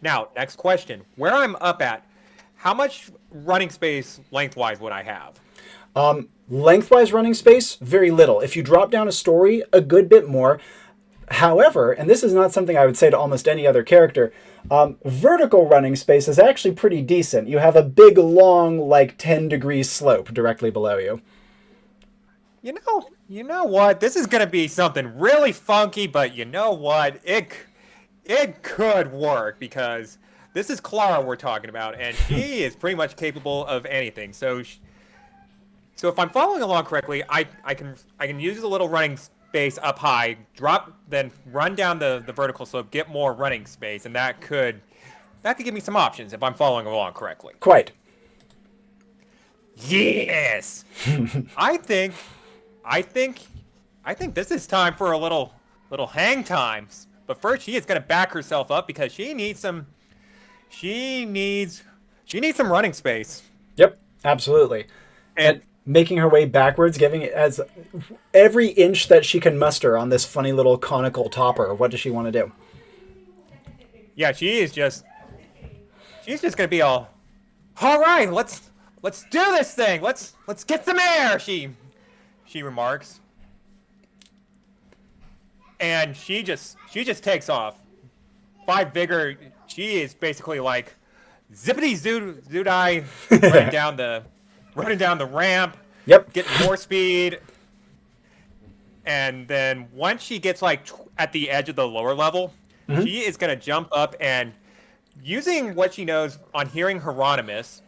Now, next question. Where I'm up at, how much running space lengthwise would I have? Lengthwise running space, very little. If you drop down a story, a good bit more. However, and this is not something I would say to almost any other character, vertical running space is actually pretty decent. You have a big, long, like 10-degree slope directly below you. You know what? This is going to be something really funky, but you know what? It could work because this is Clara we're talking about, and she is pretty much capable of anything. So if I'm following along correctly, I can use a little running space up high, drop, then run down the vertical slope, get more running space, and that could give me some options if I'm following along correctly. Quite. Yes. I think this is time for a little hang time. But first, she is going to back herself up because she needs some running space. Yep, absolutely. And making her way backwards, giving it as every inch that she can muster on this funny little conical topper. What does she want to do? Yeah, she's just going to be all right, let's do this thing. Let's get some air, she remarks. And she just takes off. 5 vigor. She is basically like zippity zoodie running down the ramp. Yep. Getting more speed. And then once she gets like at the edge of the lower level, she is gonna jump up and using what she knows on hearing Hieronymus,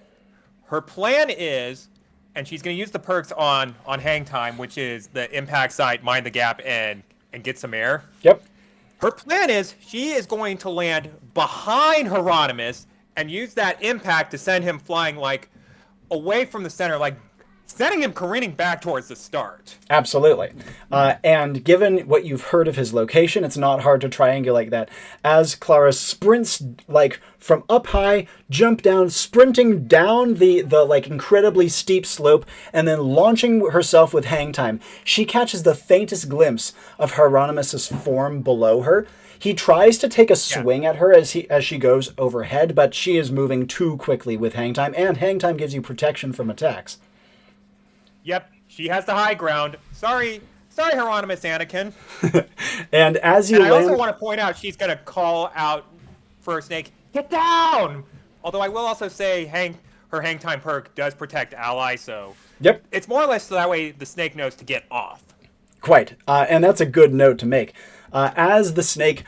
her plan is, and she's gonna use the perks on hang time, which is the impact sight, mind the gap, and get some air. Yep. Her plan is she is going to land behind Hieronymus and use that impact to send him flying like away from the center, like sending him careening back towards the start. Absolutely. And given what you've heard of his location, it's not hard to triangulate that. As Clara sprints like from up high, jump down, sprinting down the like incredibly steep slope, and then launching herself with hang time, she catches the faintest glimpse of Hieronymus's form below her. He tries to take a swing at her as she goes overhead, but she is moving too quickly with hang time, and hang time gives you protection from attacks. Yep, she has the high ground. Sorry, Hieronymus Anakin. And as you and land... I also want to point out she's going to call out for Snake, get down! Although I will also say her hang time perk does protect allies, so... Yep. It's more or less so that way the snake knows to get off. Quite. And that's a good note to make. As the snake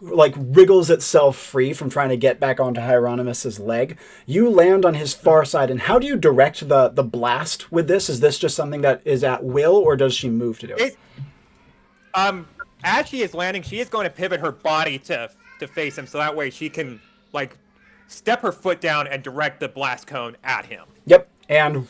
like wriggles itself free from trying to get back onto Hieronymus's leg, you land on his far side. And how do you direct the blast with this? Is this just something that is at will, or does she move to do it? As she is landing, she is going to pivot her body to face him, so that way she can like step her foot down and direct the blast cone at him. Yep. And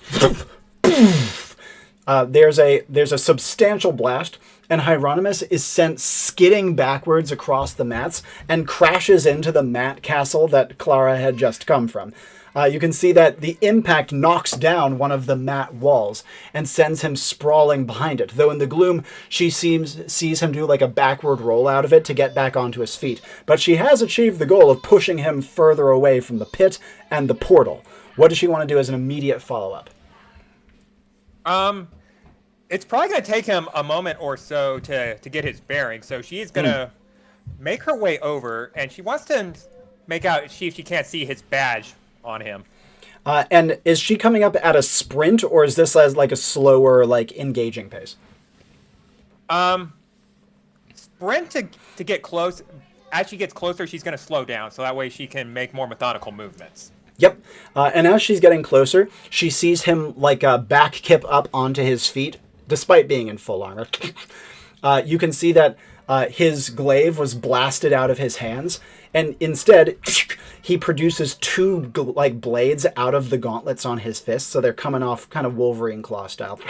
there's a substantial blast, and Hieronymus is sent skidding backwards across the mats and crashes into the mat castle that Clara had just come from. You can see that the impact knocks down one of the mat walls and sends him sprawling behind it, though in the gloom she sees him do like a backward roll out of it to get back onto his feet. But she has achieved the goal of pushing him further away from the pit and the portal. What does she want to do as an immediate follow-up? it's probably going to take him a moment or so to get his bearings. So she's going to make her way over, and she wants to make out see if she can't see his badge on him. And is she coming up at a sprint, or is this as like a slower, like engaging pace? Sprint to get close. As she gets closer, she's going to slow down, so that way she can make more methodical movements. Yep. And as she's getting closer, she sees him like back kip up onto his feet, despite being in full armor. You can see that his glaive was blasted out of his hands, and instead he produces two blades out of the gauntlets on his fists, so they're coming off kind of Wolverine claw style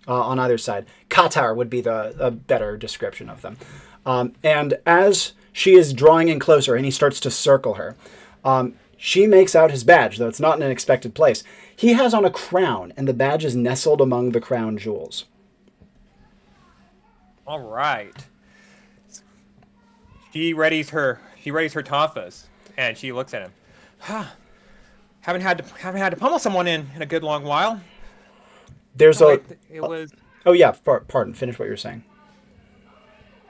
on either side. Katar would be the better description of them. And as she is drawing in closer and he starts to circle her, she makes out his badge, though it's not in an expected place. He has on a crown, and the badge is nestled among the crown jewels. All right. She readies her tafas, and she looks at him. Haven't had to pummel someone in a good long while. There's Oh, wait, it was. Oh yeah, pardon. Finish what you were saying.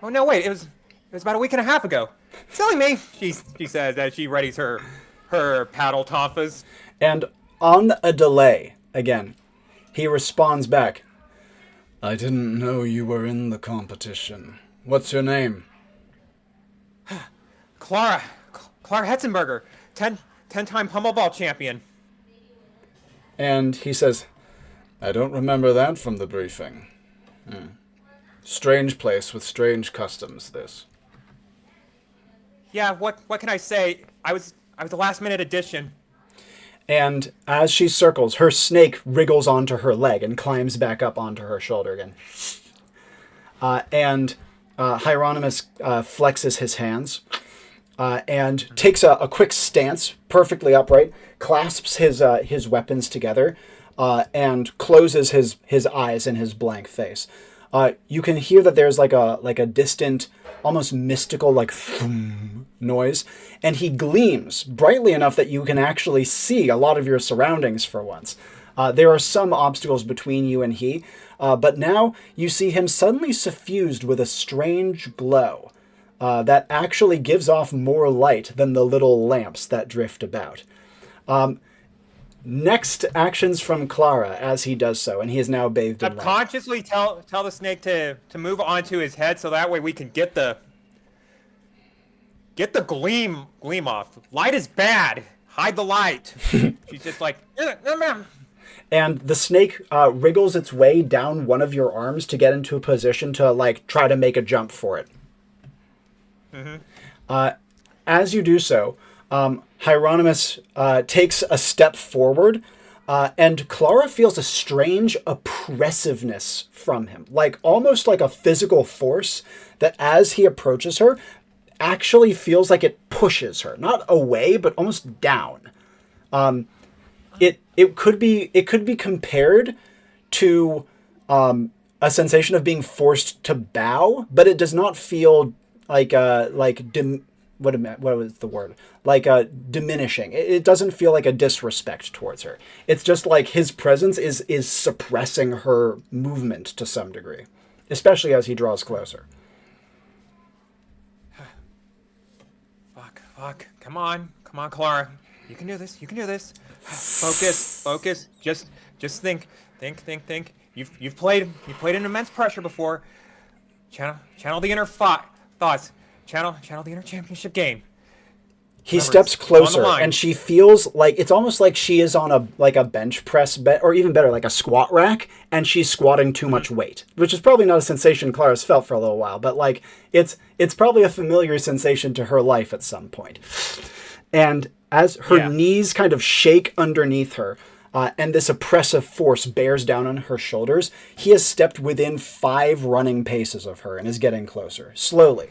Oh no, wait! It was about a week and a half ago. Silly me, she says as she readies her paddle tafas. And on a delay, again, he responds back. I didn't know you were in the competition. What's your name? Clara Hetzenberger, 10-time pummelball champion. And he says, I don't remember that from the briefing. Strange place with strange customs, this. Yeah, what can I say? I was the last minute addition. And as she circles, her snake wriggles onto her leg and climbs back up onto her shoulder again. And Hieronymus flexes his hands and takes a quick stance, perfectly upright, clasps his weapons together, and closes his eyes in his blank face. You can hear that there's like a distant, almost mystical, like thum noise, and he gleams brightly enough that you can actually see a lot of your surroundings for once. There are some obstacles between you and he, but now you see him suddenly suffused with a strange glow that actually gives off more light than the little lamps that drift about. Next actions from Clara as he does so, and he is now bathed in light. Subconsciously tell the snake to move onto his head so that way we can get the gleam off. Light is bad. Hide the light. She's just like, and the snake wriggles its way down one of your arms to get into a position to like try to make a jump for it. As you do so, Hieronymus takes a step forward, and Clara feels a strange oppressiveness from him, like almost like a physical force that as he approaches her, actually feels like it pushes her, not away, but almost down. It could be compared to a sensation of being forced to bow, but it does not feel like what was the word? Like diminishing. It doesn't feel like a disrespect towards her. It's just like his presence is suppressing her movement to some degree, especially as he draws closer. Fuck. Come on, Clara. You can do this. Focus. Just think. You've played in immense pressure before. Channel the inner thoughts. Channel the inner championship game. He steps closer, and she feels like it's almost like she is on a bench press or even better, like a squat rack, and she's squatting too much weight, which is probably not a sensation Clara's felt for a little while, but like it's probably a familiar sensation to her life at some point. And as her knees kind of shake underneath her, and this oppressive force bears down on her shoulders, he has stepped within 5 running paces of her and is getting closer, slowly.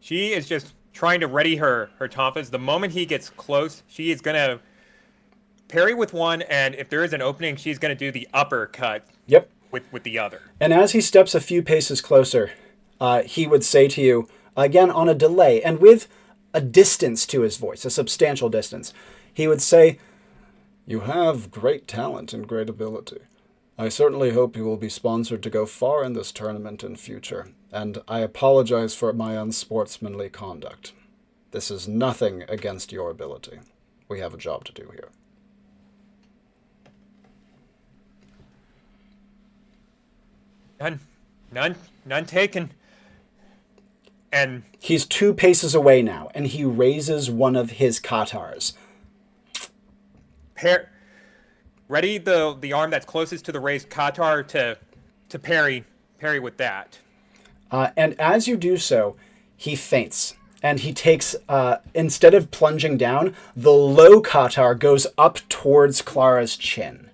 She is just trying to ready her tafas. The moment he gets close, she is going to parry with one, and if there is an opening, she's going to do the uppercut with the other. And as he steps a few paces closer, he would say to you, again on a delay, and with a distance to his voice, a substantial distance, he would say, You have great talent and great ability. I certainly hope you will be sponsored to go far in this tournament in future, and I apologize for my unsportsmanly conduct. This is nothing against your ability. We have a job to do here. None taken. And He's 2 paces away now, and he raises one of his katars. ready the arm that's closest to the raised katar to parry with that. And as you do so, he feints. And he takes, instead of plunging down, the low katar goes up towards Clara's chin.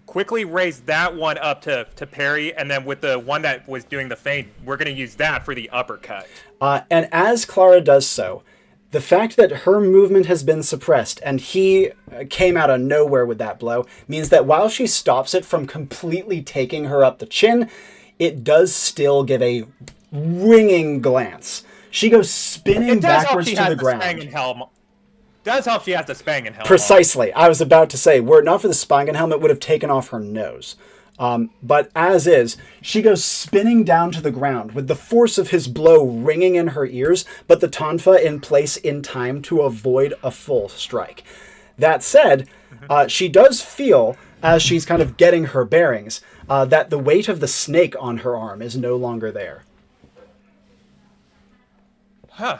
Quickly raise that one up to parry, and then with the one that was doing the feint, we're going to use that for the uppercut. And as Clara does so, the fact that her movement has been suppressed and he came out of nowhere with that blow means that while she stops it from completely taking her up the chin, it does still give a ringing glance. She goes spinning backwards to the ground. Does help she has the Spangen helmet. Precisely. I was about to say, were it not for the Spangen helmet, would have taken off her nose. But as is, she goes spinning down to the ground with the force of his blow ringing in her ears, but the tonfa in place in time to avoid a full strike. That said, she does feel, as she's kind of getting her bearings, that the weight of the snake on her arm is no longer there. Huh.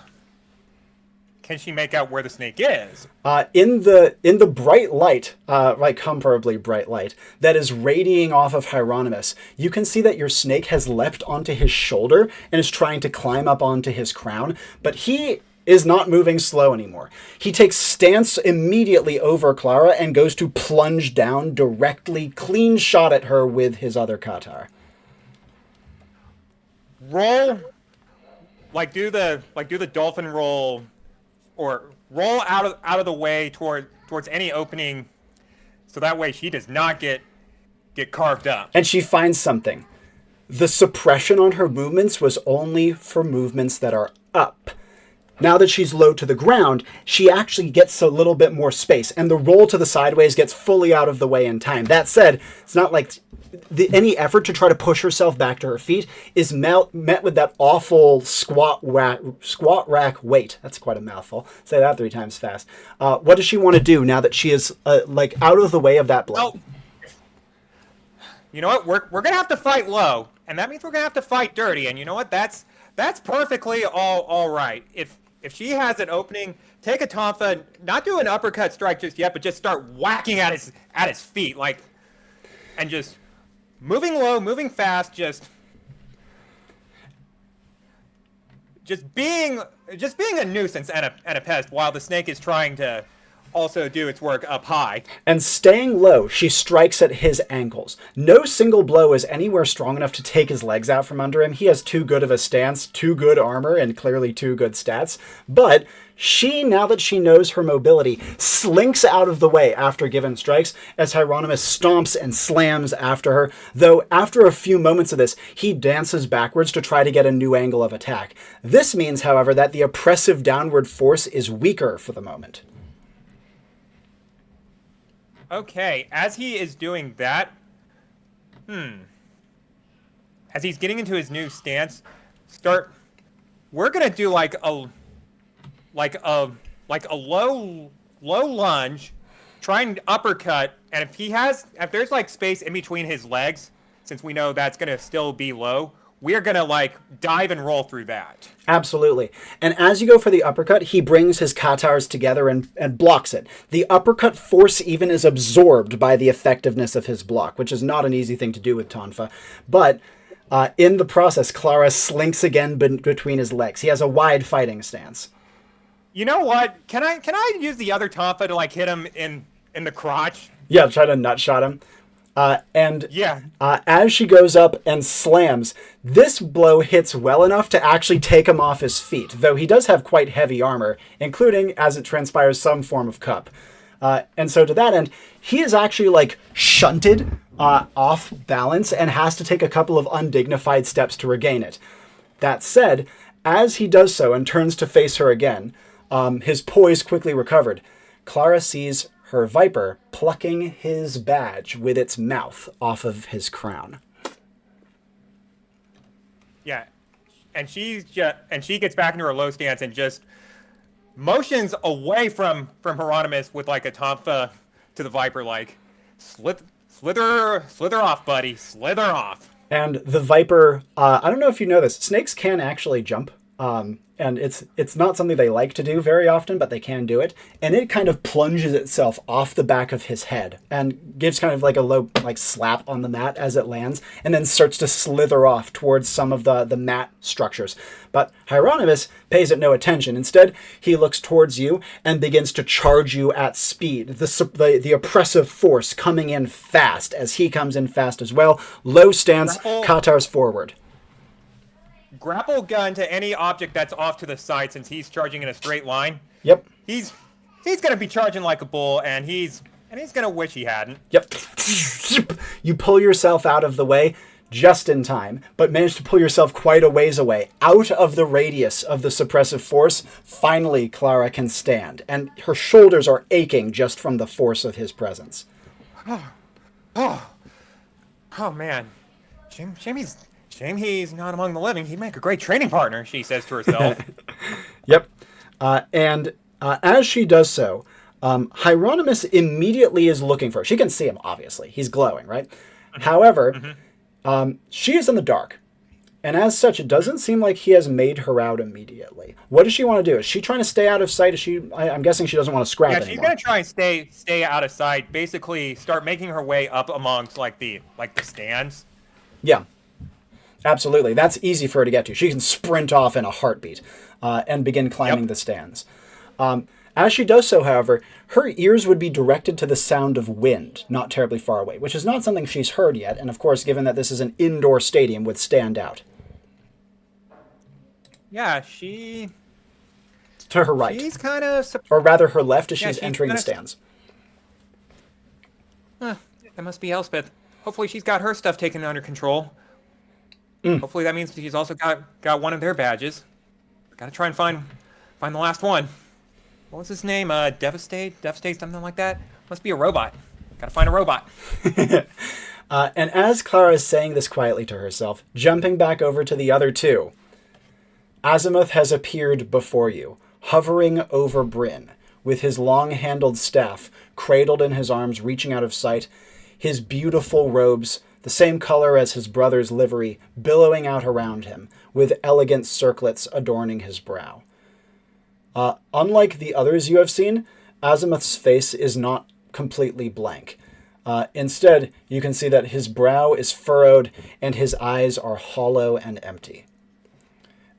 Can she make out where the snake is? In the bright light, like comparably bright light, that is radiating off of Hieronymus, you can see that your snake has leapt onto his shoulder and is trying to climb up onto his crown, but he is not moving slow anymore. He takes stance immediately over Clara and goes to plunge down directly, clean shot at her with his other katar. Roll, do the dolphin roll. Or roll out of the way towards any opening, so that way she does not get carved up. And she finds something. The suppression on her movements was only for movements that are up. Now that she's low to the ground, she actually gets a little bit more space, and the roll to the sideways gets fully out of the way in time. That said, it's not like any effort to try to push herself back to her feet is met with that awful squat rack weight. That's quite a mouthful. Say that 3 times fast. What does she want to do now that she is out of the way of that blow? Well, you know what? We're gonna have to fight low, and that means we're gonna have to fight dirty. And you know what? That's perfectly all right. If she has an opening, take a tonfa, not do an uppercut strike just yet, but just start whacking at his feet, and just moving low, moving fast, just being a nuisance and a pest while the snake is trying to also do its work up high. And staying low, she strikes at his ankles. No single blow is anywhere strong enough to take his legs out from under him. He has too good of a stance, too good armor, and clearly too good stats. But she, now that she knows her mobility, slinks out of the way after given strikes as Hieronymus stomps and slams after her, though after a few moments of this, he dances backwards to try to get a new angle of attack. This means, however, that the oppressive downward force is weaker for the moment. Okay, as he is doing that, as he's getting into his new stance, we're gonna do like a low lunge, try and uppercut, and if there's like space in between his legs, since we know that's gonna still be low, we're gonna dive and roll through that. Absolutely. And as you go for the uppercut, he brings his katars together and blocks it. The uppercut force even is absorbed by the effectiveness of his block, which is not an easy thing to do with tonfa. But in the process, Clara slinks again between his legs. He has a wide fighting stance. You know what? Can I use the other tonfa to hit him in the crotch? Yeah, try to nut shot him. Yeah. As she goes up and slams, this blow hits well enough to actually take him off his feet, though he does have quite heavy armor, including, as it transpires, some form of cup. And so to that end, he is actually shunted off balance and has to take a couple of undignified steps to regain it. That said, as he does so and turns to face her again, his poise quickly recovered, Clara sees her viper plucking his badge with its mouth off of his crown. Yeah, and she gets back into her low stance and just motions away from Hieronymus with like a tonfa to the viper, like slither off, buddy, slither off. And the viper, I don't know if you know this, snakes can actually jump. And it's not something they like to do very often, but they can do it. And it kind of plunges itself off the back of his head and gives kind of like a low like slap on the mat as it lands, and then starts to slither off towards some of the mat structures. But Hieronymus pays it no attention. Instead, he looks towards you and begins to charge you at speed. The oppressive force coming in fast as he comes in fast as well. Low stance, Qatar's forward. Grapple gun to any object that's off to the side, since he's charging in a straight line. Yep. He's gonna be charging like a bull, and he's gonna wish he hadn't. Yep. You pull yourself out of the way just in time, but manage to pull yourself quite a ways away, out of the radius of the suppressive force. Finally, Clara can stand, and her shoulders are aching just from the force of his presence. Oh man, shame he's not among the living. He'd make a great training partner, she says to herself. Yep. And as she does so, Hieronymus immediately is looking for her. She can see him, obviously. He's glowing, right? However, she is in the dark. And as such, it doesn't seem like he has made her out immediately. What does she want to do? Is she trying to stay out of sight? I'm guessing she doesn't want to scrap anymore. Yeah, she's going to try and stay out of sight. Basically, start making her way up amongst the stands. Yeah. Absolutely. That's easy for her to get to. She can sprint off in a heartbeat and begin climbing the stands. As she does so, however, her ears would be directed to the sound of wind, not terribly far away, which is not something she's heard yet, and of course, given that this is an indoor stadium, would stand out. Yeah, to her right. She's kind of... Or rather, her left as she's entering the stands. That must be Elspeth. Hopefully she's got her stuff taken under control. Hopefully that means she's also got one of their badges. Gotta try and find the last one. What was his name? Devastate, something like that. Must be a robot. Gotta find a robot. And as Clara is saying this quietly to herself, jumping back over to the other two, Azimuth has appeared before you, hovering over Bryn, with his long-handled staff cradled in his arms, reaching out of sight, his beautiful robes, the same color as his brother's livery, billowing out around him, with elegant circlets adorning his brow. Unlike the others you have seen, Azimuth's face is not completely blank. Instead, you can see that his brow is furrowed and his eyes are hollow and empty.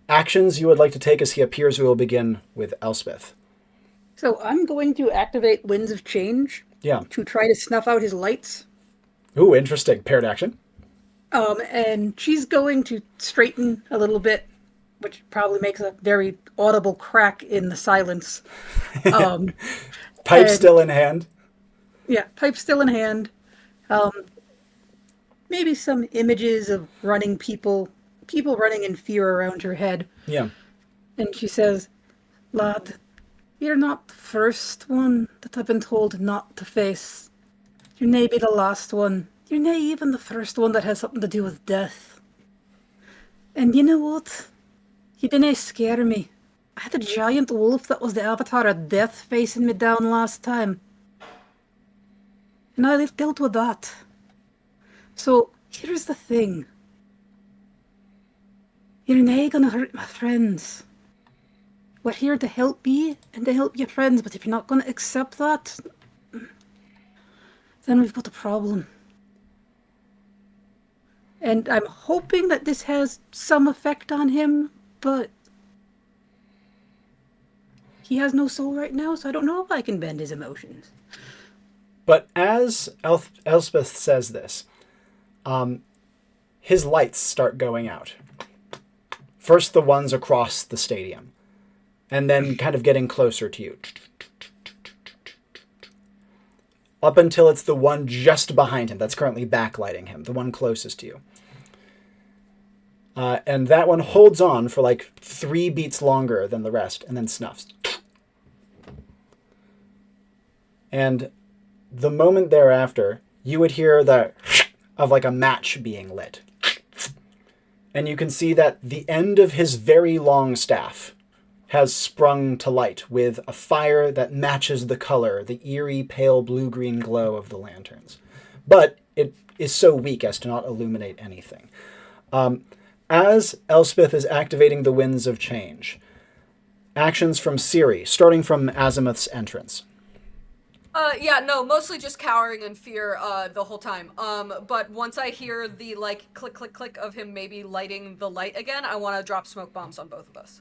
Actions you would like to take as he appears, we will begin with Elspeth. So I'm going to activate Winds of Change to try to snuff out his lights. Ooh, interesting. Paired action. And she's going to straighten a little bit, which probably makes a very audible crack in the silence. Pipe still in hand. Yeah, pipe still in hand. Maybe some images of running people running in fear around her head. Yeah. And she says, "Lad, you're not the first one that I've been told not to face. You're nae be the last one. You're nae even the first one that has something to do with death. And you know what? You didn't scare me. I had a giant wolf that was the avatar of death facing me down last time. And I dealt with that. So, here's the thing. You're nae gonna hurt my friends. We're here to help you and to help your friends, but if you're not gonna accept that, then we've got a problem. And I'm hoping that this has some effect on him, but he has no soul right now, so I don't know if I can bend his emotions." But as Elspeth says this, his lights start going out. First the ones across the stadium, and then kind of getting closer to you. Up until it's the one just behind him that's currently backlighting him, the one closest to you. And that one holds on for like 3 beats longer than the rest, and then snuffs. And the moment thereafter, you would hear the of like a match being lit. And you can see that the end of his very long staff has sprung to light with a fire that matches the color, the eerie pale blue-green glow of the lanterns. But it is so weak as to not illuminate anything. As Elspeth is activating the Winds of Change, actions from Siri, starting from Azimuth's entrance. Yeah, no, mostly just cowering in fear the whole time. But once I hear the like click click click of him maybe lighting the light again, I want to drop smoke bombs on both of us.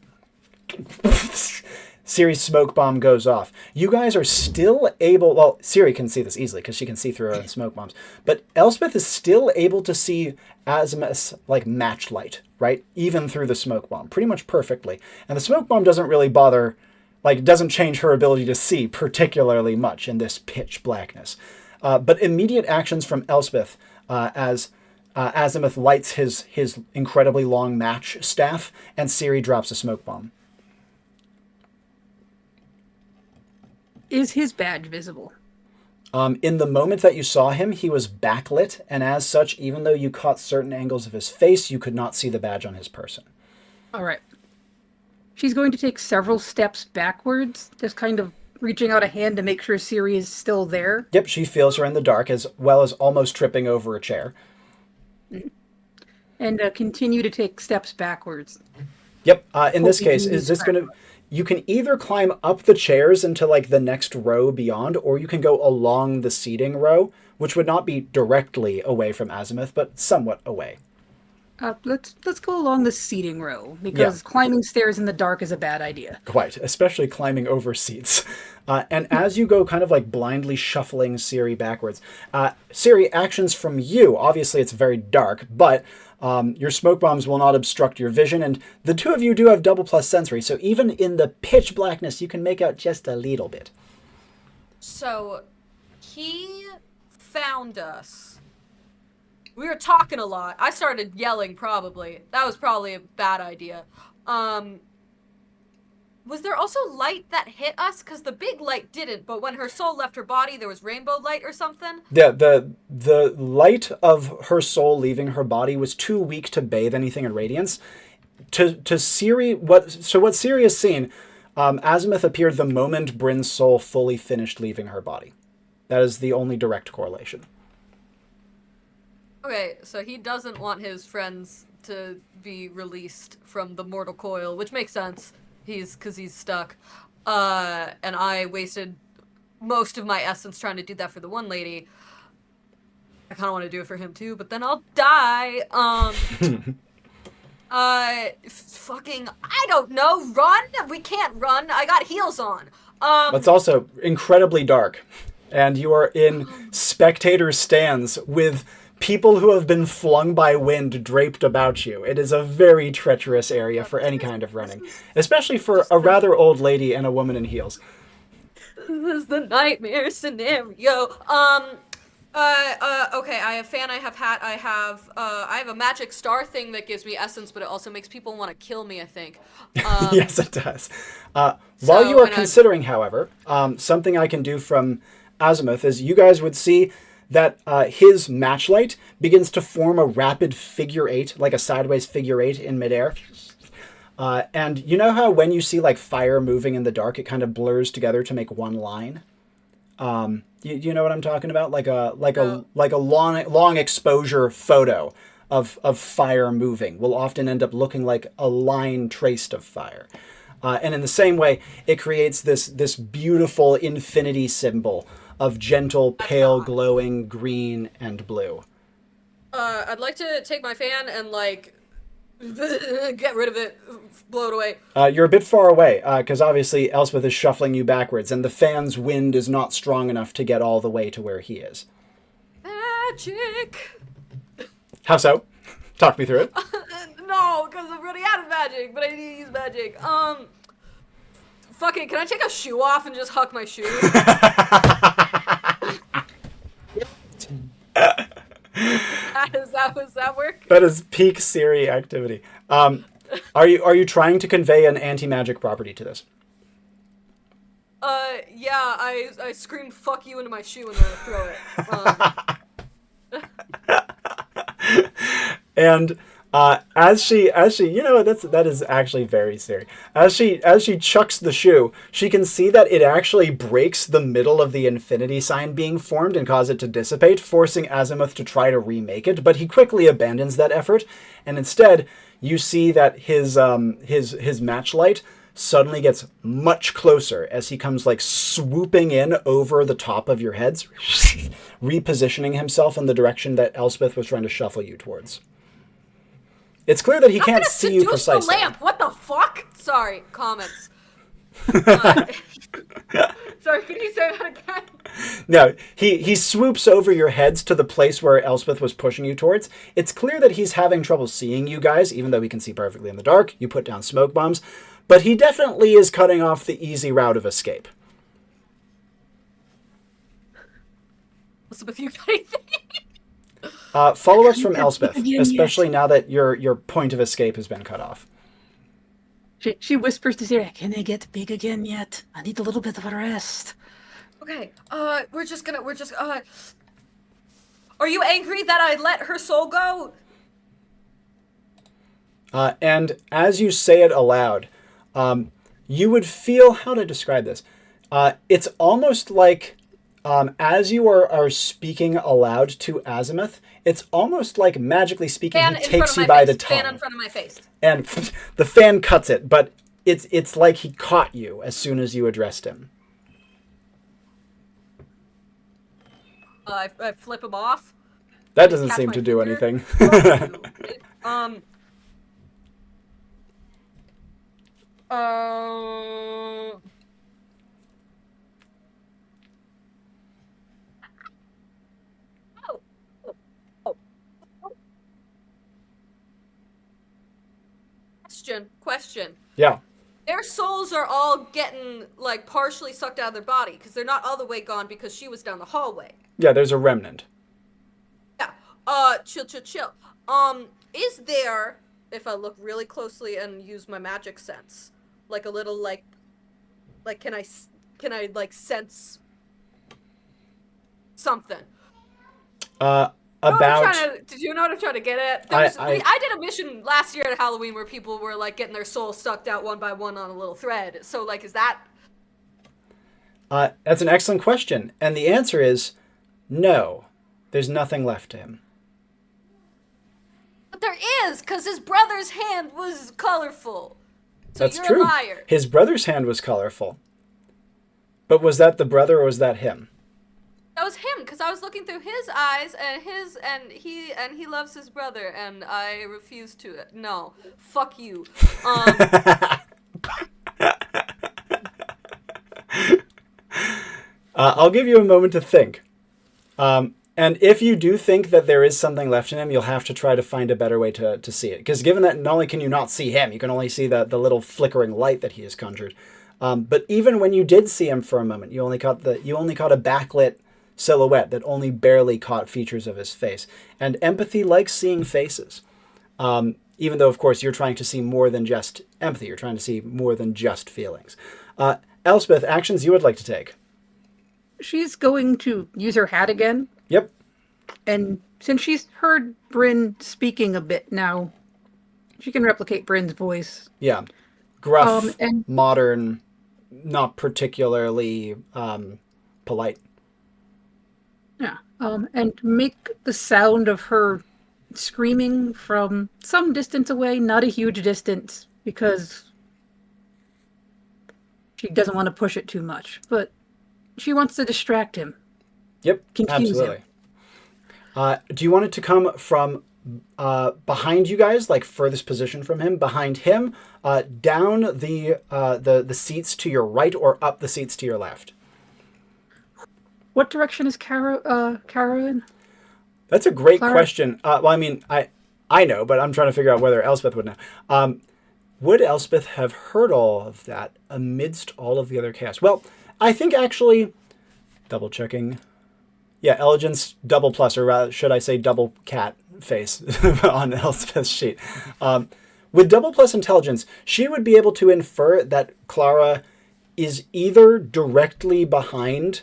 Siri's smoke bomb goes off. You guys are still able... Well, Siri can see this easily because she can see through her own smoke bombs. But Elspeth is still able to see Azimuth's like match light, right? Even through the smoke bomb, pretty much perfectly. And the smoke bomb doesn't really bother... Like, doesn't change her ability to see particularly much in this pitch blackness. But immediate actions from Elspeth as Azimuth lights his incredibly long match staff, and Siri drops a smoke bomb. Is his badge visible? In the moment that you saw him, he was backlit, and as such, even though you caught certain angles of his face, you could not see the badge on his person. All right. She's going to take several steps backwards, just kind of reaching out a hand to make sure Siri is still there. Yep, she feels her in the dark, as well as almost tripping over a chair. And continue to take steps backwards. Yep, in this case, is this going to... You can either climb up the chairs into like the next row beyond, or you can go along the seating row, which would not be directly away from Azimuth, but somewhat away. Let's go along the seating row, because climbing stairs in the dark is a bad idea. Quite, especially climbing over seats. And as you go kind of like blindly shuffling Siri backwards, Siri, actions from you. Obviously, it's very dark, but your smoke bombs will not obstruct your vision, and the two of you do have double plus sensory, so even in the pitch blackness, you can make out just a little bit. So, he found us. We were talking a lot. I started yelling, probably. That was probably a bad idea. Was there also light that hit us? Because the big light didn't, but when her soul left her body, there was rainbow light or something? Yeah, the light of her soul leaving her body was too weak to bathe anything in radiance. To Siri, what Siri has seen, Azimuth appeared the moment Bryn's soul fully finished leaving her body. That is the only direct correlation. Okay, so he doesn't want his friends to be released from the mortal coil, which makes sense. Because he's stuck. And I wasted most of my essence trying to do that for the one lady. I kind of want to do it for him too, but then I'll die. Fucking, I don't know, run? We can't run. I got heels on. It's also incredibly dark. And you are in spectator stands with people who have been flung by wind draped about you. It is a very treacherous area for any kind of running, especially for a rather old lady and a woman in heels. This is the nightmare scenario. Okay, I have fan, I have hat, I have a magic star thing that gives me essence, but it also makes people want to kill me, I think. Yes, it does. While you are considering, however, something I can do from Azimuth is you guys would see that his matchlight begins to form a rapid figure eight, like a sideways figure eight in midair. And you know how when you see like fire moving in the dark, it kind of blurs together to make one line? You know what I'm talking about? Like a long exposure photo of fire moving will often end up looking like a line traced of fire. And in the same way, it creates this beautiful infinity symbol of gentle, pale, glowing green and blue. I'd like to take my fan and, like, get rid of it, blow it away. You're a bit far away, because obviously Elspeth is shuffling you backwards, and the fan's wind is not strong enough to get all the way to where he is. Magic! How so? Talk me through it. No, because I'm running out of magic, but I need to use magic. Fuck it, can I take a shoe off and just huck my shoe? Does that work? That is peak Siri activity. Are you trying to convey an anti-magic property to this? Yeah, I screamed "fuck you" into my shoe and then I throw it. And as she, you know, that is actually very Siri. As she chucks the shoe, she can see that it actually breaks the middle of the infinity sign being formed and cause it to dissipate, forcing Azimuth to try to remake it. But he quickly abandons that effort, and instead you see that his matchlight suddenly gets much closer as he comes like swooping in over the top of your heads, repositioning himself in the direction that Elspeth was trying to shuffle you towards. It's clear that he can't see you precisely. The lamp. What the fuck? Sorry, comments. Sorry, can you say that again? No, he swoops over your heads to the place where Elspeth was pushing you towards. It's clear that he's having trouble seeing you guys, even though he can see perfectly in the dark. You put down smoke bombs. But he definitely is cutting off the easy route of escape. Elizabeth, you got anything? Follow-ups from Elspeth, especially now that your point of escape has been cut off. She whispers to Siri, "Can I get big again yet? I need a little bit of a rest." Okay, we're just, are you angry that I let her soul go? And as you say it aloud, you would feel, how to describe this? It's almost like, as you are speaking aloud to Azimuth, it's almost like, magically speaking, Fan he takes you in by face. the tongue. Fan in front of my face. And the fan cuts it, but it's like he caught you as soon as you addressed him. I flip him off. That doesn't Catch seem my to do finger. anything. Question. Yeah. Their souls are all getting, like, partially sucked out of their body, because they're not all the way gone because she was down the hallway. Yeah, there's a remnant. Yeah. Chill. Is there, if I look really closely and use my magic sense, like a little, like, can I, like, sense something? Did you know what I'm trying to get at? I did a mission last year at Halloween where people were, like, getting their souls sucked out one by one on a little thread. So, like, is that... That's an excellent question. And the answer is no. There's nothing left to him. But there is, because his brother's hand was colorful. So That's you're true. a liar. His brother's hand was colorful. But was that the brother or was that him? That was him, because I was looking through his eyes, and he loves his brother, and I refuse to. No, fuck you. I'll give you a moment to think. And if you do think that there is something left in him, you'll have to try to find a better way to see it. Because given that not only can you not see him, you can only see the little flickering light that he has conjured. But even when you did see him for a moment, you only caught a backlit silhouette that only barely caught features of his face. And empathy likes seeing faces. Even though, of course, you're trying to see more than just empathy. You're trying to see more than just feelings. Elspeth, actions you would like to take? She's going to use her hat again. Yep. And since she's heard Bryn speaking a bit now, she can replicate Bryn's voice. Yeah. Gruff, and modern, not particularly polite. Yeah. And make the sound of her screaming from some distance away, not a huge distance, because she doesn't want to push it too much. But she wants to distract him. Yep, Confuse absolutely. Do you want it to come from behind you guys, like furthest position from him, behind him, down the seats to your right, or up the seats to your left? What direction is Clara in? That's a great Clara? question. Well, I mean, I know, but I'm trying to figure out whether Elspeth would know. Would Elspeth have heard all of that amidst all of the other chaos? Well, I think actually, double checking. Yeah, Elegance double plus, or rather, should I say double cat face on Elspeth's sheet. With double plus intelligence, she would be able to infer that Clara is either directly behind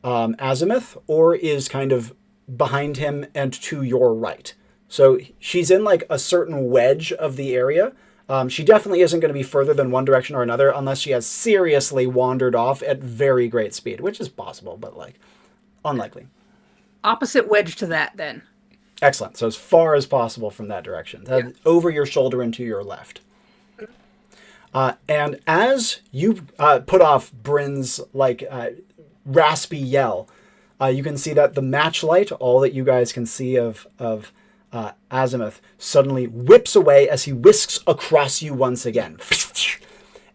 Azimuth or is kind of behind him and to your right. So she's in like a certain wedge of the area. She definitely isn't going to be further than one direction or another unless she has seriously wandered off at very great speed, which is possible, but like unlikely. Opposite wedge to that, then. Excellent. So as far as possible from that direction, over your shoulder and to your left. And as you put off Bryn's like raspy yell, you can see that the matchlight, all that you guys can see of Azimuth, suddenly whips away as he whisks across you once again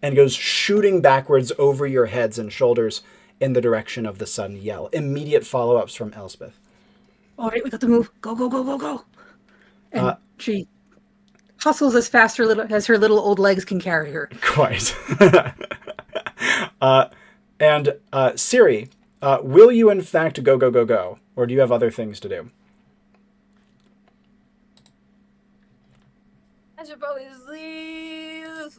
and goes shooting backwards over your heads and shoulders in the direction of the sudden yell. Immediate follow-ups from Elspeth. All right, we got to move. Go, go, go, go, go. And she hustles as fast as her little old legs can carry her. Quite. And Siri, will you in fact go, go, go, go? Or do you have other things to do? I should probably leave.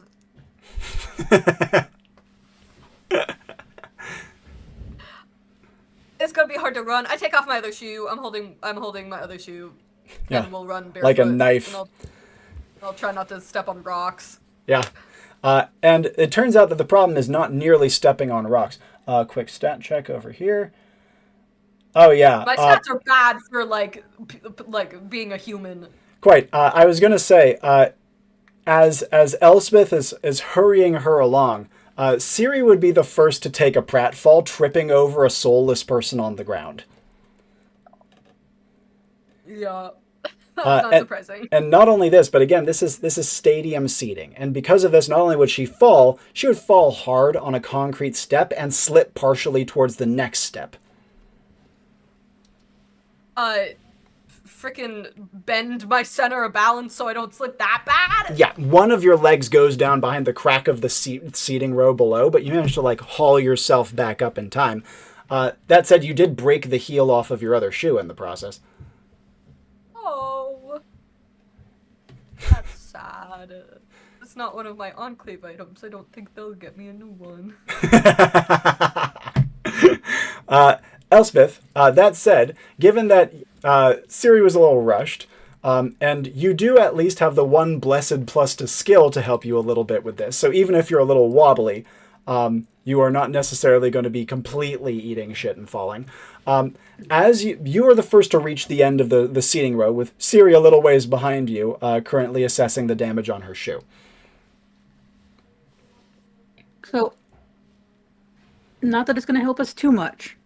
It's gonna be hard to run. I take off my other shoe. I'm holding my other shoe. Yeah. And we'll run barefoot. Like a knife. And I'll try not to step on rocks. Yeah. And it turns out that the problem is not nearly stepping on rocks. Quick stat check over here. Oh, yeah. My stats are bad for, like being a human. Quite. I was going to say, as Elspeth is hurrying her along, Siri would be the first to take a pratfall, tripping over a soulless person on the ground. Yeah. That's not surprising. And not only this, but again, this is stadium seating. And because of this, not only would she would fall hard on a concrete step and slip partially towards the next step. Frickin' bend my center of balance so I don't slip that bad? Yeah, one of your legs goes down behind the crack of the seating row below, but you managed to like haul yourself back up in time. That said, you did break the heel off of your other shoe in the process. Oh, that's sad. It's not one of my Enclave items. I don't think they'll get me a new one. Elspeth, that said, given that Siri was a little rushed, and you do at least have the one blessed plus to skill to help you a little bit with this. So even if you're a little wobbly, you are not necessarily going to be completely eating shit and falling. As you are the first to reach the end of the seating row, with Siri a little ways behind you, currently assessing the damage on her shoe. So, not that it's going to help us too much,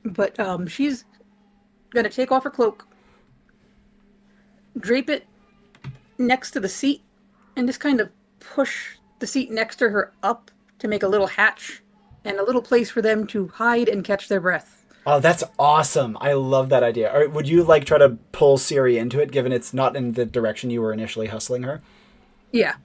but she's going to take off her cloak, drape it next to the seat, and just kind of push the seat next to her up to make a little hatch and a little place for them to hide and catch their breath. Oh, that's awesome. I love that idea. Or would you like try to pull Siri into it, given it's not in the direction you were initially hustling her? Yeah.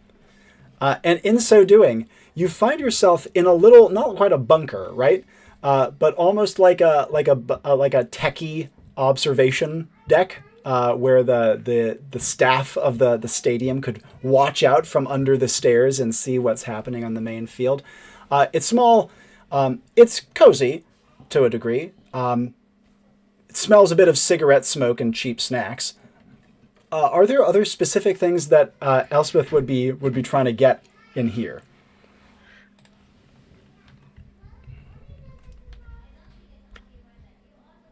And in so doing, you find yourself in a little, not quite a bunker, right? But almost like a techie observation deck, where the staff of the stadium could watch out from under the stairs and see what's happening on the main field. It's small. It's cozy to a degree. It smells a bit of cigarette smoke and cheap snacks. Are there other specific things that Elspeth would be trying to get in here?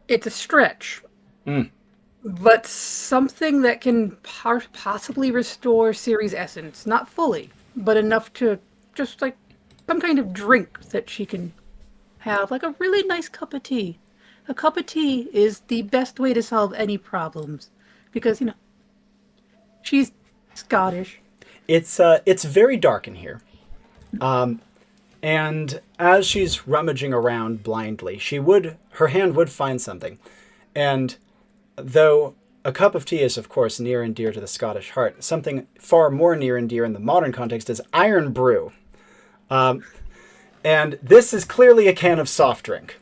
It's a stretch. But something that can possibly restore Siri's essence. Not fully, but enough to just like some kind of drink that she can have. Like a really nice cup of tea. A cup of tea is the best way to solve any problems. Because, she's Scottish. It's very dark in here. And as she's rummaging around blindly, her hand would find something. And though a cup of tea is, of course, near and dear to the Scottish heart, something far more near and dear in the modern context is iron brew. And this is clearly a can of soft drink.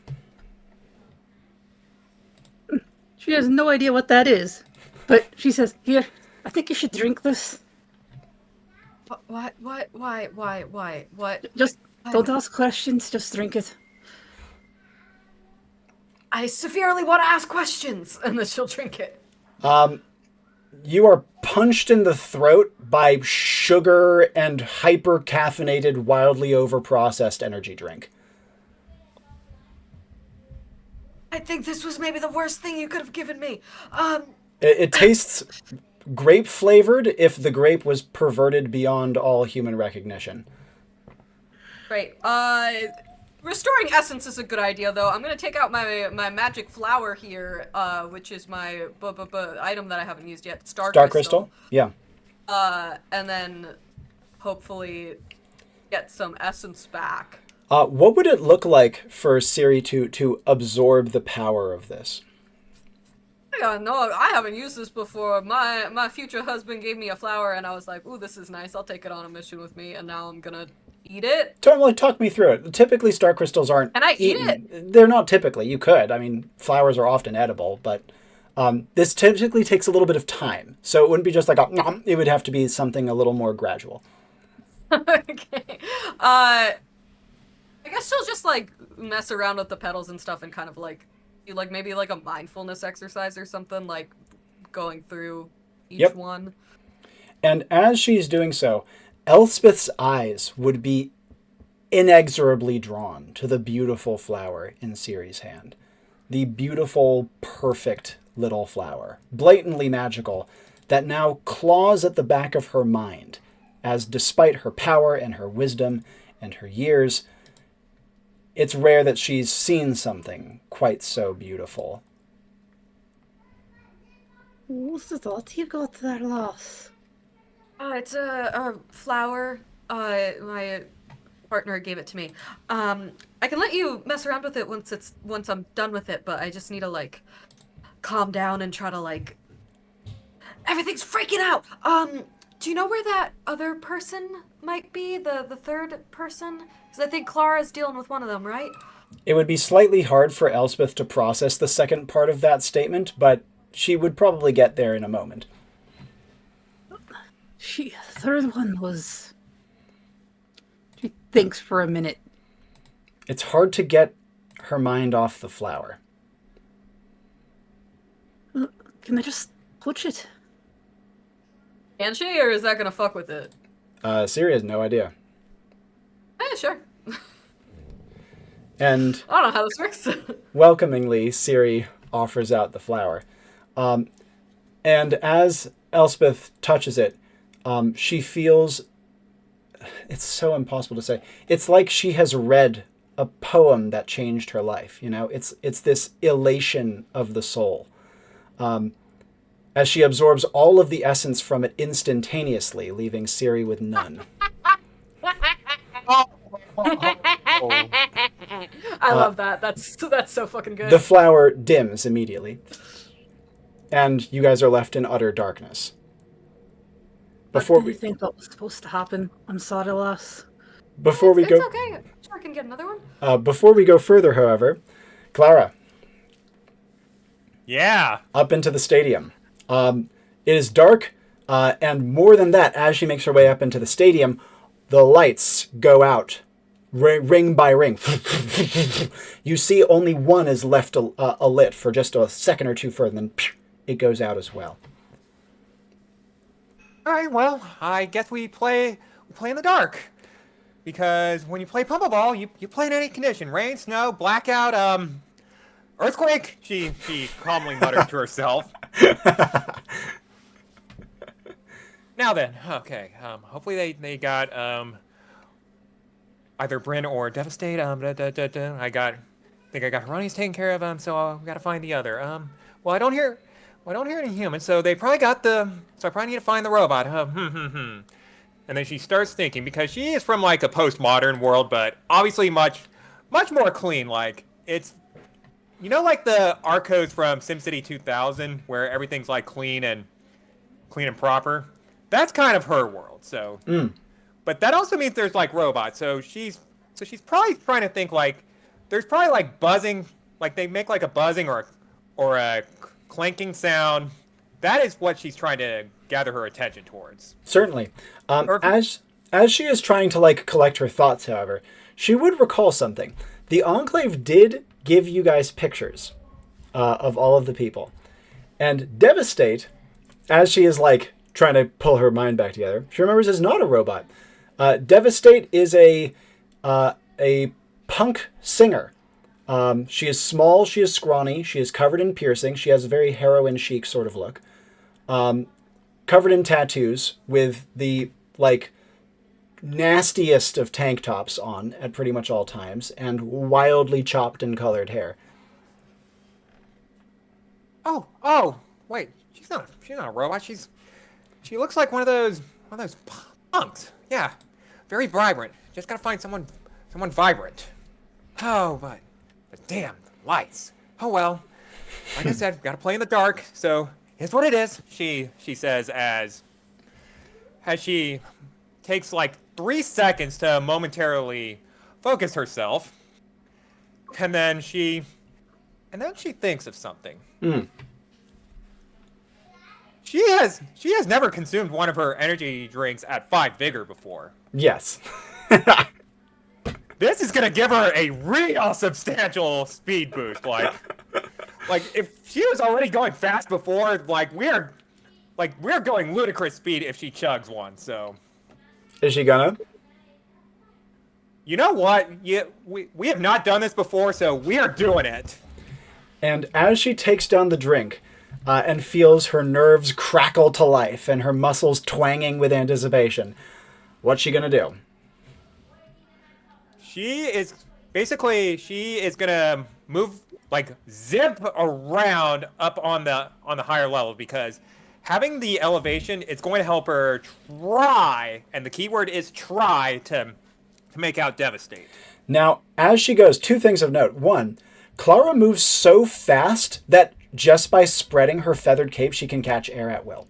She has no idea what that is. But she says, "Here, I think you should drink this." What? Why? What? Don't ask questions, just drink it. I severely want to ask questions, and then she'll drink it. You are punched in the throat by sugar and hyper-caffeinated, wildly over-processed energy drink. I think this was maybe the worst thing you could have given me. It tastes grape-flavored if the grape was perverted beyond all human recognition. Great. Restoring essence is a good idea, though. I'm gonna take out my magic flower here, which is my item that I haven't used yet. Star Crystal? Yeah. And then hopefully get some essence back. What would it look like for Siri to absorb the power of this? Yeah, no, I haven't used this before. My future husband gave me a flower, and I was like, ooh, this is nice. I'll take it on a mission with me, and now I'm gonna eat it. Totally, talk me through it. Typically, star crystals aren't Can I eat eaten. it? They're not typically. You could. I mean, flowers are often edible, but this typically takes a little bit of time. So it wouldn't be just like a... It would have to be something a little more gradual. Okay. I guess she'll just like mess around with the petals and stuff and kind of like do like maybe like a mindfulness exercise or something, like going through each one. And as she's doing so, Elspeth's eyes would be inexorably drawn to the beautiful flower in Siri's hand. The beautiful, perfect little flower, blatantly magical, that now claws at the back of her mind, as despite her power and her wisdom and her years, it's rare that she's seen something quite so beautiful. What's that you got there, lass? It's a flower. My partner gave it to me. I can let you mess around with it once I'm done with it, but I just need to like calm down and try to like everything's freaking out. Do you know where that other person might be? The third person? Because I think Clara's dealing with one of them, right? It would be slightly hard for Elspeth to process the second part of that statement, but she would probably get there in a moment. The third one was... She thinks for a minute. It's hard to get her mind off the flower. Can I just touch it? Can she, or is that gonna fuck with it? Siri has no idea. Yeah, sure. And I don't know how this works. welcomingly, Siri offers out the flower. And as Elspeth touches it, she feels... It's so impossible to say. It's like she has read a poem that changed her life. You know, it's this elation of the soul. As she absorbs all of the essence from it instantaneously, leaving Siri with none. I love that. That's so fucking good. The flower dims immediately, and you guys are left in utter darkness. What do you think that was supposed to happen? I'm sorry, lass. Before we it's go, okay. I'm sure I can get another one. before we go further, however, Clara, Yeah. up into the stadium. It is dark, and more than that, as she makes her way up into the stadium, the lights go out, ring by ring. You see only one is left alit for just a second or two further, and then it goes out as well. All right. Well, I guess we play in the dark, because when you play Pummel Ball, you play in any condition: rain, snow, blackout, earthquake. She calmly muttered to herself. Now then, okay. Hopefully they got either Bryn or Devastate. I think I got Haroni's taken care of. So I gotta find the other. Well, I don't hear any humans. So they probably got the. So I probably need to find the robot. And then she starts thinking, because she is from like a postmodern world, but obviously much more clean. Like it's. You know, like the Arcos from SimCity 2000, where everything's like clean and proper. That's kind of her world. So, but that also means there's like robots. So she's probably trying to think like there's probably like buzzing, like they make like a buzzing or a clanking sound. That is what she's trying to gather her attention towards. Certainly. As she is trying to like collect her thoughts, however, she would recall something. The Enclave did give you guys pictures of all of the people. And Devastate, as she is like trying to pull her mind back together, she remembers is not a robot. Devastate is a punk singer. She is small, she is scrawny, she is covered in piercing, she has a very heroin chic sort of look. Covered in tattoos with the like nastiest of tank tops on at pretty much all times, and wildly chopped and colored hair. Oh, wait, she's not a robot. She looks like one of those punks. Yeah, very vibrant. Just gotta find someone vibrant. Oh, but damn, the lights. Oh well. Like I said, gotta play in the dark. So here's what it is. She says as she takes like 3 seconds to momentarily focus herself, and then she thinks of something. She has never consumed one of her energy drinks at 5 vigor before. Yes. This is gonna give her a real substantial speed boost. Like if she was already going fast before, we're going ludicrous speed if she chugs one. So, Is she gonna? you know what? We have not done this before, so we are doing it. And as she takes down the drink and feels her nerves crackle to life and her muscles twanging with anticipation, what's she gonna do? She is gonna move, like zip around up on the higher level, because having the elevation, it's going to help her try, and the keyword is try, to make out Devastate. Now, as she goes, 2 things of note. 1, Clara moves so fast that just by spreading her feathered cape, she can catch air at will.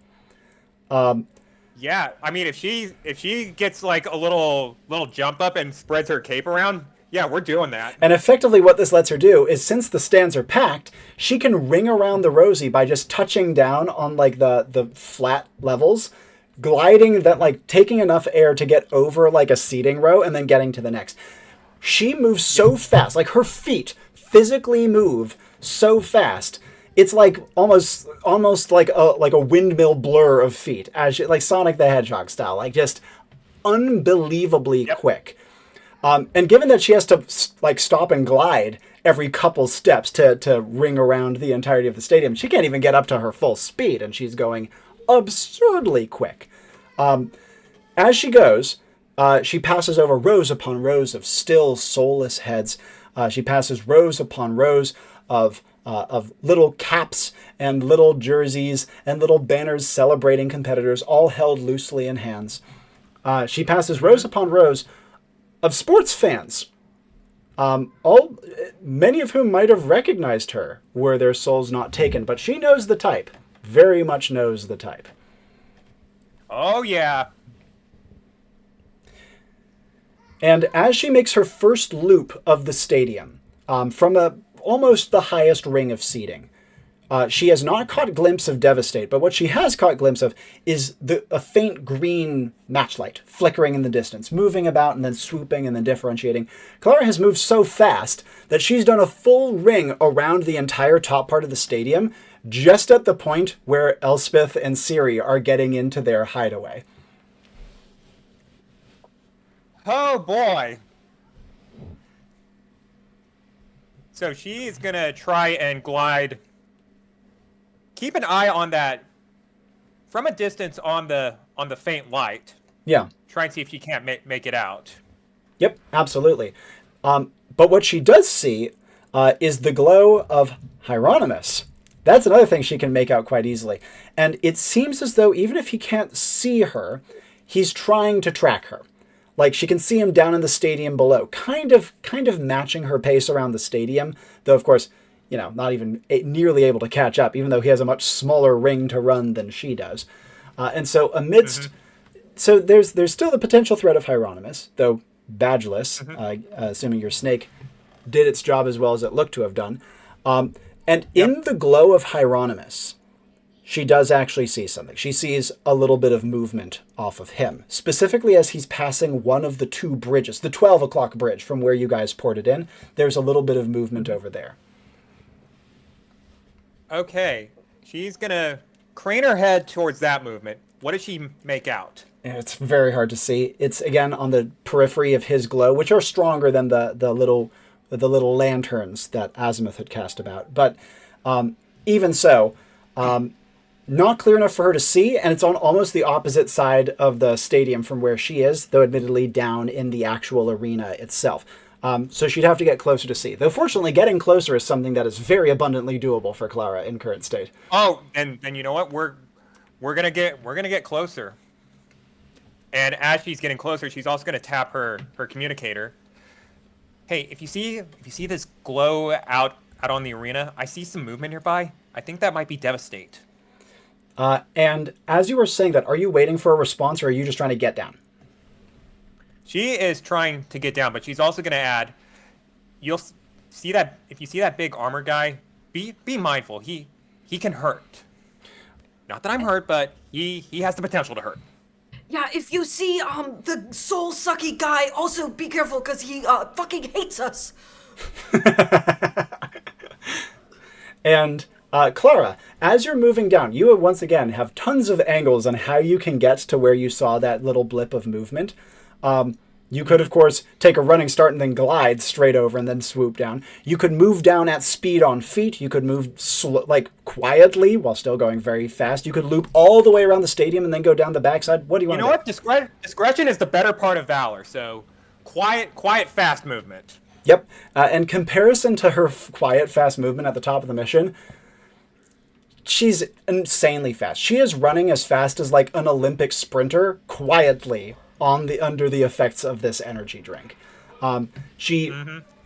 Yeah, I mean, if she gets like a little jump up and spreads her cape around, yeah, we're doing that. And effectively what this lets her do is, since the stands are packed, she can ring around the Rosie by just touching down on like the flat levels, gliding that, like taking enough air to get over like a seating row and then getting to the next. She moves so fast, like her feet physically move so fast. It's like almost like a windmill blur of feet, as she, like Sonic the Hedgehog style, like just unbelievably quick. And given that she has to like stop and glide every couple steps to ring around the entirety of the stadium, she can't even get up to her full speed, and she's going absurdly quick. As she goes, she passes over rows upon rows of still, soulless heads. She passes rows upon rows of little caps and little jerseys and little banners celebrating competitors, all held loosely in hands. She passes rows upon rows of sports fans, many of whom might have recognized her were their souls not taken, but she knows the type, very much knows the type. Oh yeah. And as she makes her first loop of the stadium, from almost the highest ring of seating, she has not caught a glimpse of Devastate, but what she has caught a glimpse of is a faint green matchlight flickering in the distance, moving about and then swooping and then differentiating. Clara has moved so fast that she's done a full ring around the entire top part of the stadium, just at the point where Elspeth and Siri are getting into their hideaway. Oh boy. So she's gonna try and glide. Keep an eye on that from a distance on the faint light. Yeah. Try and see if she can't make it out. Yep, absolutely. But what she does see is the glow of Hieronymus. That's another thing she can make out quite easily. And it seems as though even if he can't see her, he's trying to track her. Like, she can see him down in the stadium below, kind of matching her pace around the stadium, though of course, not even nearly able to catch up, even though he has a much smaller ring to run than she does. And so amidst... Mm-hmm. So there's still the potential threat of Hieronymus, though badgeless, assuming your snake did its job as well as it looked to have done. And in the glow of Hieronymus, she does actually see something. She sees a little bit of movement off of him, specifically as he's passing one of the two bridges, the 12 o'clock bridge from where you guys ported in. There's a little bit of movement over there. Okay, she's gonna crane her head towards that movement. What does she make out? It's very hard to see. It's again on the periphery of his glow, which are stronger than the little lanterns that Azimuth had cast about. But even so, not clear enough for her to see, and it's on almost the opposite side of the stadium from where she is, though admittedly down in the actual arena itself. So she'd have to get closer to see. Though fortunately, getting closer is something that is very abundantly doable for Clara in current state. Oh, and you know what? We're gonna get closer. And as she's getting closer, she's also gonna tap her communicator. Hey, if you see this glow out on the arena, I see some movement nearby. I think that might be Devastate. And as you were saying that, are you waiting for a response, or are you just trying to get down? She is trying to get down, but she's also gonna add. You'll see that if you see that big armor guy, be mindful. He can hurt. Not that I'm hurt, but he has the potential to hurt. Yeah, if you see the soul sucky guy, also be careful because he fucking hates us. And Clara, as you're moving down, you once again have tons of angles on how you can get to where you saw that little blip of movement. You could, of course, take a running start and then glide straight over and then swoop down. You could move down at speed on feet. You could move quietly while still going very fast. You could loop all the way around the stadium and then go down the backside. What do you want to do? You know what? Discretion is the better part of valor. So, quiet, fast movement. Yep. In comparison to her quiet, fast movement at the top of the mission, she's insanely fast. She is running as fast as like an Olympic sprinter quietly under the effects of this energy drink. And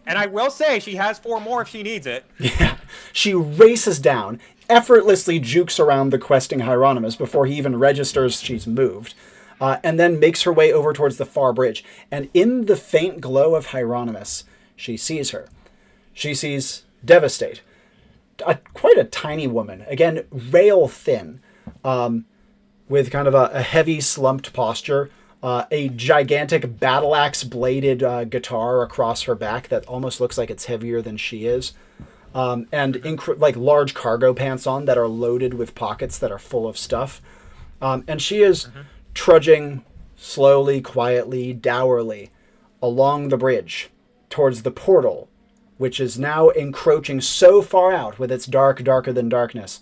I will say she has 4 more if she needs it. Yeah. She races down, effortlessly jukes around the questing Hieronymus before he even registers she's moved, and then makes her way over towards the far bridge. And in the faint glow of Hieronymus, she sees her. She sees Devastate. Quite a tiny woman. Again, rail thin, with kind of a heavy slumped posture. A gigantic battle axe bladed guitar across her back that almost looks like it's heavier than she is, and large cargo pants on that are loaded with pockets that are full of stuff. And she is trudging slowly, quietly, dourly along the bridge towards the portal, which is now encroaching so far out with its darker than darkness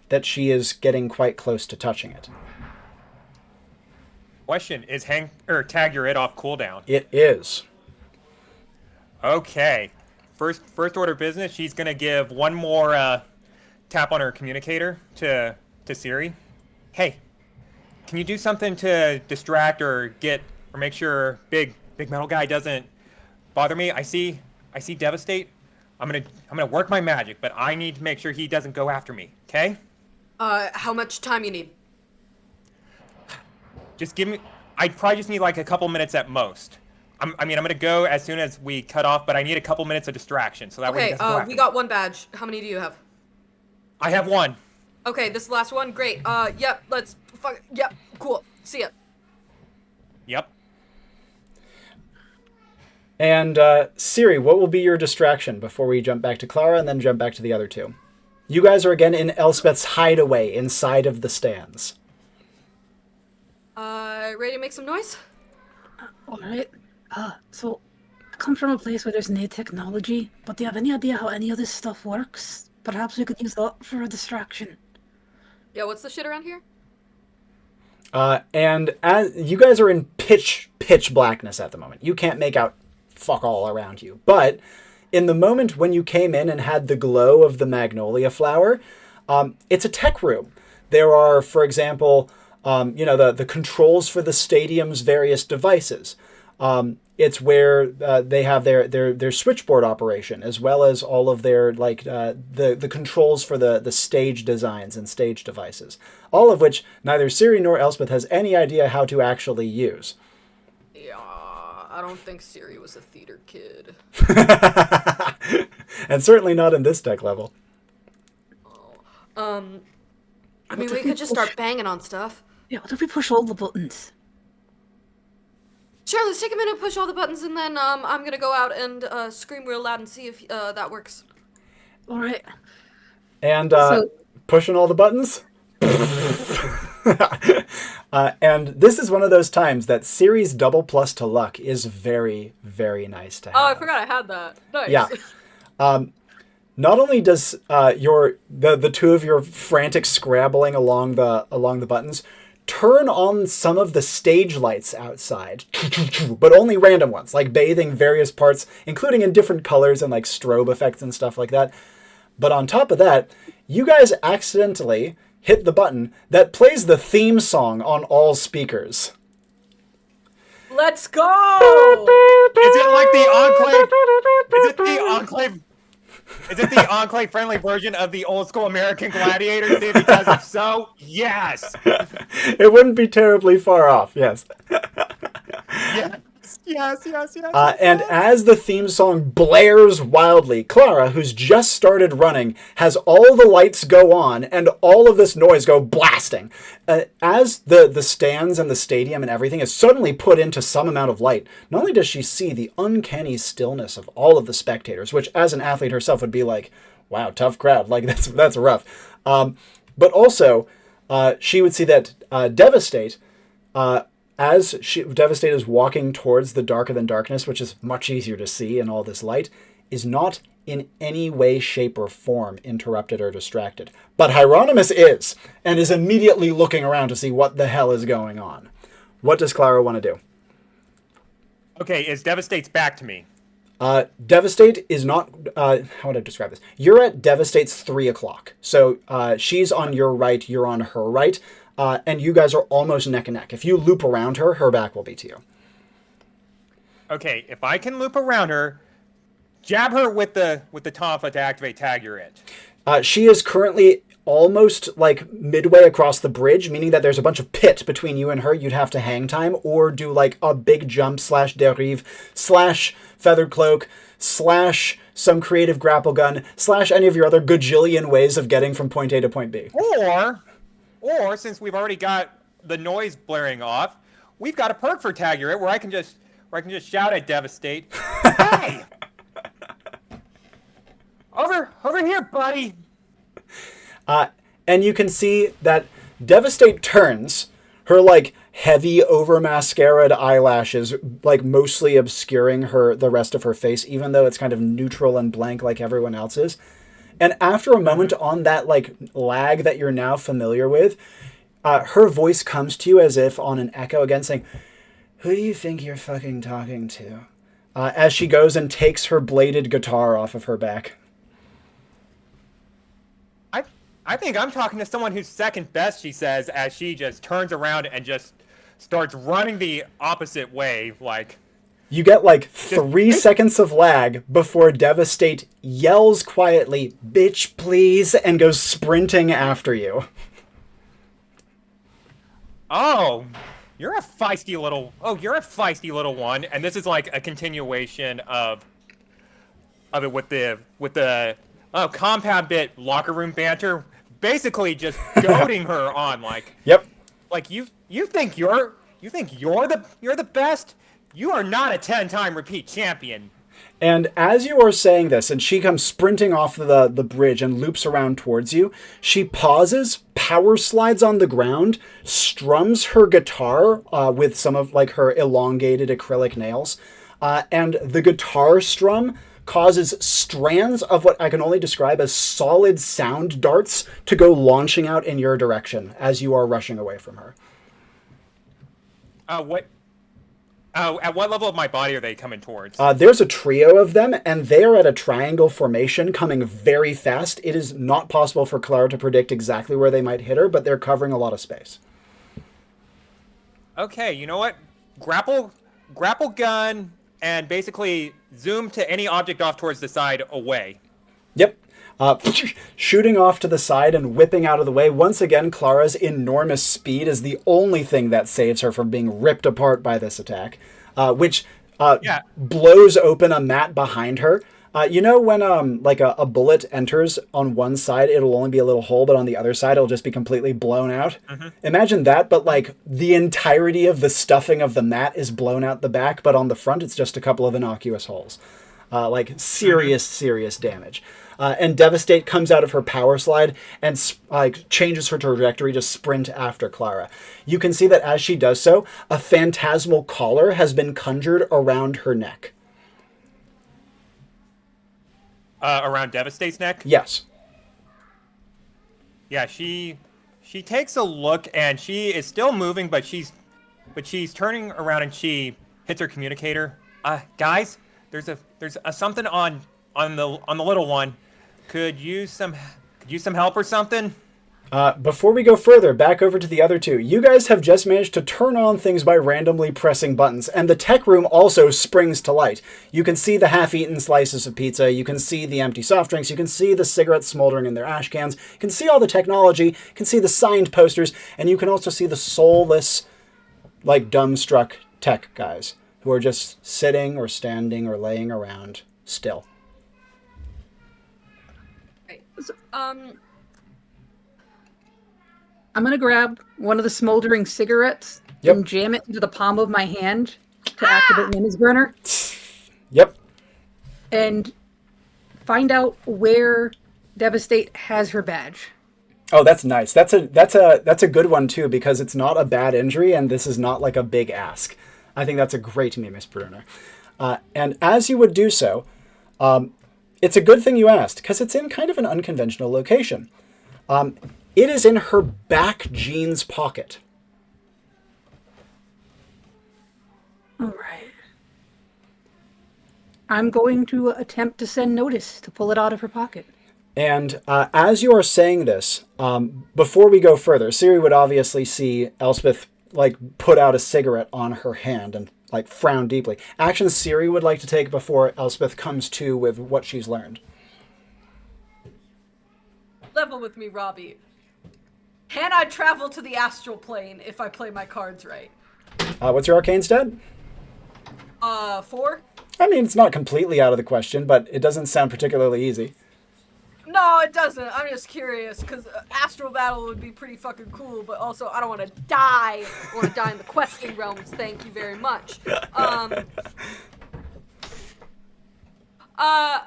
that she is getting quite close to touching it. Question, is tag your it off cooldown? It is. Okay. First order of business, she's gonna give one more tap on her communicator to Siri. Hey, can you do something to distract or make sure big metal guy doesn't bother me? I see Devastate. I'm gonna work my magic, but I need to make sure he doesn't go after me. Okay? How much time you need? Just give me. I'd probably just need like a couple minutes at most. I'm gonna go as soon as we cut off, but I need a couple minutes of distraction so that way he Okay, doesn't go after we me. got 1 badge. How many do you have? I have 1. Okay, this is the last one. Great. Yep. Yep. Cool. See ya. Yep. And Siri, what will be your distraction before we jump back to Clara and then jump back to the other two? You guys are again in Elspeth's hideaway inside of the stands. Ready to make some noise? Alright. So, I come from a place where there's no technology, but do you have any idea how any of this stuff works? Perhaps we could use that for a distraction. Yeah, what's the shit around here? And as you guys are in pitch blackness at the moment. You can't make out fuck all around you. But in the moment when you came in and had the glow of the magnolia flower, it's a tech room. There are, for example, the controls for the stadium's various devices. It's where they have their switchboard operation, as well as all of their the controls for the stage designs and stage devices. All of which neither Siri nor Elspeth has any idea how to actually use. Yeah, I don't think Siri was a theater kid. And certainly not in this tech level. I mean, What we if could just push- start banging on stuff. Yeah, what if we push all the buttons? Sure, let's take a minute, push all the buttons, and then I'm gonna go out and scream real loud and see if that works. All right. And So- pushing all the buttons. And this is one of those times that Siri's double plus to luck is very, very nice to have. Oh, I forgot I had that. Nice. Yeah. Not only does the two of your frantic scrabbling along the buttons turn on some of the stage lights outside, but only random ones, like bathing various parts, including in different colors and like strobe effects and stuff like that. But on top of that, you guys accidentally hit the button that plays the theme song on all speakers. Let's go! Is it like the Enclave? Is it the Enclave? Is it the Enclave friendly version of the old school American Gladiators? Because if so, yes. It wouldn't be terribly far off, yes. Yes. And as the theme song blares wildly, Clara, who's just started running, has all the lights go on and all of this noise go blasting. As the stands and the stadium and everything is suddenly put into some amount of light, not only does she see the uncanny stillness of all of the spectators, which as an athlete herself would be like, wow, tough crowd, like that's rough. But also, she would see that Devastate, as Devastate is walking towards the darker than darkness, which is much easier to see in all this light, is not in any way, shape, or form interrupted or distracted. But Hieronymus is, and is immediately looking around to see what the hell is going on. What does Clara want to do? Okay, is Devastate's back to me? Devastate is not... how would I describe this? You're at Devastate's 3 o'clock. So she's on your right, you're on her right. And you guys are almost neck and neck. If you loop around her, her back will be to you. Okay, if I can loop around her, jab her with the tonfa to activate tag, you're it. She is currently almost like midway across the bridge, meaning that there's a bunch of pit between you and her. You'd have to hang time or do like a big jump / Debrief / feathered cloak / some creative grapple gun / any of your other gajillion ways of getting from point A to point B. Or since we've already got the noise blaring off, we've got a perk for tag, you're it, where I can just shout at Devastate. Hey! Over here, buddy. And you can see that Devastate turns, her like heavy over mascaraed eyelashes like mostly obscuring the rest of her face, even though it's kind of neutral and blank like everyone else's. And after a moment on that like lag that you're now familiar with, her voice comes to you as if on an echo again, saying, "Who do you think you're fucking talking to?" As she goes and takes her bladed guitar off of her back. I think I'm talking to someone who's second best, she says, as she just turns around and just starts running the opposite way, like... You get like 3 seconds of lag before Devastate yells quietly, "Bitch, please," and goes sprinting after you. You're a feisty little one. And this is like a continuation of it with the compound bit locker room banter, basically just goading her on like, Yep. Like you think you're the best? You are not a 10-time repeat champion. And as you are saying this, and she comes sprinting off the bridge and loops around towards you, she pauses, power slides on the ground, strums her guitar with some of like her elongated acrylic nails, and the guitar strum causes strands of what I can only describe as solid sound darts to go launching out in your direction as you are rushing away from her. At what level of my body are they coming towards? There's a trio of them, and they are at a triangle formation coming very fast. It is not possible for Clara to predict exactly where they might hit her, but they're covering a lot of space. Okay, you know what? Grapple gun, and basically zoom to any object off towards the side away. Yep. Shooting off to the side and whipping out of the way. Once again, Clara's enormous speed is the only thing that saves her from being ripped apart by this attack, which blows open a mat behind her You know when like a bullet enters on one side, it'll only be a little hole, but on the other side, it'll just be completely blown out. Imagine that, but like the entirety of the stuffing of the mat is blown out the back, but on the front, it's just a couple of innocuous holes. Like serious damage. And Devastate comes out of her power slide and like changes her trajectory to sprint after Clara. You can see that as she does so, a phantasmal collar has been conjured around her neck. Around Devastate's neck? Yes. Yeah, she takes a look and she is still moving, but she's turning around and she hits her communicator. Guys, there's something on the little one. Could use some help or something? Before we go further, back over to the other two. You guys have just managed to turn on things by randomly pressing buttons, and the tech room also springs to light. You can see the half-eaten slices of pizza, you can see the empty soft drinks, you can see the cigarettes smoldering in their ash cans, you can see all the technology, you can see the signed posters, and you can also see the soulless, like, dumbstruck tech guys, who are just sitting or standing or laying around still. Right. I'm gonna grab one of the smoldering cigarettes Yep. and jam it into the palm of my hand to activate Minnie's burner Yep. and find out where Devastate has her badge. Oh, that's nice. That's a good one too, because it's not a bad injury and this is not like a big ask. I think that's a great Miss Bruner. And as you would do so, it's a good thing you asked, because it's in kind of an unconventional location. It is in her back jeans pocket. All right. I'm going to attempt to send notice to pull it out of her pocket. And as you are saying this, before we go further, Siri would obviously see Elspeth like put out a cigarette on her hand and like frown deeply. Actions Siri would like to take before Elspeth comes to with what she's learned. Level with me, Robbie. Can I travel to the astral plane if I play my cards right? What's your arcane stat? 4? I mean, it's not completely out of the question, but it doesn't sound particularly easy. No, it doesn't. I'm just curious, because astral battle would be pretty fucking cool, but also I don't want to die. I want to die in the questing realms, thank you very much.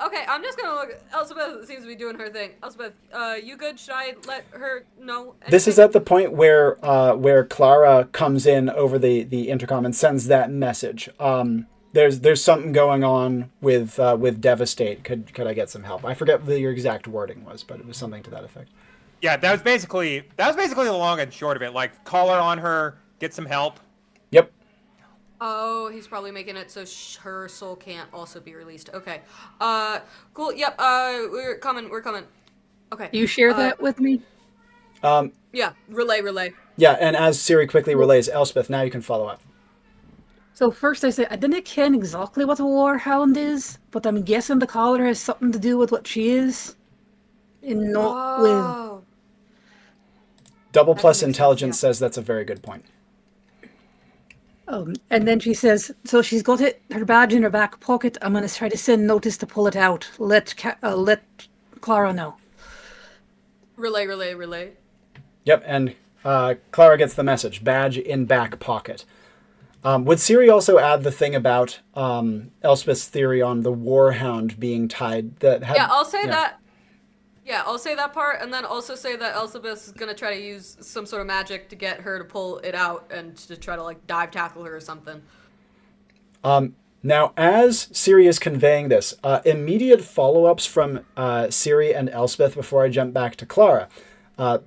Okay, I'm just gonna look. Elspeth seems to be doing her thing. Elspeth, you good? Should I let her know anything? This is at the point where Clara comes in over the intercom and sends that message. There's something going on with Devastate. Could I get some help? I forget what your exact wording was, but it was something to that effect. Yeah, that was basically the long and short of it. Like, call her on her, get some help. Yep. Oh, he's probably making it so her soul can't also be released. Okay. Cool. Yep. We're coming. Okay. You share that with me? Yeah. Relay. Yeah, and as Siri quickly relays, Elspeth, now you can follow up. So first I say, I didn't ken exactly what a warhound is, but I'm guessing the collar has something to do with what she is. And not with... Double plus makes sense, intelligence yeah. says that's a very good point. And then she says, so she's got her badge in her back pocket. I'm going to try to send notice to pull it out. Let Clara know. Relay. Yep, and Clara gets the message. Badge in back pocket. Would Siri also add the thing about Elspeth's theory on the warhound being tied? Yeah, I'll say that. Yeah, I'll say that part, and then also say that Elspeth is gonna try to use some sort of magic to get her to pull it out and to try to like dive tackle her or something. Now, as Siri is conveying this, immediate follow-ups from Siri and Elspeth before I jump back to Clara.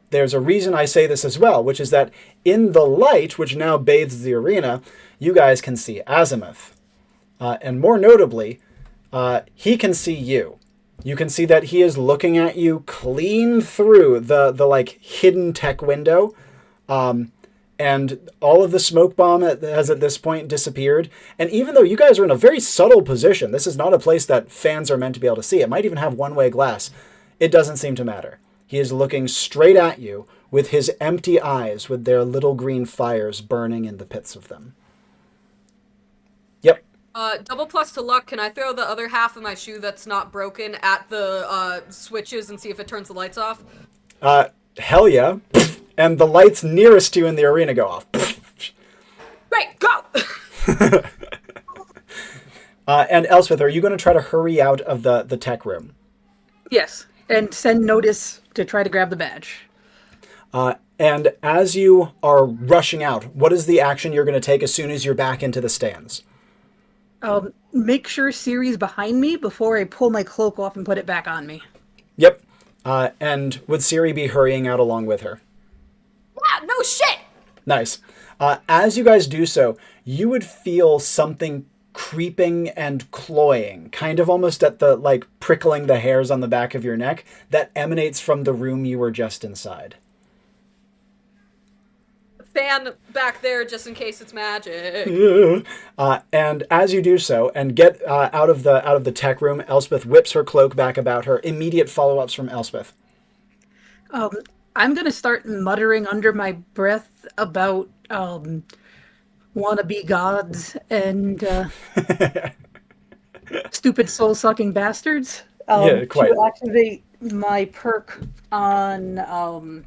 There's a reason I say this as well, which is that in the light, which now bathes the arena, you guys can see Azimuth. And more notably, he can see you. You can see that he is looking at you clean through the like hidden tech window. And all of the smoke bomb has at this point disappeared. And even though you guys are in a very subtle position, this is not a place that fans are meant to be able to see. It might even have one-way glass. It doesn't seem to matter. He is looking straight at you with his empty eyes with their little green fires burning in the pits of them. Yep. Double plus to luck. Can I throw the other half of my shoe that's not broken at the switches and see if it turns the lights off? Hell yeah. And the lights nearest you in the arena go off. Great, go! And Elspeth, are you going to try to hurry out of the tech room? Yes, and send notice to try to grab the badge. And as you are rushing out, what is the action you're going to take as soon as you're back into the stands? Make sure Siri's behind me before I pull my cloak off and put it back on me. Yep. And would Siri be hurrying out along with her? Yeah, no shit! Nice. As you guys do so, you would feel something creeping and cloying, kind of almost at the, like, prickling the hairs on the back of your neck, that emanates from the room you were just inside. Fan back there just in case it's magic. And as you do so and get out of the tech room, Elspeth whips her cloak back about her. Immediate follow-ups from Elspeth. I'm going to start muttering under my breath about wannabe gods and stupid soul-sucking bastards. Yeah, quite. To activate my perk on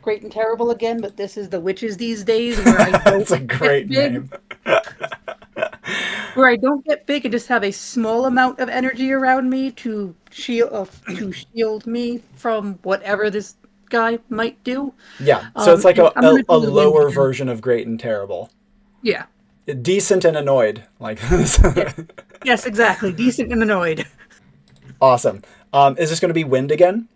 Great and Terrible again, but this is the witches these days where I don't That's a great get big, name. where I don't get big and just have a small amount of energy around me to shield me from whatever this guy might do. Yeah, so it's like I'm gonna a do the lower wind. version of Great and Terrible. Yeah. Decent and annoyed. Like this. Yes, exactly. Decent and annoyed. Awesome. Is this going to be wind again?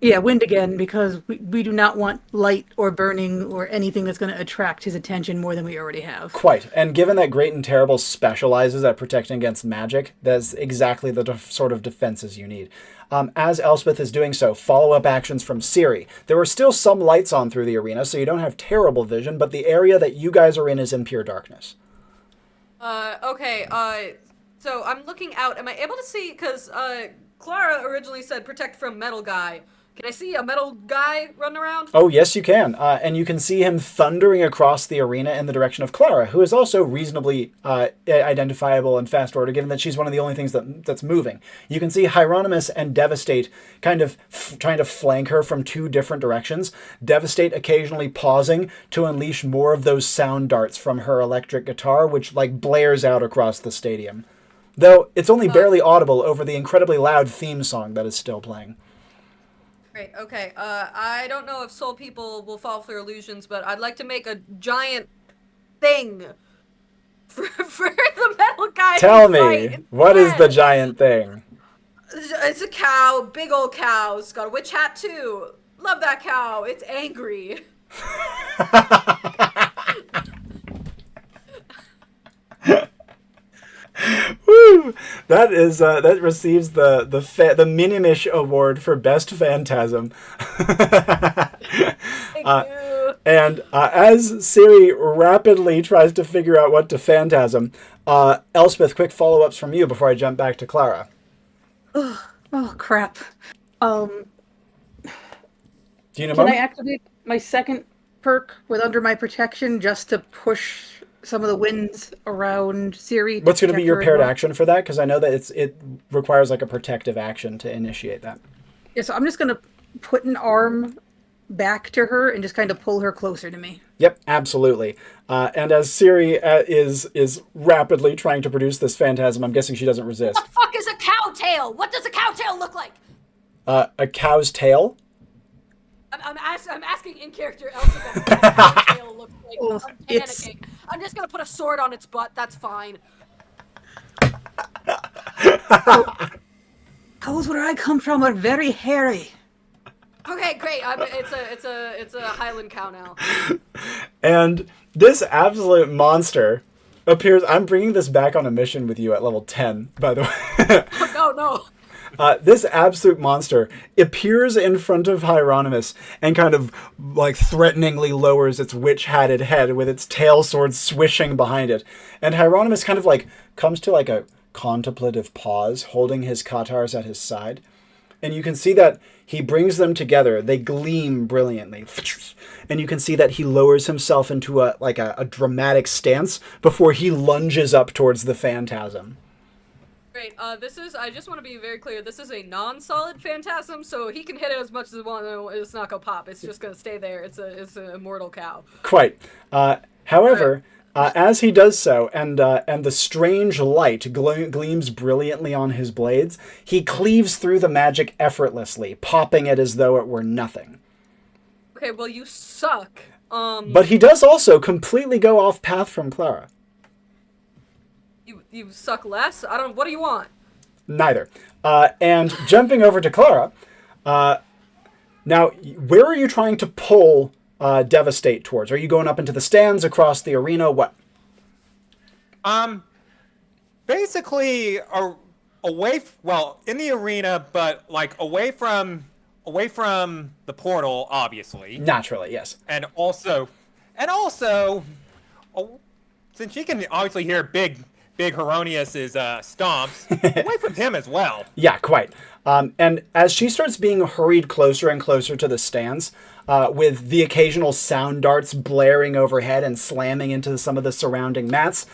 Yeah, wind again, because we do not want light or burning or anything that's going to attract his attention more than we already have. Quite. And given that Great and Terrible specializes at protecting against magic, that's exactly the sort of defenses you need. As Elspeth is doing so, follow-up actions from Siri. There are still some lights on through the arena, so you don't have terrible vision, but the area that you guys are in is in pure darkness. Okay, so I'm looking out. Am I able to see, because Clara originally said protect from metal guy. Can I see a metal guy running around? Oh, yes, you can. And you can see him thundering across the arena in the direction of Clara, who is also reasonably identifiable in fast order, given that she's one of the only things that's moving. You can see Hieronymus and Devastate kind of trying to flank her from two different directions. Devastate occasionally pausing to unleash more of those sound darts from her electric guitar, which, like, blares out across the stadium. Though it's only barely audible over the incredibly loud theme song that is still playing. Great, okay. I don't know if soul people will fall for illusions, but I'd like to make a giant thing for the metal guy. Tell me, what is the giant thing? It's a cow, big old cow. It's got a witch hat too. Love that cow. It's angry. Woo! That is that receives the Minimish Award for Best Phantasm. Thank you. And as Siri rapidly tries to figure out what to phantasm, Elspeth, quick follow-ups from you before I jump back to Clara. Oh, crap. Do you know? Can I activate my second perk with Under My Protection just to push some of the winds around Siri? What's going to be your paired action? action for that? Because I know that it requires like a protective action to initiate that. Yeah, so I'm just going to put an arm back to her and just kind of pull her closer to me. Yep, absolutely. And as Siri is rapidly trying to produce this phantasm, I'm guessing she doesn't resist. What the fuck is a cow tail? What does a cow tail look like? A cow's tail? I'm asking in character Elspeth what a cow tail looks like. Oh, I'm it's- panicking. I'm just gonna put a sword on its butt. That's fine. Cows where I come from are very hairy. Okay, great. It's a Highland cow now. And this absolute monster appears. I'm bringing this back on a mission with you at level 10, by the way. Oh, no. This absolute monster appears in front of Hieronymus and kind of like threateningly lowers its witch-hatted head with its tail sword swishing behind it. And Hieronymus kind of like comes to like a contemplative pause, holding his katars at his side. And you can see that He brings them together. They gleam brilliantly. And you can see that he lowers himself into a dramatic stance before he lunges up towards the phantasm. Great. I just want to be very clear. This is a non-solid phantasm, so he can hit it as much as he wants. It's not gonna pop. It's just gonna stay there. It's an immortal cow. Quite. However, as he does so, and the strange light gleams brilliantly on his blades, he cleaves through the magic effortlessly, popping it as though it were nothing. Okay, well, you suck. But he does also completely go off path from Clara. You suck less? What do you want? Neither. And jumping over to Clara, now, where are you trying to pull Devastate towards? Are you going up into the stands, across the arena? What? Basically, in the arena, but like away from the portal, obviously. Naturally, yes. And also, since you can obviously hear Big Heronius's stomps, away from him as well. Yeah, quite. And as she starts being hurried closer and closer to the stands, with the occasional sound darts blaring overhead and slamming into some of the surrounding mats,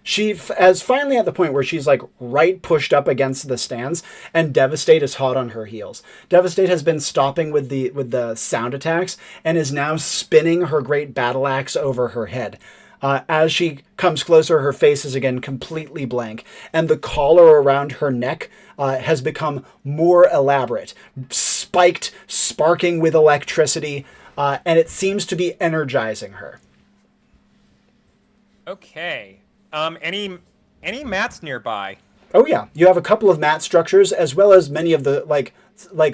she is finally at the point where she's like right pushed up against the stands, and Devastate is hot on her heels. Devastate has been stopping with the sound attacks and is now spinning her great battle axe over her head. As she comes closer, her face is again completely blank, and the collar around her neck has become more elaborate, spiked, sparking with electricity, and it seems to be energizing her. Okay. Any mats nearby? Oh yeah, you have a couple of mat structures as well as many of the like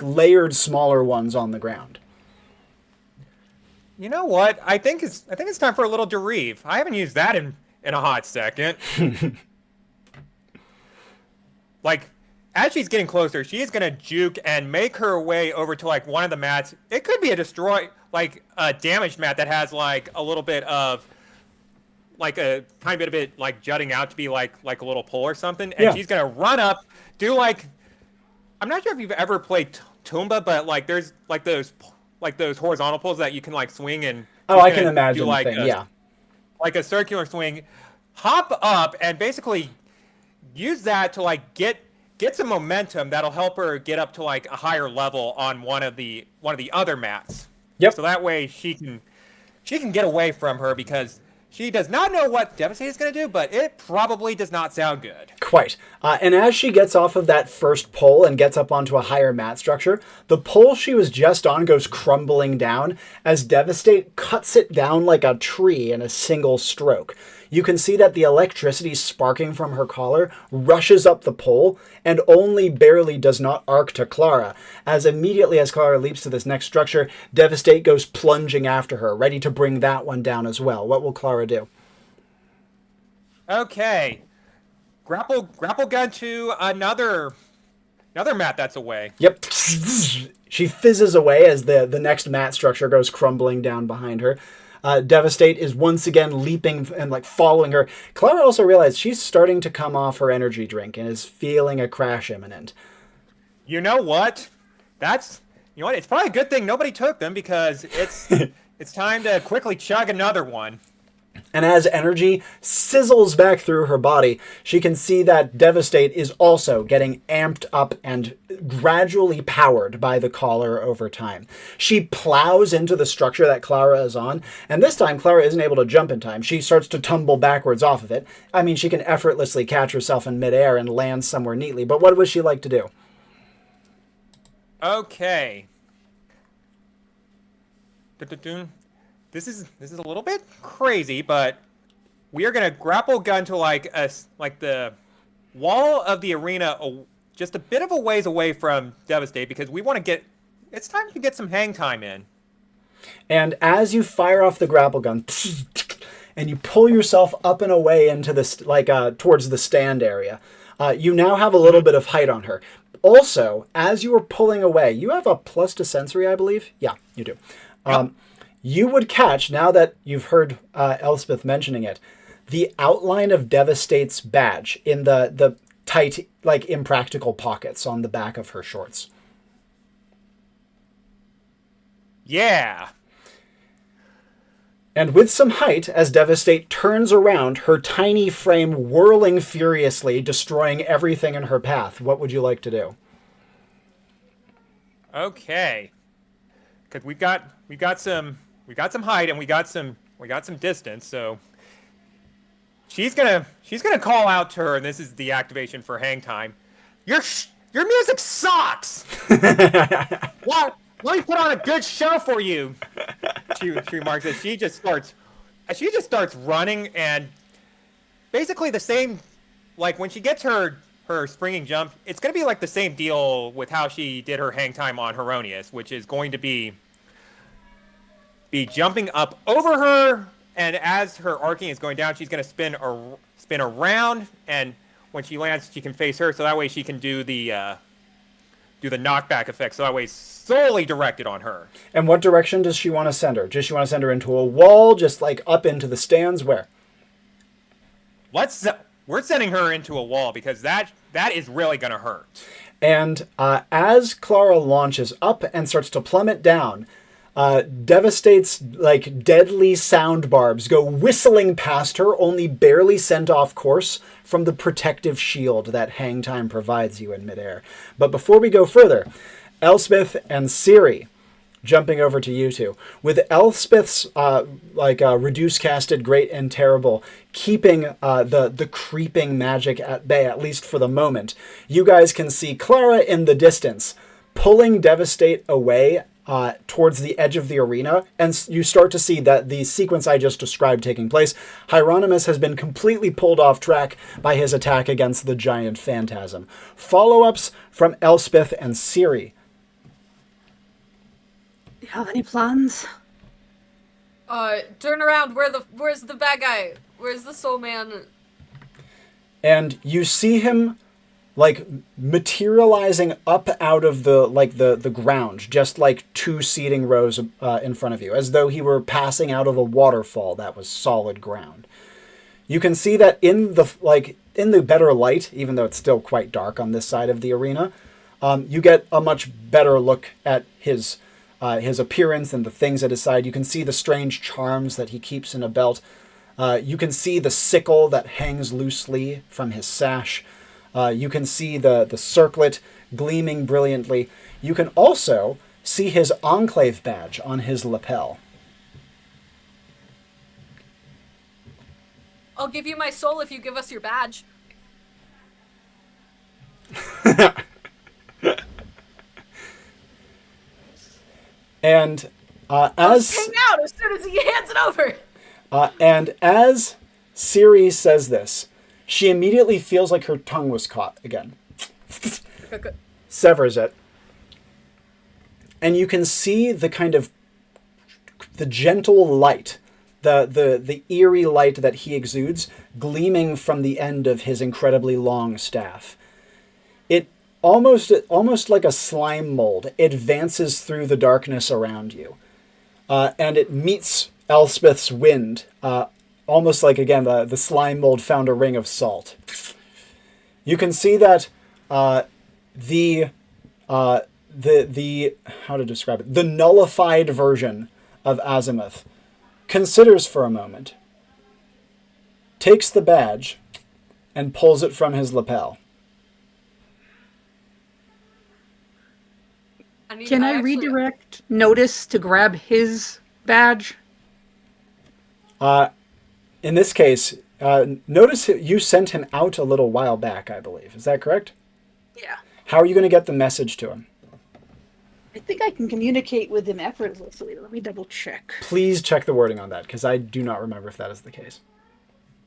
layered smaller ones on the ground. You know what? I think it's time for a little Debrief. I haven't used that in a hot second. Like, as she's getting closer, she's gonna juke and make her way over to like one of the mats. It could be a damaged mat that has like a little bit of like a tiny bit of it like jutting out to be like a little pole or something. And she's gonna run up, do like, I'm not sure if you've ever played Tumba, but like there's like those horizontal poles that you can like swing and I can imagine do like like a circular swing, hop up and basically use that to like get some momentum that'll help her get up to like a higher level on one of the other mats. Yep. So that way she can get away from her, because she does not know what Devastate is going to do, but it probably does not sound good. Quite. And as she gets off of that first pole and gets up onto a higher mat structure, the pole she was just on goes crumbling down as Devastate cuts it down like a tree in a single stroke. You can see that the electricity sparking from her collar rushes up the pole and only barely does not arc to Clara, as immediately as Clara leaps to this next structure, Devastate goes plunging after her, ready to bring that one down as well. What will Clara do? Okay. Grapple gun to another mat that's away. Yep. She fizzes away as the next mat structure goes crumbling down behind her. Devastate is once again leaping and like following her. Clara also realized she's starting to come off her energy drink and is feeling a crash imminent. You know what? It's probably a good thing nobody took them, because it's time to quickly chug another one. And as energy sizzles back through her body, she can see that Devastate is also getting amped up and gradually powered by the collar over time. She plows into the structure that Clara is on, and this time Clara isn't able to jump in time. She starts to tumble backwards off of it. I mean, she can effortlessly catch herself in midair and land somewhere neatly, but what would she like to do? Okay. This is a little bit crazy, but we are gonna grapple gun to like the wall of the arena, just a bit of a ways away from Devastate, because we want to it's time to get some hang time in. And as you fire off the grapple gun, and you pull yourself up and away into this towards the stand area, you now have a little bit of height on her. Also, as you are pulling away, you have a plus to sensory, I believe. Yeah, you do. Yep. You would catch, now that you've heard Elspeth mentioning it, the outline of Devastate's badge in the tight, like impractical pockets on the back of her shorts. Yeah. And with some height, as Devastate turns around, her tiny frame whirling furiously, destroying everything in her path. What would you like to do? Okay. Because we got some height and we got some distance. So she's gonna call out to her, and this is the activation for hang time. Your music sucks. What? Let me put on a good show for you. She remarks as she just starts running, and basically the same, like when she gets her springing jump, it's going to be like the same deal with how she did her hang time on Heronius, which is going to be jumping up over her, and as her arcing is going down, she's going to spin around, and when she lands, she can face her, so that way she can do the knockback effect, so that way it's solely directed on her. And what direction does she want to send her? Does she want to send her into a wall, just like up into the stands? Where? We're sending her into a wall, because that is really going to hurt. And as Clara launches up and starts to plummet down, Devastate's like deadly sound barbs go whistling past her, only barely sent off course from the protective shield that hang time provides you in midair. But before we go further, Elspeth and Siri, jumping over to you two, with Elspeth's reduce casted great and terrible keeping the creeping magic at bay, at least for the moment. You guys can see Clara in the distance pulling Devastate away towards the edge of the arena, and you start to see that the sequence I just described taking place. Hieronymus has been completely pulled off track by his attack against the giant phantasm. Follow-ups from Elspeth and Siri. Do you have any plans? Turn around. Where's the bad guy? Where's the soul man? And you see him like materializing up out of the ground, just like 2 seating rows in front of you, as though he were passing out of a waterfall that was solid ground. You can see that in the better light, even though it's still quite dark on this side of the arena, you get a much better look at his appearance and the things at his side. You can see the strange charms that he keeps in a belt. You can see the sickle that hangs loosely from his sash. You can see the circlet gleaming brilliantly. You can also see his Enclave badge on his lapel. I'll give you my soul if you give us your badge. And Let's hang out as soon as he hands it over. And as Siri says this, she immediately feels like her tongue was caught again. Severs it. And you can see the kind of the gentle light, the eerie light that he exudes gleaming from the end of his incredibly long staff. It almost like a slime mold advances through the darkness around you. And it meets Elspeth's wind, almost like, again, the slime mold found a ring of salt. You can see that the how to describe it, the nullified version of Azimuth considers for a moment, takes the badge, and pulls it from his lapel. Can I redirect Notice to grab his badge? In this case, notice you sent him out a little while back, I believe. Is that correct? Yeah. How are you going to get the message to him? I think I can communicate with him effortlessly. Let me double check. Please check the wording on that, because I do not remember if that is the case.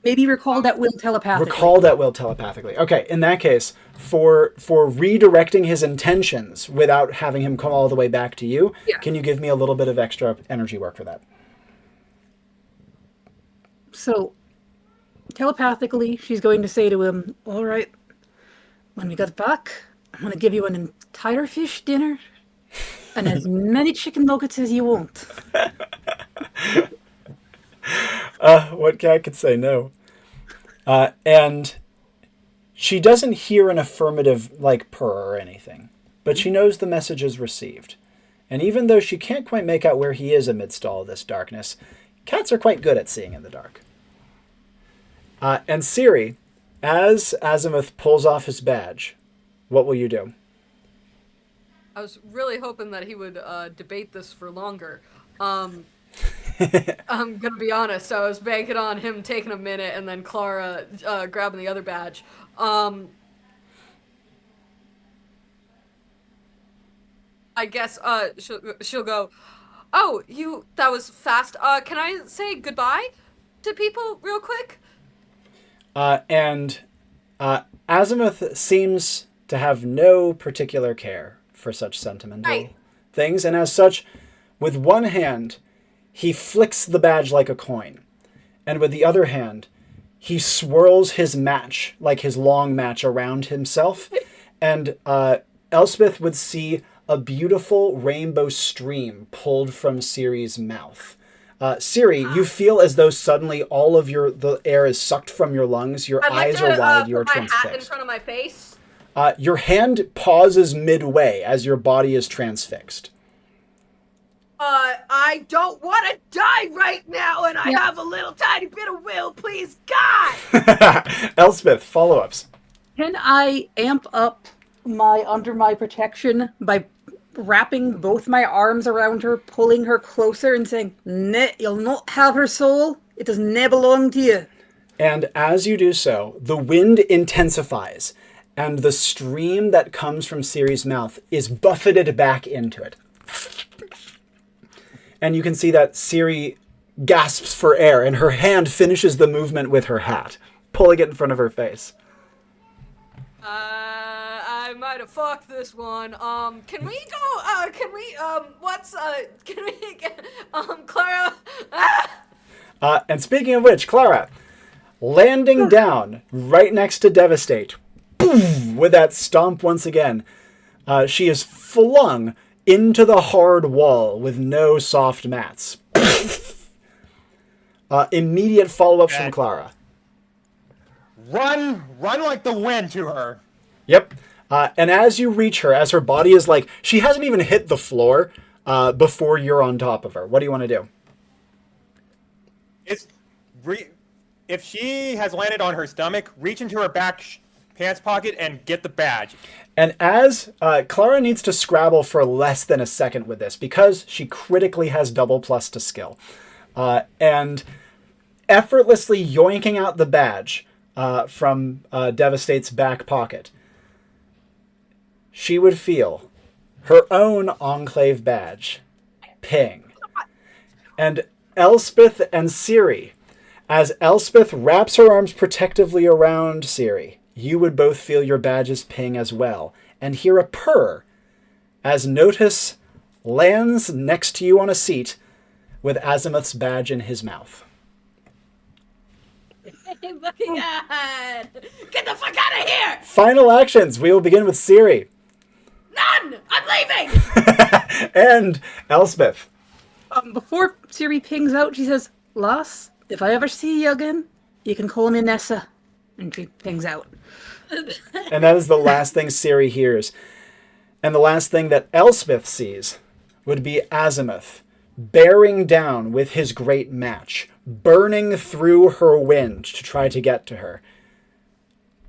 Maybe recall that will telepathically. Recall that will telepathically. Okay, in that case, for redirecting his intentions without having him come all the way back to you, Can you give me a little bit of extra energy work for that? So, telepathically, she's going to say to him, all right, when we get back, I'm going to give you an entire fish dinner and as many chicken nuggets as you want. What cat could say no? And she doesn't hear an affirmative, like, purr or anything, but she knows the message is received. And even though she can't quite make out where he is amidst all this darkness, cats are quite good at seeing in the dark. And Siri, as Azimuth pulls off his badge, what will you do? I was really hoping that he would debate this for longer. I'm gonna be honest. I was banking on him taking a minute and then Clara grabbing the other badge. I guess she'll go, "Oh, that was fast. Can I say goodbye to people real quick?" And Azimuth seems to have no particular care for such sentimental things, and as such, with one hand, he flicks the badge like a coin, and with the other hand, he swirls his match, like his long match, around himself, and Elspeth would see a beautiful rainbow stream pulled from Siri's mouth. Siri, you feel as though suddenly all of the air is sucked from your lungs. Your eyes are wide. You're put my transfixed. hat in front of my face. Your hand pauses midway as your body is transfixed. I don't want to die right now, and I have a little tiny bit of will. Please, God. Elspeth, follow-ups. Can I amp up under my protection by wrapping both my arms around her, pulling her closer and saying, you'll not have her soul. It does not belong to you. And as you do so, the wind intensifies, and the stream that comes from Siri's mouth is buffeted back into it. And you can see that Siri gasps for air, and her hand finishes the movement with her hat, pulling it in front of her face. I might have fucked this one. Can we go, Clara? And speaking of which, Clara, landing down right next to Devastate, boom, with that stomp once again, she is flung into the hard wall with no soft mats. Immediate follow-ups from Clara. Run like the wind to her. Yep. And as you reach her, as her body is like, she hasn't even hit the floor before you're on top of her. What do you want to do? If she has landed on her stomach, reach into her back pants pocket and get the badge. And as Clara needs to scrabble for less than a second with this, because she critically has double plus to skill. And effortlessly yoinking out the badge from Devastate's back pocket, she would feel her own Enclave badge ping. And Elspeth and Siri, as Elspeth wraps her arms protectively around Siri, you would both feel your badges ping as well, and hear a purr as Notice lands next to you on a seat with Azimuth's badge in his mouth. Looking at. Get the fuck out of here! Final actions. We will begin with Siri. None! I'm leaving! And Elspeth. Before Siri pings out, she says, Lass, if I ever see you again, you can call me Nessa. And she pings out. And that is the last thing Siri hears. And the last thing that Elspeth sees would be Azimuth bearing down with his great match, burning through her wind to try to get to her.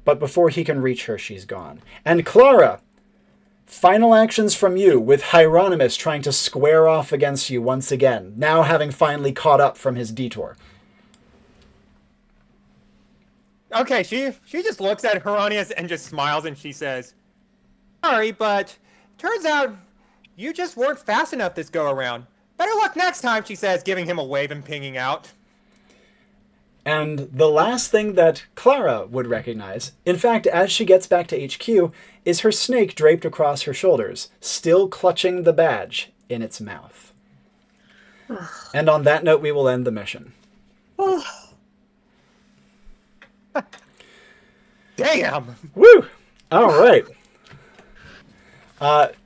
But before he can reach her, she's gone. And Clara, final actions from you, with Hieronymus trying to square off against you once again, now having finally caught up from his detour. Okay, she just looks at Hieronymus and just smiles and she says, "Sorry, but turns out you just weren't fast enough this go around. Better luck next time," she says, giving him a wave and pinging out. And the last thing that Clara would recognize, in fact, as she gets back to HQ, is her snake draped across her shoulders, still clutching the badge in its mouth. And on that note, we will end the mission. Damn! Woo! All right.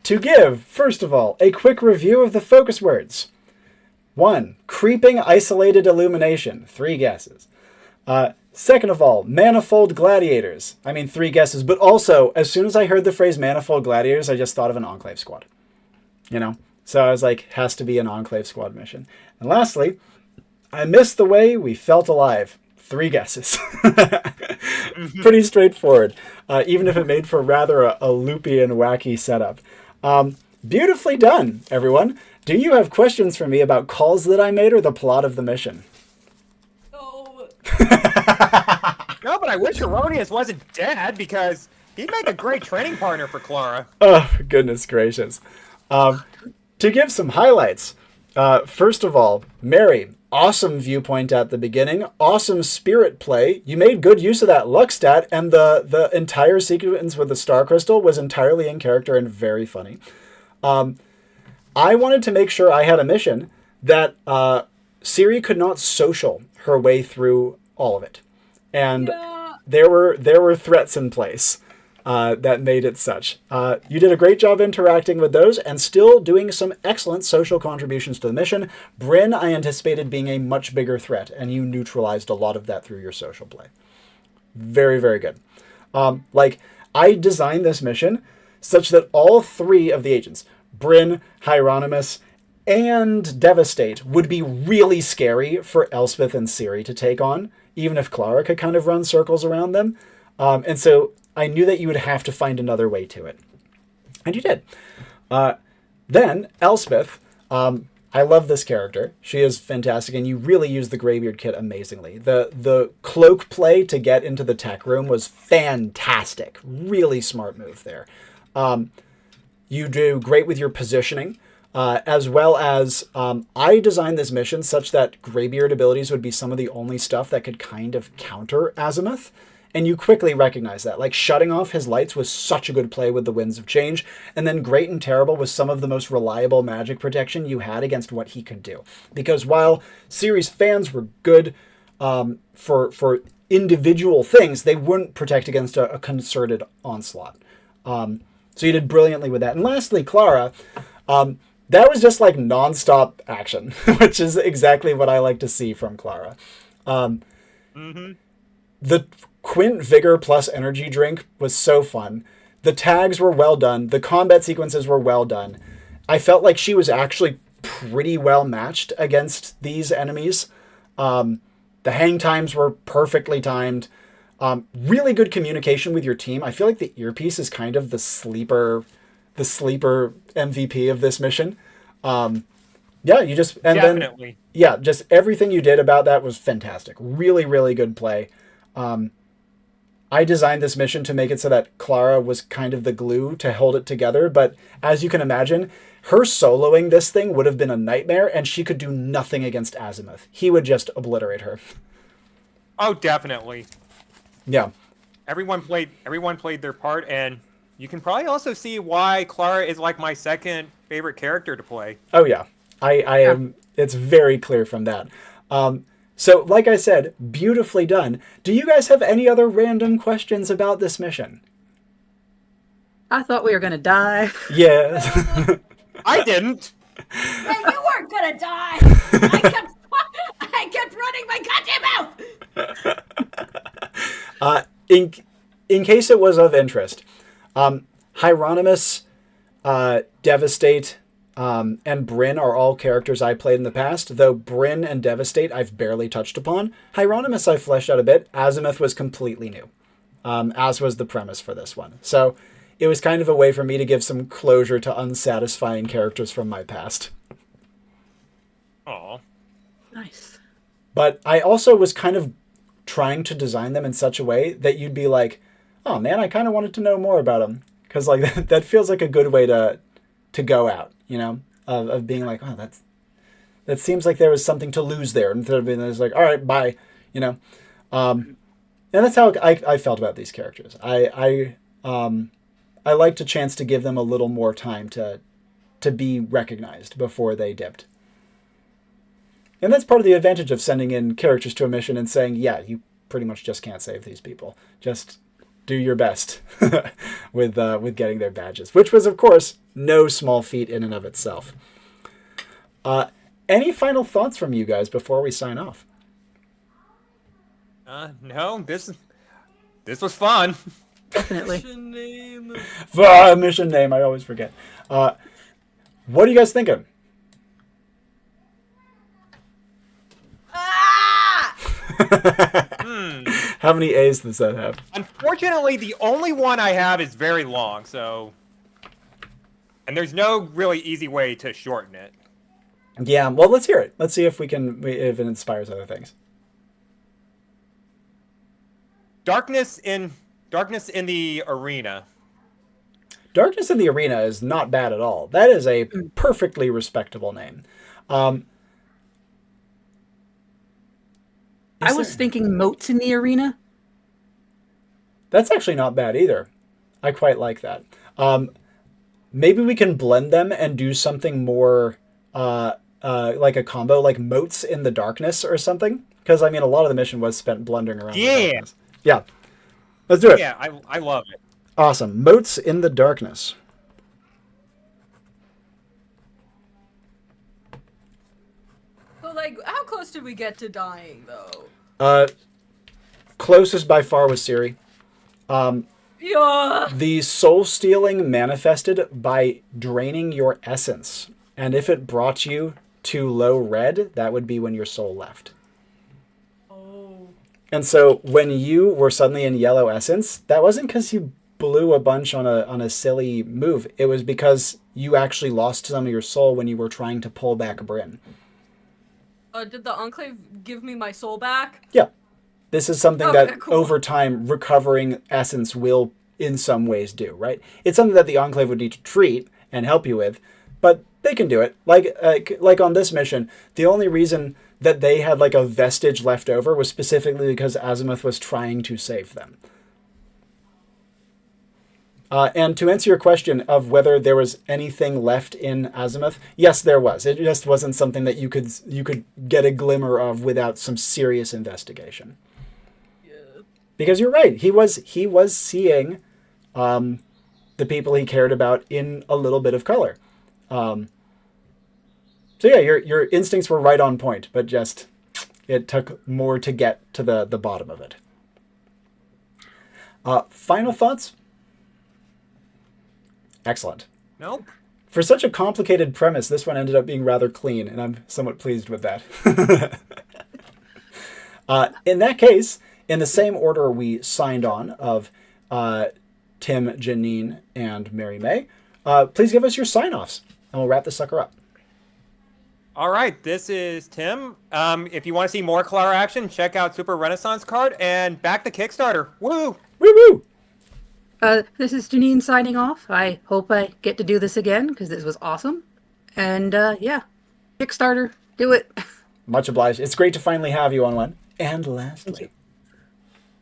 To give, first of all, a quick review of the focus words. 1. Creeping isolated illumination. 3 guesses. Second of all, Manifold Gladiators. 3 guesses, but also, as soon as I heard the phrase Manifold Gladiators, I just thought of an Enclave squad. So I was like, has to be an Enclave squad mission. And lastly, I missed the way we felt alive. 3 guesses. Pretty straightforward, even if it made for rather a loopy and wacky setup. Beautifully done, everyone. Do you have questions for me about calls that I made or the plot of the mission? No. No, but I wish Erroneous wasn't dead because he'd make a great training partner for Clara. Oh, goodness gracious. To give some highlights, first of all, Mary, awesome viewpoint at the beginning, awesome spirit play. You made good use of that luck stat, and the entire sequence with the star crystal was entirely in character and very funny. I wanted to make sure I had a mission that Siri could not social her way through all of it. And there were threats in place that made it such. You did a great job interacting with those and still doing some excellent social contributions to the mission. Bryn, I anticipated being a much bigger threat, and you neutralized a lot of that through your social play. Very, very good. I designed this mission such that all 3 of the agents, Bryn, Hieronymus, and Devastate, would be really scary for Elspeth and Siri to take on, even if Clara could kind of run circles around them. And so I knew that you would have to find another way to it. And you did. Then, Elspeth, I love this character. She is fantastic, and you really used the Greybeard kit amazingly. The cloak play to get into the tech room was fantastic. Really smart move there. You do great with your positioning, as well as I designed this mission such that Greybeard abilities would be some of the only stuff that could kind of counter Azimuth. And you quickly recognize that. Like, shutting off his lights was such a good play with the Winds of Change. And then Great and Terrible was some of the most reliable magic protection you had against what he could do. Because while Siri's fans were good for individual things, they wouldn't protect against a concerted onslaught. So you did brilliantly with that. And lastly, Clara, that was just like nonstop action, which is exactly what I like to see from Clara. The Quint Vigor plus energy drink was so fun. The tags were well done. The combat sequences were well done. I felt like she was actually pretty well matched against these enemies. The hang times were perfectly timed. Really good communication with your team. I feel like the earpiece is kind of the sleeper MVP of this mission. You just and Definitely. Then just everything you did about that was fantastic. Really, really good play. I designed this mission to make it so that Clara was kind of the glue to hold it together, but as you can imagine, her soloing this thing would have been a nightmare, and she could do nothing against Azimuth. He would just obliterate her. Oh, definitely. Yeah. Everyone played their part, and you can probably also see why Clara is like my second favorite character to play. Oh yeah. I am. It's very clear from that. So, like I said, beautifully done. Do you guys have any other random questions about this mission? I thought we were gonna die. Yeah. I didn't. Yeah, you weren't gonna die. I kept running my goddamn mouth. In case it was of interest, Hieronymus, Devastate, and Bryn are all characters I played in the past, though Bryn and Devastate I've barely touched upon. Hieronymus I fleshed out a bit. Azimuth was completely new, as was the premise for this one. So it was kind of a way for me to give some closure to unsatisfying characters from my past. Aw. Nice. But I also was kind of trying to design them in such a way that you'd be like, oh man, I kind of wanted to know more about them. Because like that feels like a good way to go out, you know, of being like, oh, that seems like there was something to lose there. Instead of being just like, all right, bye, you know. And that's how I felt about these characters. I liked a chance to give them a little more time to be recognized before they dipped. And that's part of the advantage of sending in characters to a mission and saying, yeah, you pretty much just can't save these people. Just do your best with getting their badges, which was, of course, no small feat in and of itself. Any final thoughts from you guys before we sign off? No, this was fun. Definitely. Mission name, I always forget. What are you guys thinking? Ah! How many A's does that have? Unfortunately, the only one I have is very long, so... And there's no really easy way to shorten it. Yeah, well, let's hear it. Let's see if if it inspires other things. Darkness in the Arena. Darkness in the Arena is not bad at all. That is a perfectly respectable name. I was thinking Motes in the Arena. That's actually not bad either. I quite like that. Maybe we can blend them and do something more like a combo, like Motes in the Darkness or something. Because, I mean, a lot of the mission was spent blundering around. Yeah. The darkness. Yeah. Let's do it. Yeah, I love it. Awesome. Motes in the Darkness. So, like, how close did we get to dying, though? Closest by far was Siri. Yeah. The soul stealing manifested by draining your essence. And if it brought you to low red, that would be when your soul left. Oh. And so when you were suddenly in yellow essence, that wasn't because you blew a bunch on a silly move. It was because you actually lost some of your soul when you were trying to pull back Bryn. Did the Enclave give me my soul back? Yeah. This is something Okay, that cool. over time recovering essence will in some ways do, right? It's something that the Enclave would need to treat and help you with, but they can do it. Like on this mission, the only reason that they had like a vestige left over was specifically because Azimuth was trying to save them. And to answer your question of whether there was anything left in Azimuth, yes, there was. It just wasn't something that you could get a glimmer of without some serious investigation. Yeah. Because you're right, he was seeing the people he cared about in a little bit of color. So yeah, your instincts were right on point, but just it took more to get to the bottom of it. Final thoughts? Excellent. Nope. For such a complicated premise, this one ended up being rather clean, and I'm somewhat pleased with that. In that case, in the same order we signed on of Tim, Jennine, and Mary May, please give us your sign-offs, and we'll wrap this sucker up. All right, this is Tim. If you want to see more Clara action, check out Super Renaissance Card and back the Kickstarter. Woo! Woo-woo! This is Jennine signing off. I hope I get to do this again because this was awesome. And yeah, Kickstarter, do it. Much obliged. It's great to finally have you on one. And lastly...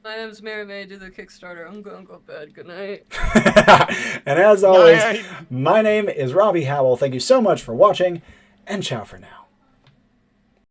My name's Mary May. Do the Kickstarter. I'm gonna go bed. Good night. And as always, Night. my name is Robbie Howell. Thank you so much for watching, and ciao for now.